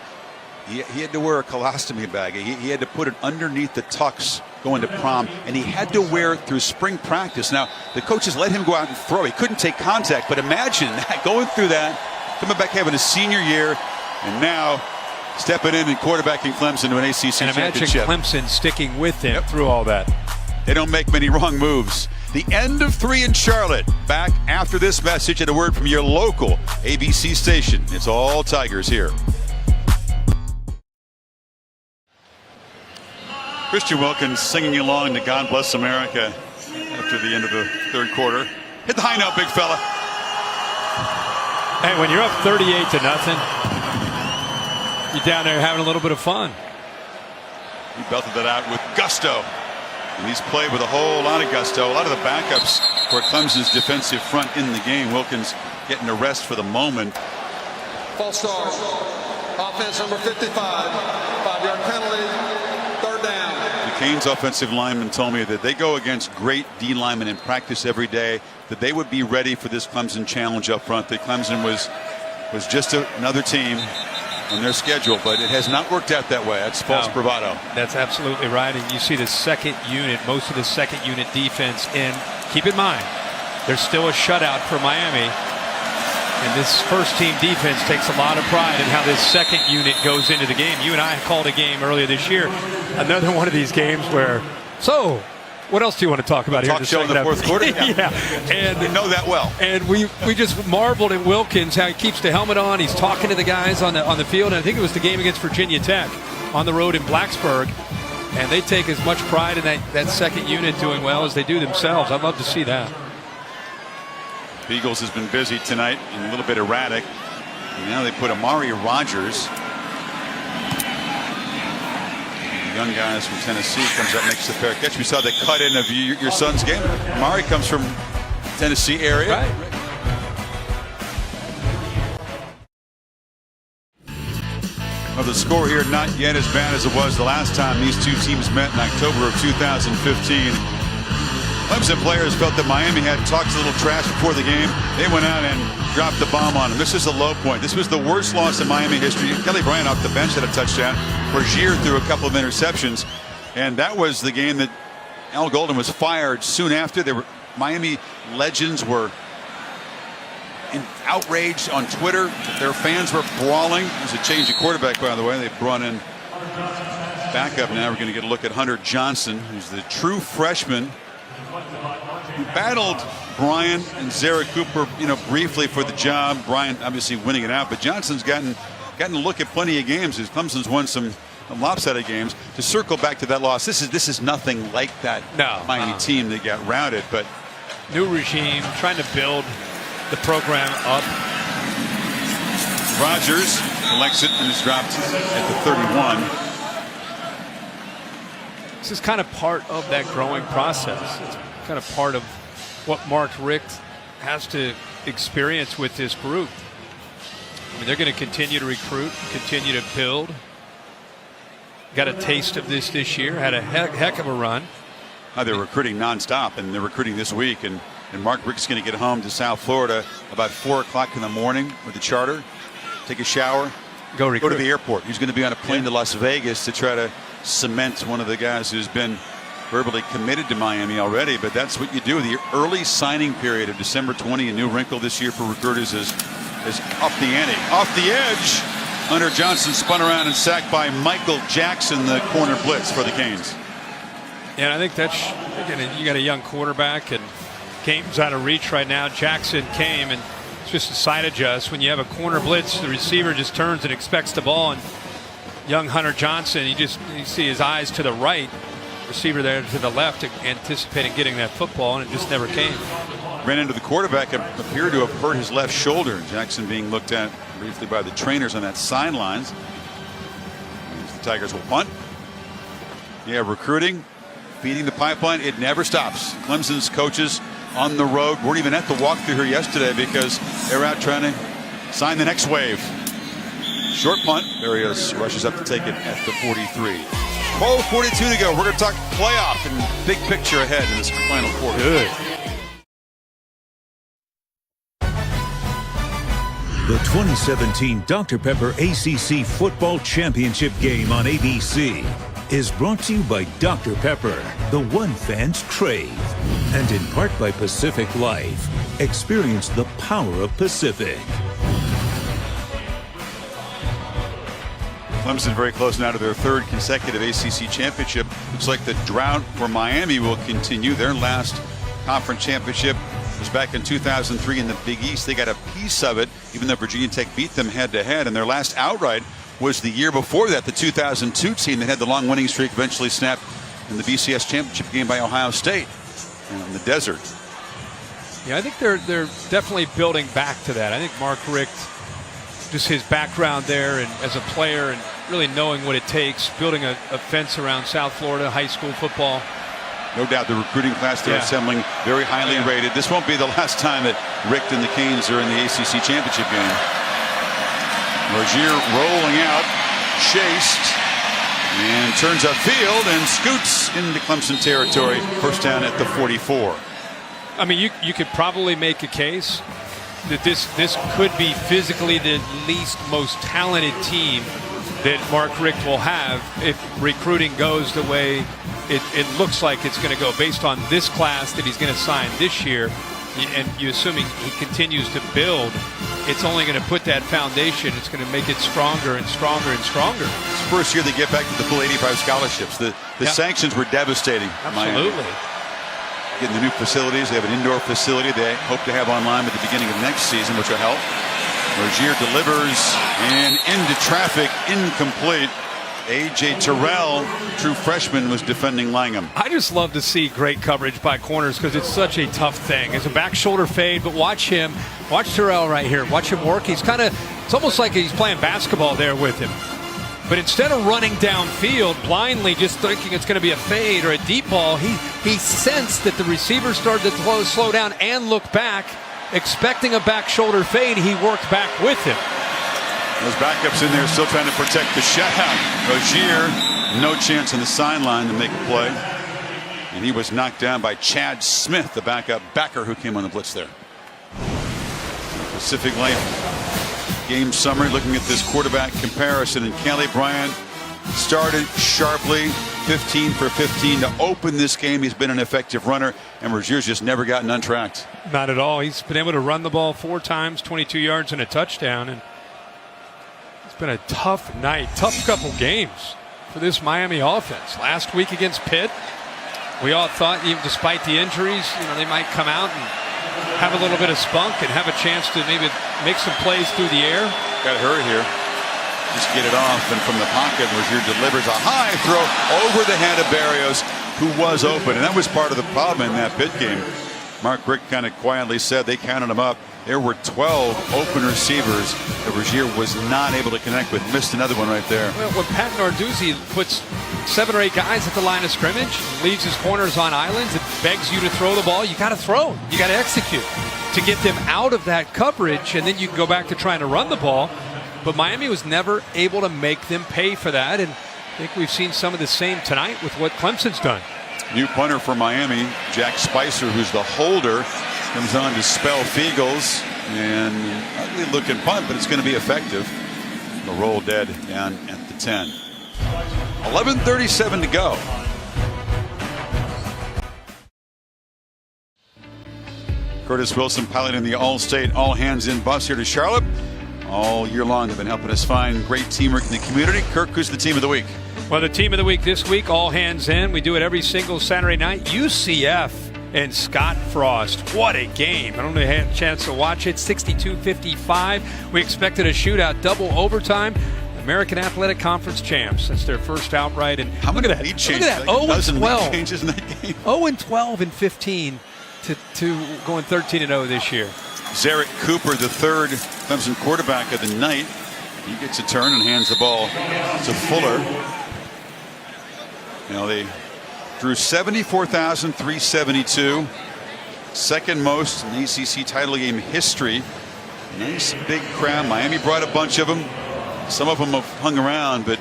he had to wear a colostomy bag. He had to put it underneath the tux going to prom, and he had to wear it through spring practice. Now, the coaches let him go out and throw. He couldn't take contact, but imagine that, going through that, coming back having a senior year, and now stepping in and quarterbacking Clemson to an ACC championship. And imagine Clemson sticking with him through all that. They don't make many wrong moves. The end of 3 in Charlotte. Back after this message and a word from your local ABC station. It's all Tigers here. Christian Wilkins singing along to God Bless America after the end of the third quarter. Hit the high note, big fella. Hey, when you're up 38-0, you're down there having a little bit of fun. He belted that out with gusto. And he's played with a whole lot of gusto. A lot of the backups for Clemson's defensive front in the game. Wilkins getting a rest for the moment. False start. Offense number 55. 5-yard penalty. Third down. Duquesne's offensive lineman told me that they go against great D linemen in practice every day, that they would be ready for this Clemson challenge up front. That Clemson was just another team on their schedule, but it has not worked out that way. That's false bravado. That's absolutely right. And you see the second unit, most of the second unit defense. And keep in mind, there's still a shutout for Miami. And this first team defense takes a lot of pride in how this second unit goes into the game. You and I called a game earlier this year. Another one of these games where, so what else do you want to talk about here? Talk show in the fourth quarter? Yeah. And we know that well. And we just marveled at Wilkins, how he keeps the helmet on. He's talking to the guys on the field. And I think it was the game against Virginia Tech on the road in Blacksburg. And they take as much pride in that second unit doing well as they do themselves. I'd love to see that. Beagles has been busy tonight and a little bit erratic. And now they put Amari Rogers, the young guys from Tennessee, comes up, makes the fair catch. We saw the cut in of your son's game. Amari comes from Tennessee area. Right. Well, the score here not yet as bad as it was the last time these two teams met in October of 2015. Clemson players felt that Miami had talked a little trash before the game. They went out and dropped the bomb on them. This is a low point. This was the worst loss in Miami history. Kelly Bryant off the bench had a touchdown. Rozier threw a couple of interceptions. And that was the game that Al Golden was fired soon after. Miami legends were outraged on Twitter. Their fans were brawling. It was a change of quarterback, by the way. They brought in backup now. We're going to get a look at Hunter Johnson, who's the true freshman. He battled Bryant and Zara Cooper, briefly for the job. Bryant obviously winning it out, but Johnson's gotten a look at plenty of games. As Clemson's won some lopsided games. To circle back to that loss, this is nothing like that Miami team that got routed. But new regime trying to build the program up. Rogers collects it and is dropped at the 31. This is kind of part of that growing process. It's kind of part of what Mark Richt has to experience with this group. I mean, they're going to continue to recruit, continue to build. Got a taste of this year, had a heck of a run. They're recruiting nonstop, and they're recruiting this week. And Mark Richt's going to get home to South Florida about 4 o'clock in the morning with the charter, take a shower, go to the airport. He's going to be on a plane to Las Vegas to try to cement one of the guys who's been verbally committed to Miami already. But that's what you do. The early signing period of December 20, a new wrinkle this year for recruiters, is up the ante. Off the edge, Hunter Johnson spun around and sacked by Michael Jackson, the corner blitz for the Canes. Yeah, I think that's, again, you got a young quarterback and game's out of reach right now. Jackson came and it's just a side adjust. When you have a corner blitz, the receiver just turns and expects the ball, and young Hunter Johnson, you see his eyes to the right, receiver there to the left, anticipating getting that football, and it just never came. Ran into the quarterback and appeared to have hurt his left shoulder. Jackson being looked at briefly by the trainers on that sidelines. The Tigers will punt. Yeah, recruiting, feeding the pipeline, it never stops. Clemson's coaches on the road weren't even at the walkthrough here yesterday because they're out trying to sign the next wave. Short punt. There he is. Rushes up to take it at the 43. 12:42 to go. We're going to talk playoff and big picture ahead in this final quarter. Good. The 2017 Dr. Pepper ACC Football Championship game on ABC is brought to you by Dr. Pepper, the one fans crave, and in part by Pacific Life. Experience the power of Pacific. Clemson very close now to their third consecutive ACC championship. Looks like the drought for Miami will continue. Their last conference championship was back in 2003 in the Big East. They got a piece of it, even though Virginia Tech beat them head-to-head. And their last outright was the year before that, the 2002 team that had the long winning streak eventually snapped in the BCS championship game by Ohio State in the desert. Yeah, I think they're definitely building back to that. I think Mark Richt, just his background there and as a player and really knowing what it takes, building a fence around South Florida high school football. No doubt the recruiting class they're assembling very highly rated. This won't be the last time that Richt and the Canes are in the ACC championship game. Rozier rolling out, chased, and turns upfield and scoots into Clemson territory. First down at the 44. I mean, you could probably make a case that this could be physically the least most talented team that Mark Richt will have if recruiting goes the way it looks like it's going to go based on this class that he's going to sign this year. And you assuming he continues to build, it's only going to put that foundation. It's going to make it stronger and stronger and stronger. It's the first year they get back to the full 85 scholarships. The sanctions were devastating. Absolutely. Getting the new facilities. They have an indoor facility they hope to have online at the beginning of next season, which will help. Rozier delivers and into traffic, incomplete. A.J. Terrell, true freshman, was defending Langham. I just love to see great coverage by corners because it's such a tough thing. It's a back shoulder fade, but watch Terrell right here. Watch him work. It's almost like he's playing basketball there with him. But instead of running downfield blindly, just thinking it's going to be a fade or a deep ball, he sensed that the receiver started to slow down and look back, expecting a back shoulder fade. He worked back with him. Those backups in there still trying to protect the shutout. Rozier, no chance on the sideline to make a play. And he was knocked down by Chad Smith, the backup backer who came on the blitz there. Pacific Life game summary, looking at this quarterback comparison. And Kelly Bryant started sharply, 15 for 15 to open this game. He's been an effective runner, and Rozier's just never gotten untracked. Not at all. He's been able to run the ball 4 times, 22 yards and a touchdown. And been a tough night, tough couple games. for this Miami offense. Last week against Pitt, we all thought, even despite the injuries, they might come out and have a little bit of spunk and have a chance to maybe make some plays through the air. Got to hurry here. Just get it off, and from the pocket, Rozier delivers a high throw over the head of Barrios, who was open. And that was part of the problem in that Pitt game. Mark Richt kind of quietly said they counted him up. There were 12 open receivers that Rozier was not able to connect with. Missed another one right there. Well, when Pat Narduzzi puts 7 or 8 guys at the line of scrimmage, leaves his corners on islands, and begs you to throw the ball, you got to throw. You got to execute to get them out of that coverage, and then you can go back to trying to run the ball. But Miami was never able to make them pay for that, and I think we've seen some of the same tonight with what Clemson's done. New punter for Miami, Jack Spicer, who's the holder, comes on to spell Fiegels, and ugly looking punt, but it's going to be effective. The roll dead down at the 10. 11:37 to go. Curtis Wilson piloting the All-State, all-hands-in bus here to Charlotte. All year long, they've been helping us find great teamwork in the community. Kirk, who's the team of the week? Well, the team of the week this week, all hands in. We do it every single Saturday night. UCF and Scott Frost. What a game. I don't know if you had a chance to watch it. 62-55. We expected a shootout, double overtime. American Athletic Conference champs. That's their first outright. And how many lead changes? Look at that. 0-12 changes in that game. 0-12 and 15 to going 13-0 this year. Zarek Cooper, the third Clemson quarterback of the night. He gets a turn and hands the ball to Fuller. They drew 74,372. Second most in the ACC title game history. Nice big crowd. Miami brought a bunch of them. Some of them have hung around, but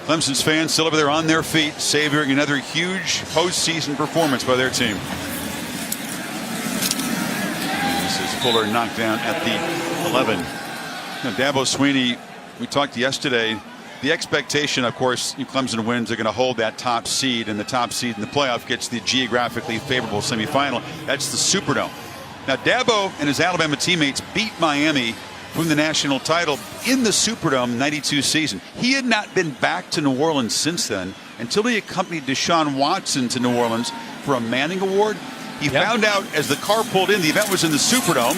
Clemson's fans still over there on their feet, savoring another huge postseason performance by their team. This is Fuller knocked down at the 11. Now, Dabo Swinney, we talked yesterday. The expectation, of course, Clemson wins, they're going to hold that top seed, and the top seed in the playoff gets the geographically favorable semifinal. That's the Superdome. Now, Dabo and his Alabama teammates beat Miami from the national title in the Superdome 92 season. He had not been back to New Orleans since then until he accompanied Deshaun Watson to New Orleans for a Manning Award. He found out as the car pulled in, the event was in the Superdome.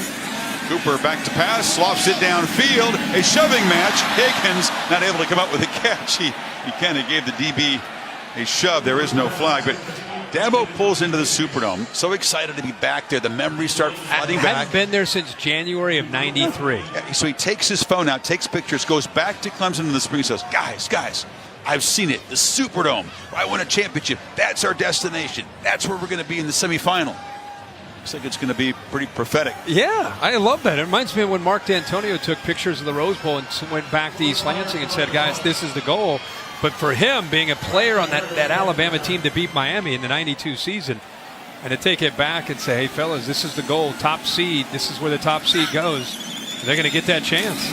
Cooper back to pass, slofts it downfield, a shoving match. Higgins not able to come up with a catch. He kind of gave the DB a shove. There is no flag, but Dabo pulls into the Superdome. So excited to be back there. The memories start flooding back. I haven't been there since January of '93. So he takes his phone out, takes pictures, goes back to Clemson in the spring, says, guys, I've seen it. The Superdome. I won a championship. That's our destination. That's where we're going to be in the semifinal. Looks like it's going to be pretty prophetic. Yeah, I love that. It reminds me of when Mark D'Antonio took pictures of the Rose Bowl and went back to East Lansing and said, guys, this is the goal. But for him, being a player on that Alabama team to beat Miami in the 92 season, and to take it back and say, hey, fellas, this is the goal, top seed. This is where the top seed goes. They're going to get that chance.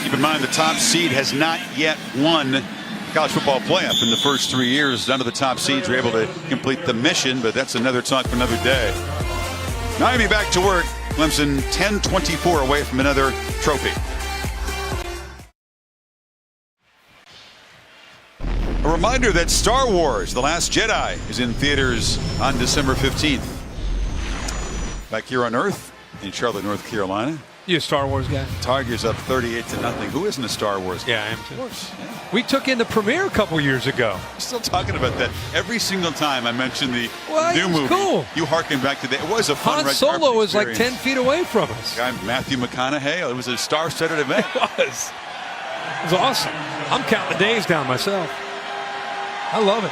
Keep in mind, the top seed has not yet won college football playoff in the first 3 years. None of the top seeds were able to complete the mission, but that's another talk for another day. Miami back to work. Clemson 10-24 away from another trophy. A reminder that Star Wars: The Last Jedi is in theaters on December 15th. Back here on Earth in Charlotte, North Carolina. You a Star Wars guy? Tigers up 38-0. Who isn't a Star Wars guy? Yeah, I am too. Of course. Yeah. We took in the premiere a couple years ago. I'm still talking about that. Every single time I mention the new movie, cool. You harken back to that. It was a fun Han Solo was like 10 feet away from us. Guy Matthew McConaughey. It was a star-studded event. It was awesome. I'm counting the days down myself. I love it.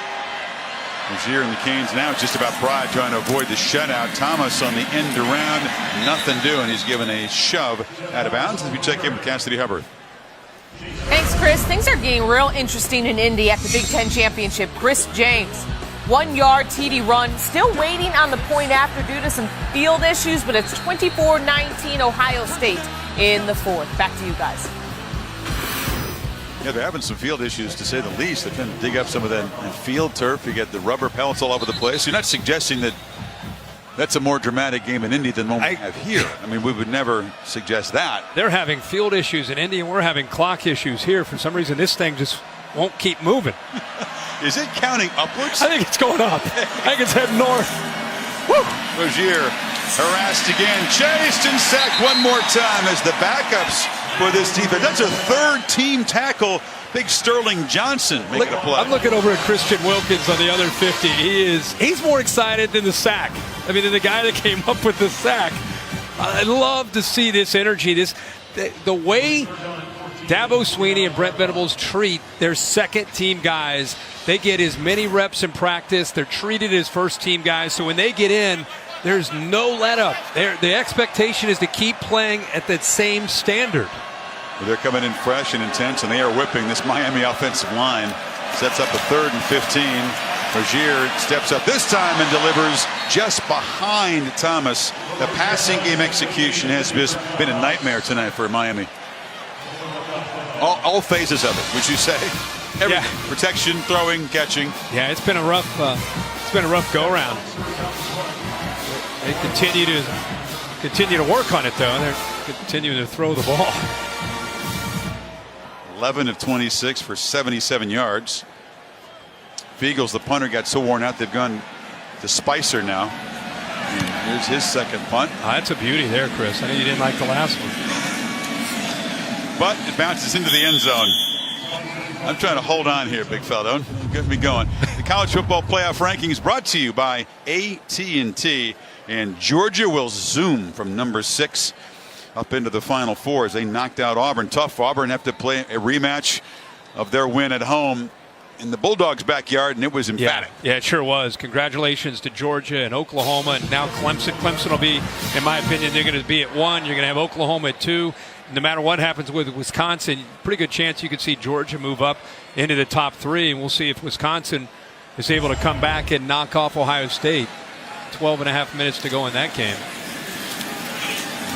Rozier and the Canes now just about pride, trying to avoid the shutout. Thomas on the end around, nothing doing. He's given a shove out of bounds as we check in with Cassidy Hubbard. Thanks, Chris. Things are getting real interesting in Indy at the Big Ten Championship. Chris James, 1-yard TD run, still waiting on the point after due to some field issues, but it's 24-19 Ohio State in the fourth. Back to you guys. Yeah, they're having some field issues, to say the least. They're trying to dig up some of that field turf. You get the rubber pellets all over the place. You're not suggesting that that's a more dramatic game in Indy than one we have here. I mean, we would never suggest that. They're having field issues in Indy, and we're having clock issues here. For some reason, this thing just won't keep moving. Is it counting upwards? I think it's going up. I think it's heading north. Woo! Rozier harassed again, chased and sacked one more time as the backups for this defense. That's a third team tackle. Big Sterling Johnson making a play. I'm looking over at Christian Wilkins on the other 50. He's more excited than the sack. I mean, than the guy that came up with the sack. I love to see this energy. The way Dabo Swinney and Brent Venables treat their second team guys. They get as many reps in practice. They're treated as first team guys. So when they get in, there's no let up. The expectation is to keep playing at that same standard. They're coming in fresh and intense, and they are whipping this Miami offensive line. Sets up a 3rd and 15. Rozier steps up this time and delivers just behind Thomas. The passing game execution has just been a nightmare tonight for Miami. All phases of it, would you say? Yeah. Protection, throwing, catching. Yeah, it's been a rough go round. They continue to work on it though. They're continuing to throw the ball. 11 of 26 for 77 yards. Beagles, the punter, got so worn out they've gone to Spicer now. And here's his second punt. That's a beauty there, Chris. I know you didn't like the last one. But it bounces into the end zone. I'm trying to hold on here, big fella. Don't get me going. The College Football Playoff Rankings brought to you by AT&T. And Georgia will zoom from number 6 up into the Final Four as they knocked out Auburn. Tough. Auburn have to play a rematch of their win at home in the Bulldogs' backyard, and it was emphatic. Yeah, it sure was. Congratulations to Georgia and Oklahoma, and now Clemson. Clemson will be, in my opinion, they're going to be at 1. You're going to have Oklahoma at 2. No matter what happens with Wisconsin, pretty good chance you could see Georgia move up into the top 3, and we'll see if Wisconsin is able to come back and knock off Ohio State. 12.5 minutes to go in that game.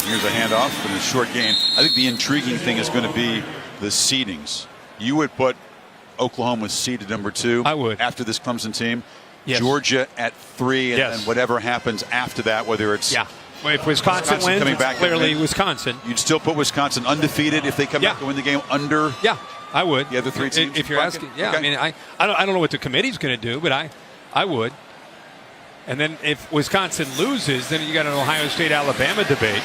Here's a handoff in a short game. I think the intriguing thing is going to be the seedings. You would put Oklahoma seeded number 2. I would. After this Clemson team. Yes. Georgia at 3, and yes. then whatever happens after that, whether it's Well, if Wisconsin wins, coming it's back clearly and Wisconsin. You'd still put Wisconsin undefeated if they come back and win the game under. Yeah, I would. The other 3 teams. If you're asking, yeah. Okay. I mean, I don't know what the committee's going to do, but I would. And then if Wisconsin loses, then you got an Ohio State-Alabama debate.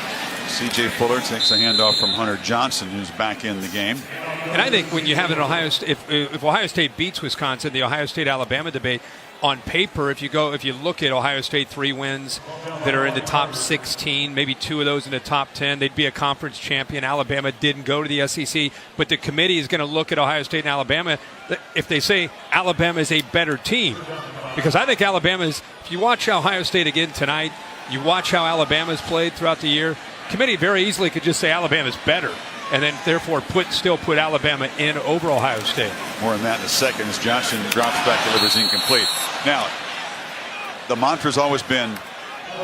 C.J. Fuller takes a handoff from Hunter Johnson, who's back in the game. And I think when you have an Ohio State, if Ohio State beats Wisconsin, the Ohio State-Alabama debate, on paper, if you look at Ohio State 3 wins that are in the top 16, maybe 2 of those in the top 10, they'd be a conference champion. Alabama didn't go to the SEC, but the committee is going to look at Ohio State and Alabama if they say Alabama is a better team. Because I think Alabama's, if you watch Ohio State again tonight, you watch how Alabama's played throughout the year, committee very easily could just say Alabama's better, and then therefore still put Alabama in over Ohio State. More on that in a second as Johnson drops back, delivers incomplete. Now, the mantra's always been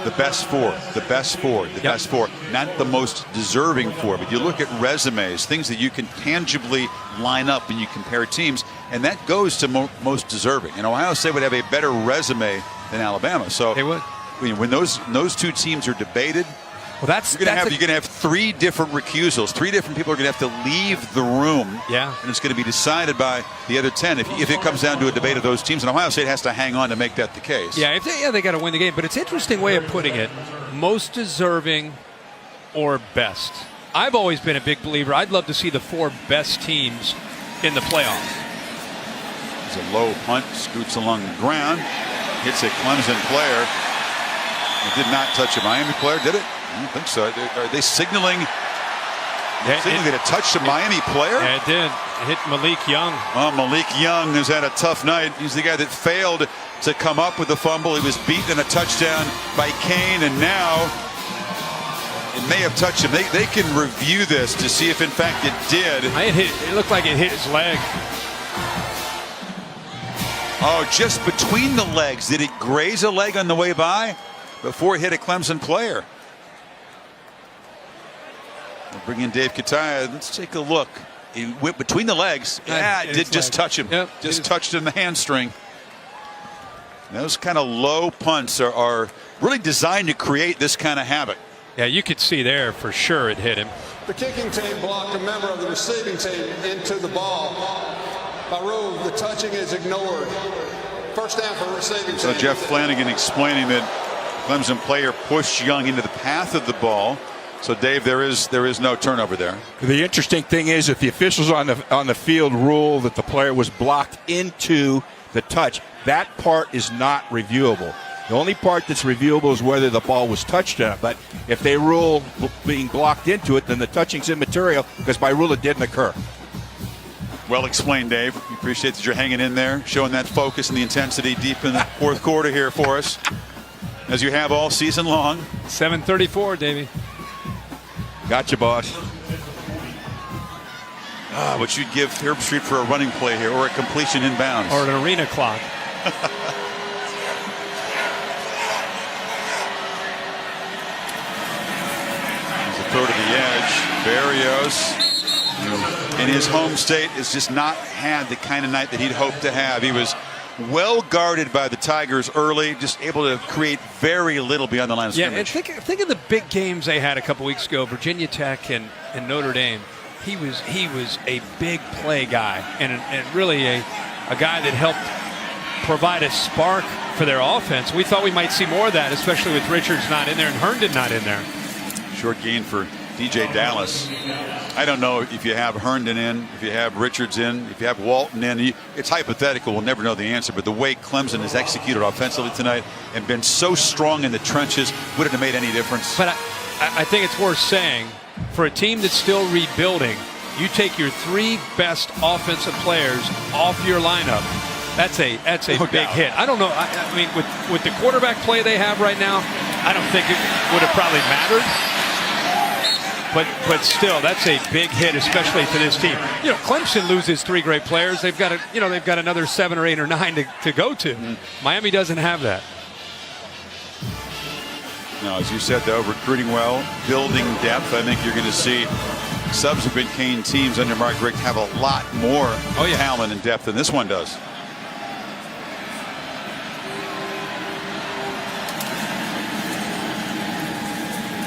the best 4, the best 4, the best 4, not the most deserving 4. But you look at resumes, things that you can tangibly line up when you compare teams, and that goes to most deserving. And Ohio State would have a better resume than Alabama. So they would. When those 2 teams are debated, well, you're going to have 3 different recusals. 3 different people are going to have to leave the room. Yeah. And it's going to be decided by the other 10 if it comes down to a debate of those teams. And Ohio State has to hang on to make that the case. Yeah, they got to win the game. But it's an interesting way of putting it. Most deserving or best. I've always been a big believer. I'd love to see the 4 best teams in the playoffs. It's a low punt. Scoots along the ground. Hits a Clemson player. It did not touch a Miami player, did it? I don't think so. Are they signaling that it touched a Miami player? Yeah, it did. It hit Malik Young. Well, Malik Young has had a tough night. He's the guy that failed to come up with the fumble. He was beaten in a touchdown by Kane, and now it may have touched him. They can review this to see if, in fact, it did. It looked like it hit his leg. Oh, just between the legs. Did it graze a leg on the way by before it hit a Clemson player? We'll bring in Dave Kataya. Let's take a look. He went between the legs. Yeah, it did just touch him. Yep. Just touched him in the hamstring. Those kind of low punts are really designed to create this kind of havoc. Yeah, you could see there for sure it hit him. The kicking team blocked a member of the receiving team into the ball. By rule, the touching is ignored. First down for receiving. So Jeff Flanagan explaining that Clemson player pushed Young into the path of the ball. So Dave, there is no turnover there. The interesting thing is, if the officials on the field rule that the player was blocked into the touch, that part is not reviewable. The only part that's reviewable is whether the ball was touched on it. But if they rule being blocked into it, then the touching's immaterial, because by rule it didn't occur. Well explained, Dave. We appreciate that you're hanging in there, showing that focus and the intensity deep in the fourth quarter here for us, as you have all season long. 7:34, Davey. Gotcha, boss. What you'd give Herbstreit for a running play here, or a completion inbounds, or an arena clock. Throw to the edge. Barrios, in his home state, has just not had the kind of night that he'd hoped to have. He was well guarded by the Tigers early, just able to create very little beyond the line of scrimmage. Yeah, and think of the big games they had a couple weeks ago, Virginia Tech and Notre Dame. He was a big play guy, and really a guy that helped provide a spark for their offense. We thought we might see more of that, especially with Richards not in there and Herndon not in there. Short gain for DJ Dallas. I don't know if you have Herndon in, if you have Richards in, if you have Walton in. It's hypothetical. We'll never know the answer. But the way Clemson has executed offensively tonight and been so strong in the trenches, wouldn't have made any difference. But I think it's worth saying, for a team that's still rebuilding, you take your three best offensive players off your lineup. That's a big hit. I don't know. I mean, with the quarterback play they have right now, I don't think it would have probably mattered. But still, that's a big hit, especially to this team. You know, Clemson loses three great players. They've got another 7 or 8 or 9 to go to. Miami doesn't have that. No, as you said, though, recruiting well, building depth. I think you're going to see subsequent Kane teams under Mark Richt have a lot more talent and depth than this one does.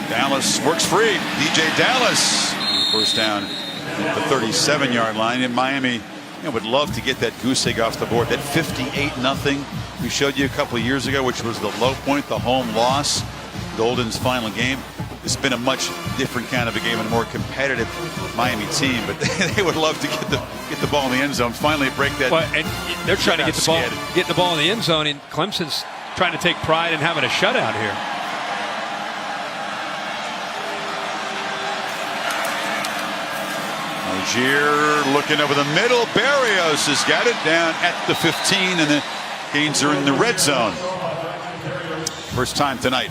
Dallas works free. DJ Dallas, first down at the 37-yard line. In Miami, would love to get that goose egg off the board. That 58-0 we showed you a couple of years ago, which was the low point, the home loss, Golden's final game. It's been a much different kind of a game and a more competitive Miami team, but they would love to get the ball in the end zone. Finally break that. Well, and they're trying to get the ball in the end zone, and Clemson's trying to take pride in having a shutout here. Algier looking over the middle. Barrios has got it down at the 15, and the Canes are in the red zone. First time tonight.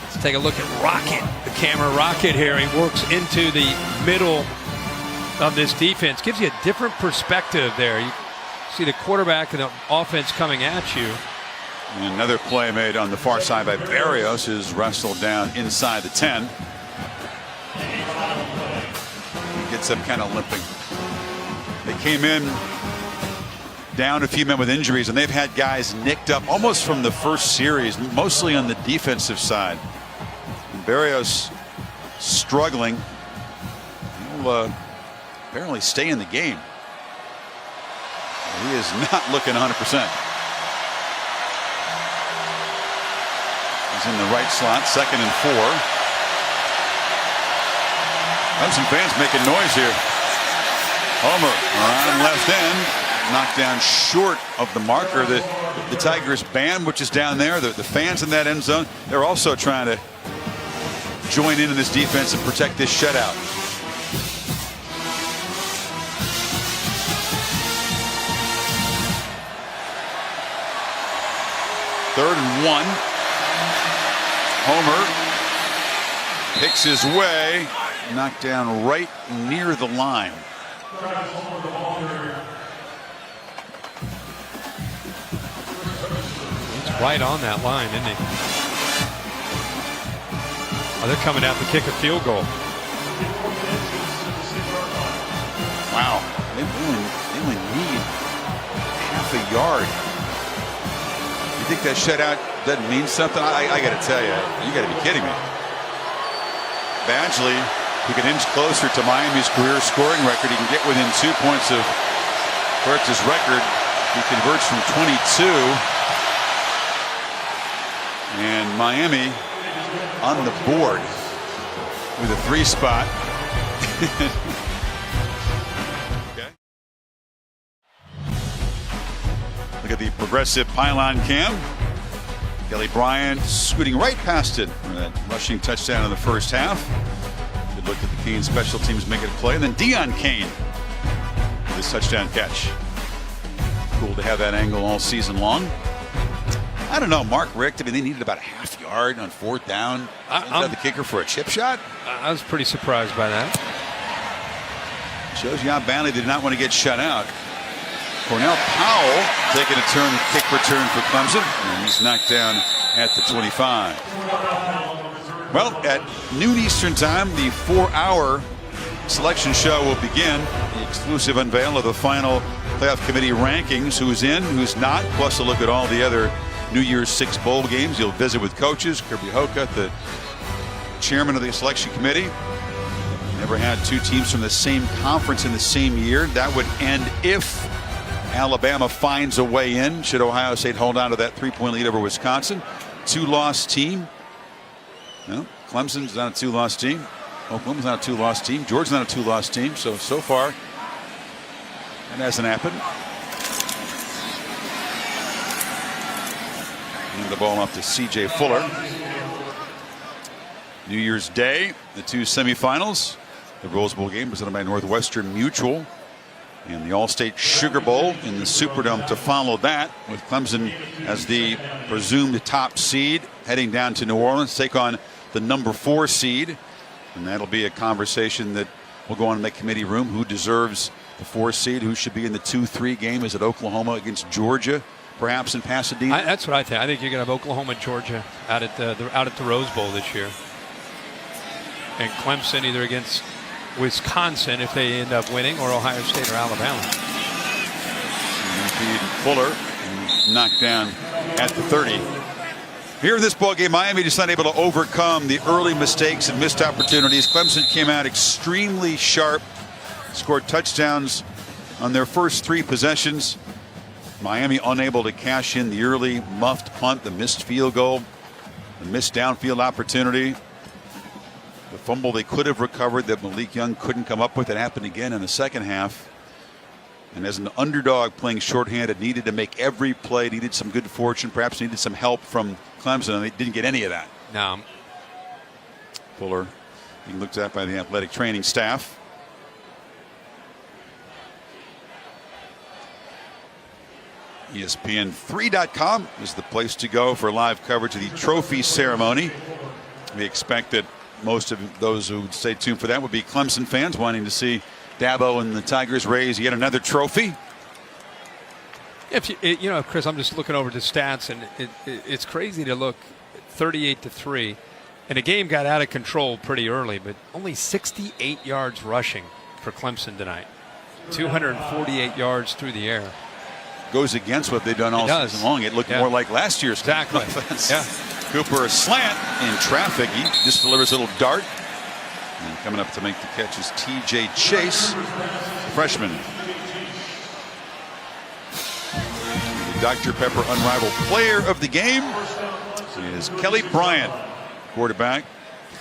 Let's take a look at Rocket, the camera Rocket here. He works into the middle of this defense. Gives you a different perspective there. You see the quarterback and the offense coming at you. And another play made on the far side by Barrios is wrestled down inside the 10. He gets up kind of limping. They came in down a few men with injuries, and they've had guys nicked up almost from the first series, mostly on the defensive side. And Barrios struggling. He'll apparently stay in the game. He is not looking 100%. He's in the right slot, 2nd and 4. Clemson fans making noise here. Homer on left end, knocked down short of the marker. The Tigers band, which is down there, the fans in that end zone, they're also trying to join in this defense and protect this shutout. Third and 1. Homer picks his way. Knocked down right near the line. He's right on that line, isn't he? Oh, they're coming out to kick a field goal. Wow. They only need half a yard. You think that shutout doesn't mean something? I got to tell you, you got to be kidding me. Badgley He can inch closer to Miami's career scoring record. He can get within 2 points of Burks' record. He converts from 22. And Miami on the board with a 3 spot. Okay. Look at the progressive pylon cam. Kelly Bryant scooting right past it for that rushing touchdown in the first half. Good look at the Canes special teams making a play. And then Deion Kane with his touchdown catch. Cool to have that angle all season long. I don't know, Mark Richt, I mean, they needed about a half yard on 4th down. The kicker for a chip shot. I was pretty surprised by that. Shows you how badly they did not want to get shut out. Cornell Powell taking a turn, kick return for Clemson, and he's knocked down at the 25. Well, at noon Eastern time, the 4-hour selection show will begin. The exclusive unveil of the final playoff committee rankings, who's in, who's not, plus a look at all the other New Year's 6 bowl games. You'll visit with coaches. Kirby Hocutt, the chairman of the selection committee. Never had 2 teams from the same conference in the same year. That would end if Alabama finds a way in. Should Ohio State hold on to that 3-point lead over Wisconsin? 2-loss team. No, Clemson's not a 2-loss team. Oklahoma's not a 2-loss team. Georgia's not a 2-loss team. So far, that hasn't happened. The ball off to C.J. Fuller. New Year's Day, the 2 semifinals. The Rose Bowl game presented by Northwestern Mutual, and the All-State Sugar Bowl in the Superdome to follow that, with Clemson as the presumed top seed heading down to New Orleans to take on the number 4 seed. And that'll be a conversation that will go on in the committee room. Who deserves the 4 seed? Who should be in the 2-3 game? Is it Oklahoma against Georgia? Perhaps in Pasadena. That's what I think. I think you're going to have Oklahoma, Georgia out at the Rose Bowl this year, and Clemson either against Wisconsin if they end up winning, or Ohio State or Alabama. Fuller knocked down at the 30. Here in this ball game, Miami just not able to overcome the early mistakes and missed opportunities. Clemson came out extremely sharp, scored touchdowns on their first 3 possessions. Miami unable to cash in the early muffed punt, the missed field goal, the missed downfield opportunity, the fumble they could have recovered that Malik Young couldn't come up with. It happened again in the second half. And as an underdog playing shorthanded, needed to make every play, needed some good fortune, perhaps needed some help from Clemson, and they didn't get any of that. No. Fuller being looked at by the athletic training staff. ESPN3.com is the place to go for live coverage of the trophy ceremony. We expect that most of those who would stay tuned for that would be Clemson fans wanting to see Dabo and the Tigers raise yet another trophy. Chris, I'm just looking over the stats, and it's crazy to look 38-3, and the game got out of control pretty early, but only 68 yards rushing for Clemson tonight, 248 yards through the air. Goes against what they've done all season long. It looked more like last year's offense. Yeah. Cooper a slant in traffic. He just delivers a little dart. And coming up to make the catch is T.J. Chase, freshman. The Dr. Pepper Unrivaled Player of the game is Kelly Bryant, quarterback.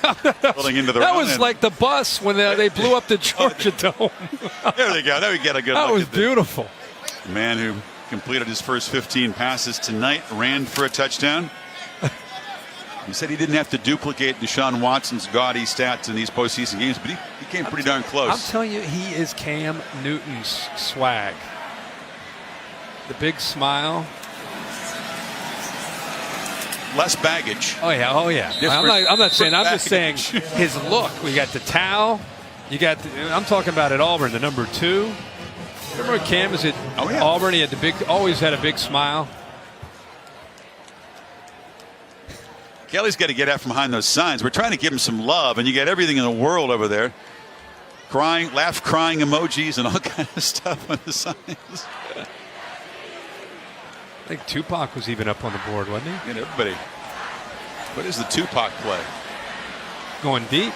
Pulling into the that was like the bus when they blew up the Georgia Dome. There they go. There we get a good look. That was at beautiful. The man who completed his first 15 passes tonight ran for a touchdown. He said he didn't have to duplicate Deshaun Watson's gaudy stats in these postseason games, but he came pretty darn close. I'm telling you, he is Cam Newton's swag. The big smile. Less baggage. Oh yeah. I'm not saying. I'm just saying his look. We got the towel. I'm talking about at Auburn, the number 2. Remember Cam was at Auburn? He had always had a big smile. Kelly's got to get out from behind those signs. We're trying to give him some love, and you got everything in the world over there. Crying emojis and all kind of stuff on the signs. I think Tupac was even up on the board, wasn't he? And everybody. What is the Tupac play? Going deep.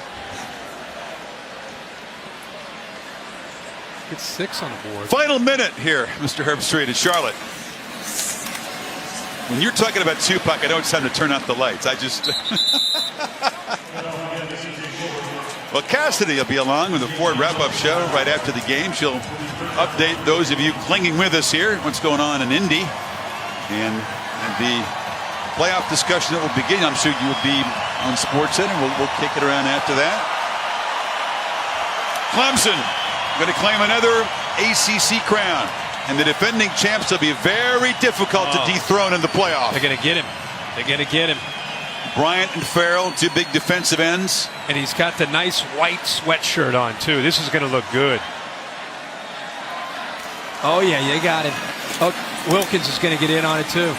It's 6 on the board. Final minute here, Mr. Herbstreit in Charlotte. When you're talking about Tupac, I know it's time to turn out the lights. I just... Well, Cassidy will be along with the Ford wrap-up show right after the game. She'll update those of you clinging with us here what's going on in Indy. And the playoff discussion that will begin, I'm sure you will be on SportsCenter. We'll kick it around after that. Clemson going to claim another ACC crown. And the defending champs will be very difficult to dethrone in the playoff. They're going to get him. They're going to get him. Bryant and Farrell, two big defensive ends. And he's got the nice white sweatshirt on, too. This is going to look good. Oh, yeah, you got it. Oh, Wilkins is going to get in on it, too.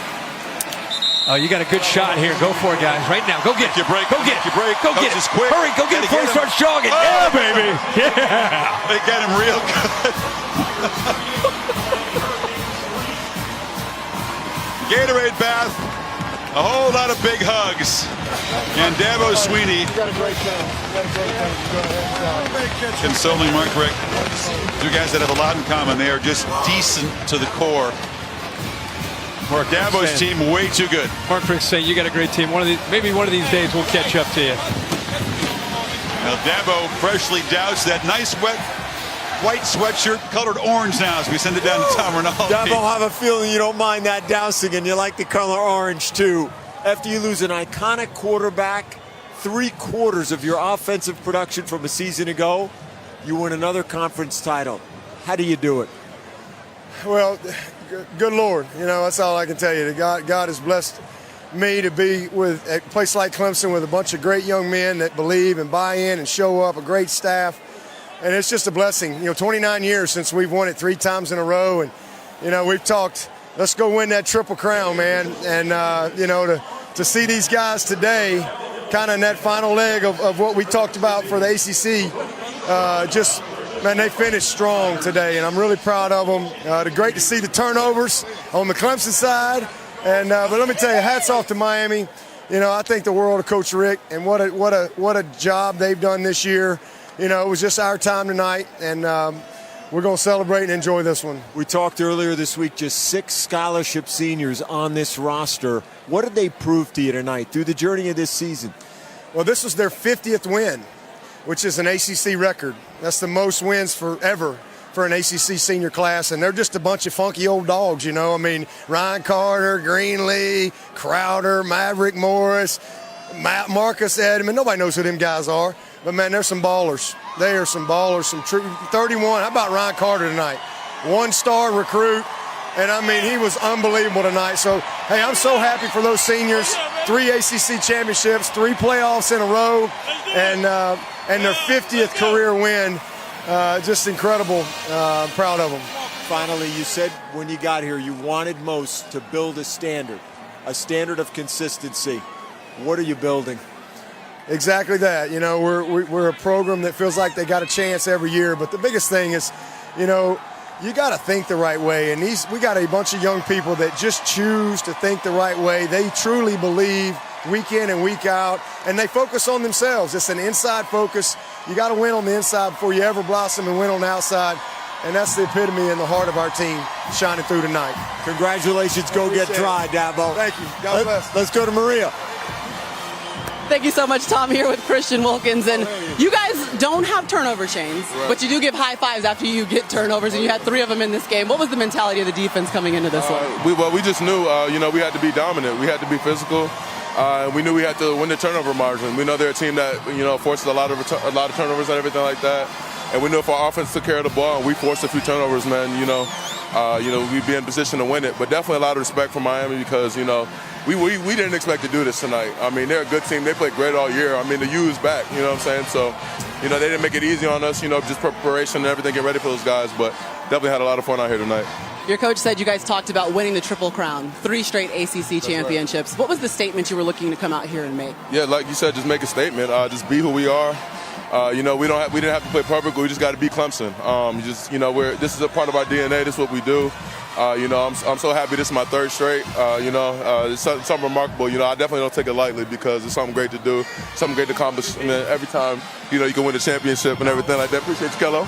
Oh, you got a good shot here. Go for it, guys. Right now. Go get it. Your break. Go get it. Your break. Go get it. Quick. Hurry. Go get it before he starts jogging. Oh! Yeah, baby. Yeah. They got him real good. Gatorade bath. A whole lot of big hugs. And Dabo Sweeney consoling Mark Rick. Two guys that have a lot in common. They are just decent to the core. Dabo's team way too good. Mark Rick's saying you got a great team. Maybe one of these days we'll catch up to you. Now Dabo freshly doused that nice wet white sweatshirt colored orange now as we send it down to Tom Rinaldi. Dabo, I have a feeling you don't mind that dousing and you like the color orange too. After you lose an iconic quarterback, 3/4 of your offensive production from a season ago, you win another conference title. How do you do it? Well, good Lord, that's all I can tell you. God has blessed me to be with a place like Clemson with a bunch of great young men that believe and buy in and show up, a great staff. And it's just a blessing. 29 years since we've won it 3 times in a row. And, we've talked, let's go win that Triple Crown, man. And, to see these guys today, kind of in that final leg of what we talked about for the ACC, man, they finished strong today. And I'm really proud of them. Great to see the turnovers on the Clemson side. And but let me tell you, hats off to Miami. I think the world of Coach Rick and what a job they've done this year. It was just our time tonight, and we're going to celebrate and enjoy this one. We talked earlier this week, just 6 scholarship seniors on this roster. What did they prove to you tonight through the journey of this season? Well, this was their 50th win, which is an ACC record. That's the most wins forever for an ACC senior class, and they're just a bunch of funky old dogs, Ryan Carter, Greenlee, Crowder, Maverick Morris, Marcus Edmond. Nobody knows who them guys are. But, man, they're some ballers. They are some ballers, some true 31. How about Ryan Carter tonight? 1-star recruit. And, he was unbelievable tonight. So, hey, I'm so happy for those seniors. 3 ACC championships, 3 playoffs in a row, and their 50th career win. Just incredible. I'm proud of them. Finally, you said when you got here you wanted most to build a standard of consistency. What are you building? Exactly that. We're a program that feels like they got a chance every year. But the biggest thing is, you got to think the right way. And we got a bunch of young people that just choose to think the right way. They truly believe week in and week out, and they focus on themselves. It's an inside focus. You got to win on the inside before you ever blossom and win on the outside. And that's the epitome and the heart of our team shining through tonight. Congratulations. Go get dry, Dabo. Thank you. God bless. Let's go to Maria. Thank you so much, Tom, here with Christian Wilkins. And you guys don't have turnover chains, but you do give high fives after you get turnovers, and you had 3 of them in this game. What was the mentality of the defense coming into this one? We just knew, we had to be dominant. We had to be physical. We knew we had to win the turnover margin. We know they're a team that, forces a lot of turnovers and everything like that. And we knew if our offense took care of the ball and we forced a few turnovers, man, we'd be in position to win it. But definitely a lot of respect for Miami because, we didn't expect to do this tonight. They're a good team. They played great all year. The U is back, you know what I'm saying? So, they didn't make it easy on us, just preparation and everything, get ready for those guys. But definitely had a lot of fun out here tonight. Your coach said you guys talked about winning the Triple Crown, 3 straight ACC championships. What was the statement you were looking to come out here and make? Yeah, like you said, just make a statement. Just be who we are. We didn't have to play perfect. We just got to be Clemson. This is a part of our DNA. This is what we do. I'm so happy this is my 3rd straight. It's something remarkable. I definitely don't take it lightly because it's something great to do, something great to accomplish. Every time, you can win a championship and everything like that. Appreciate you, Kello.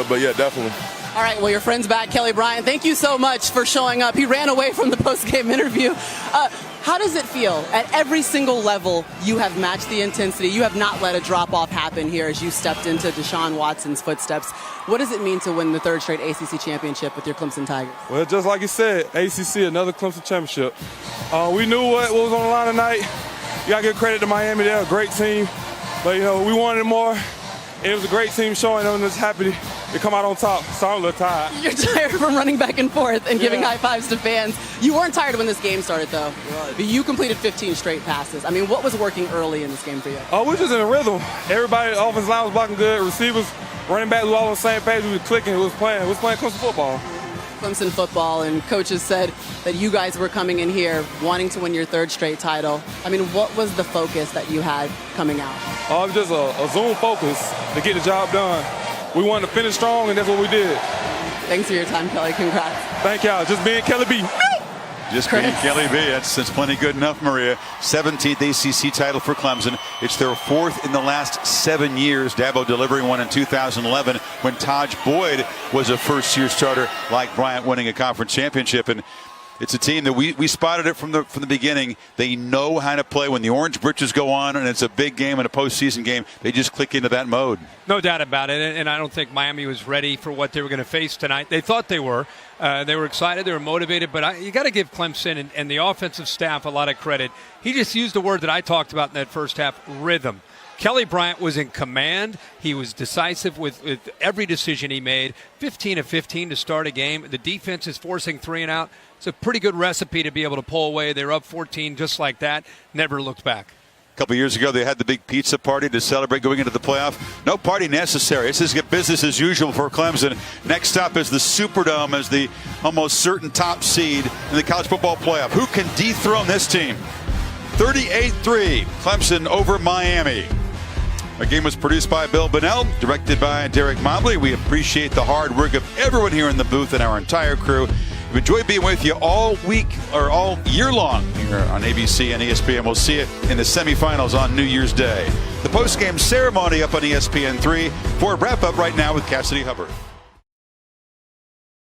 But yeah, definitely. All right, well, your friend's back, Kelly Bryant. Thank you so much for showing up. He ran away from the post-game interview. How does it feel? At every single level, you have matched the intensity. You have not let a drop-off happen here as you stepped into Deshaun Watson's footsteps. What does it mean to win the third straight ACC championship with your Clemson Tigers? Well, just like you said, ACC, another Clemson championship. We knew what was on the line tonight. You got to give credit to Miami. They're a great team. But, we wanted more. It was a great team showing. I'm just happy to come out on top. So I'm a little tired. You're tired from running back and forth and giving high fives to fans. You weren't tired when this game started, though. Right. You completed 15 straight passes. I mean, what was working early in this game for you? We're just in a rhythm. Everybody, the offensive line was blocking good. Receivers, running back, we were all on the same page. We were clicking. We was playing Clemson football. Clemson football, and coaches said that you guys were coming in here wanting to win your third straight title. I mean, what was the focus that you had coming out? It was just a Zoom focus to get the job done. We wanted to finish strong, and that's what we did. Thanks for your time, Kelly. Congrats. Thank y'all. Just being Kelly B. Just being Kelly B. That's plenty good enough, Maria. 17th ACC title for Clemson. It's their fourth in the last 7 years. Dabo delivering one in 2011 when Taj Boyd was a first-year starter, like Bryant winning a conference championship. And it's a team that we spotted it from the beginning. They know how to play when the orange britches go on and it's a big game and a postseason game. They just click into that mode. No doubt about it. And I don't think Miami was ready for what they were going to face tonight. They thought they were. They were excited. They were motivated. But you got to give Clemson and the offensive staff a lot of credit. He just used a word that I talked about in that first half, rhythm. Kelly Bryant was in command. He was decisive with every decision he made. 15 of 15 to start a game. The defense is forcing 3 and out. It's a pretty good recipe to be able to pull away. They were up 14 just like that. Never looked back. A couple years ago, they had the big pizza party to celebrate going into the playoff. No party necessary. This is business as usual for Clemson. Next up is the Superdome as the almost certain top seed in the college football playoff. Who can dethrone this team? 38-3, Clemson over Miami. Our game was produced by Bill Bunnell, directed by Derek Mobley. We appreciate the hard work of everyone here in the booth and our entire crew. We've enjoyed being with you all week or all year long here on ABC and ESPN. We'll see you in the semifinals on New Year's Day. The post-game ceremony up on ESPN3 for a wrap-up right now with Cassidy Hubbard.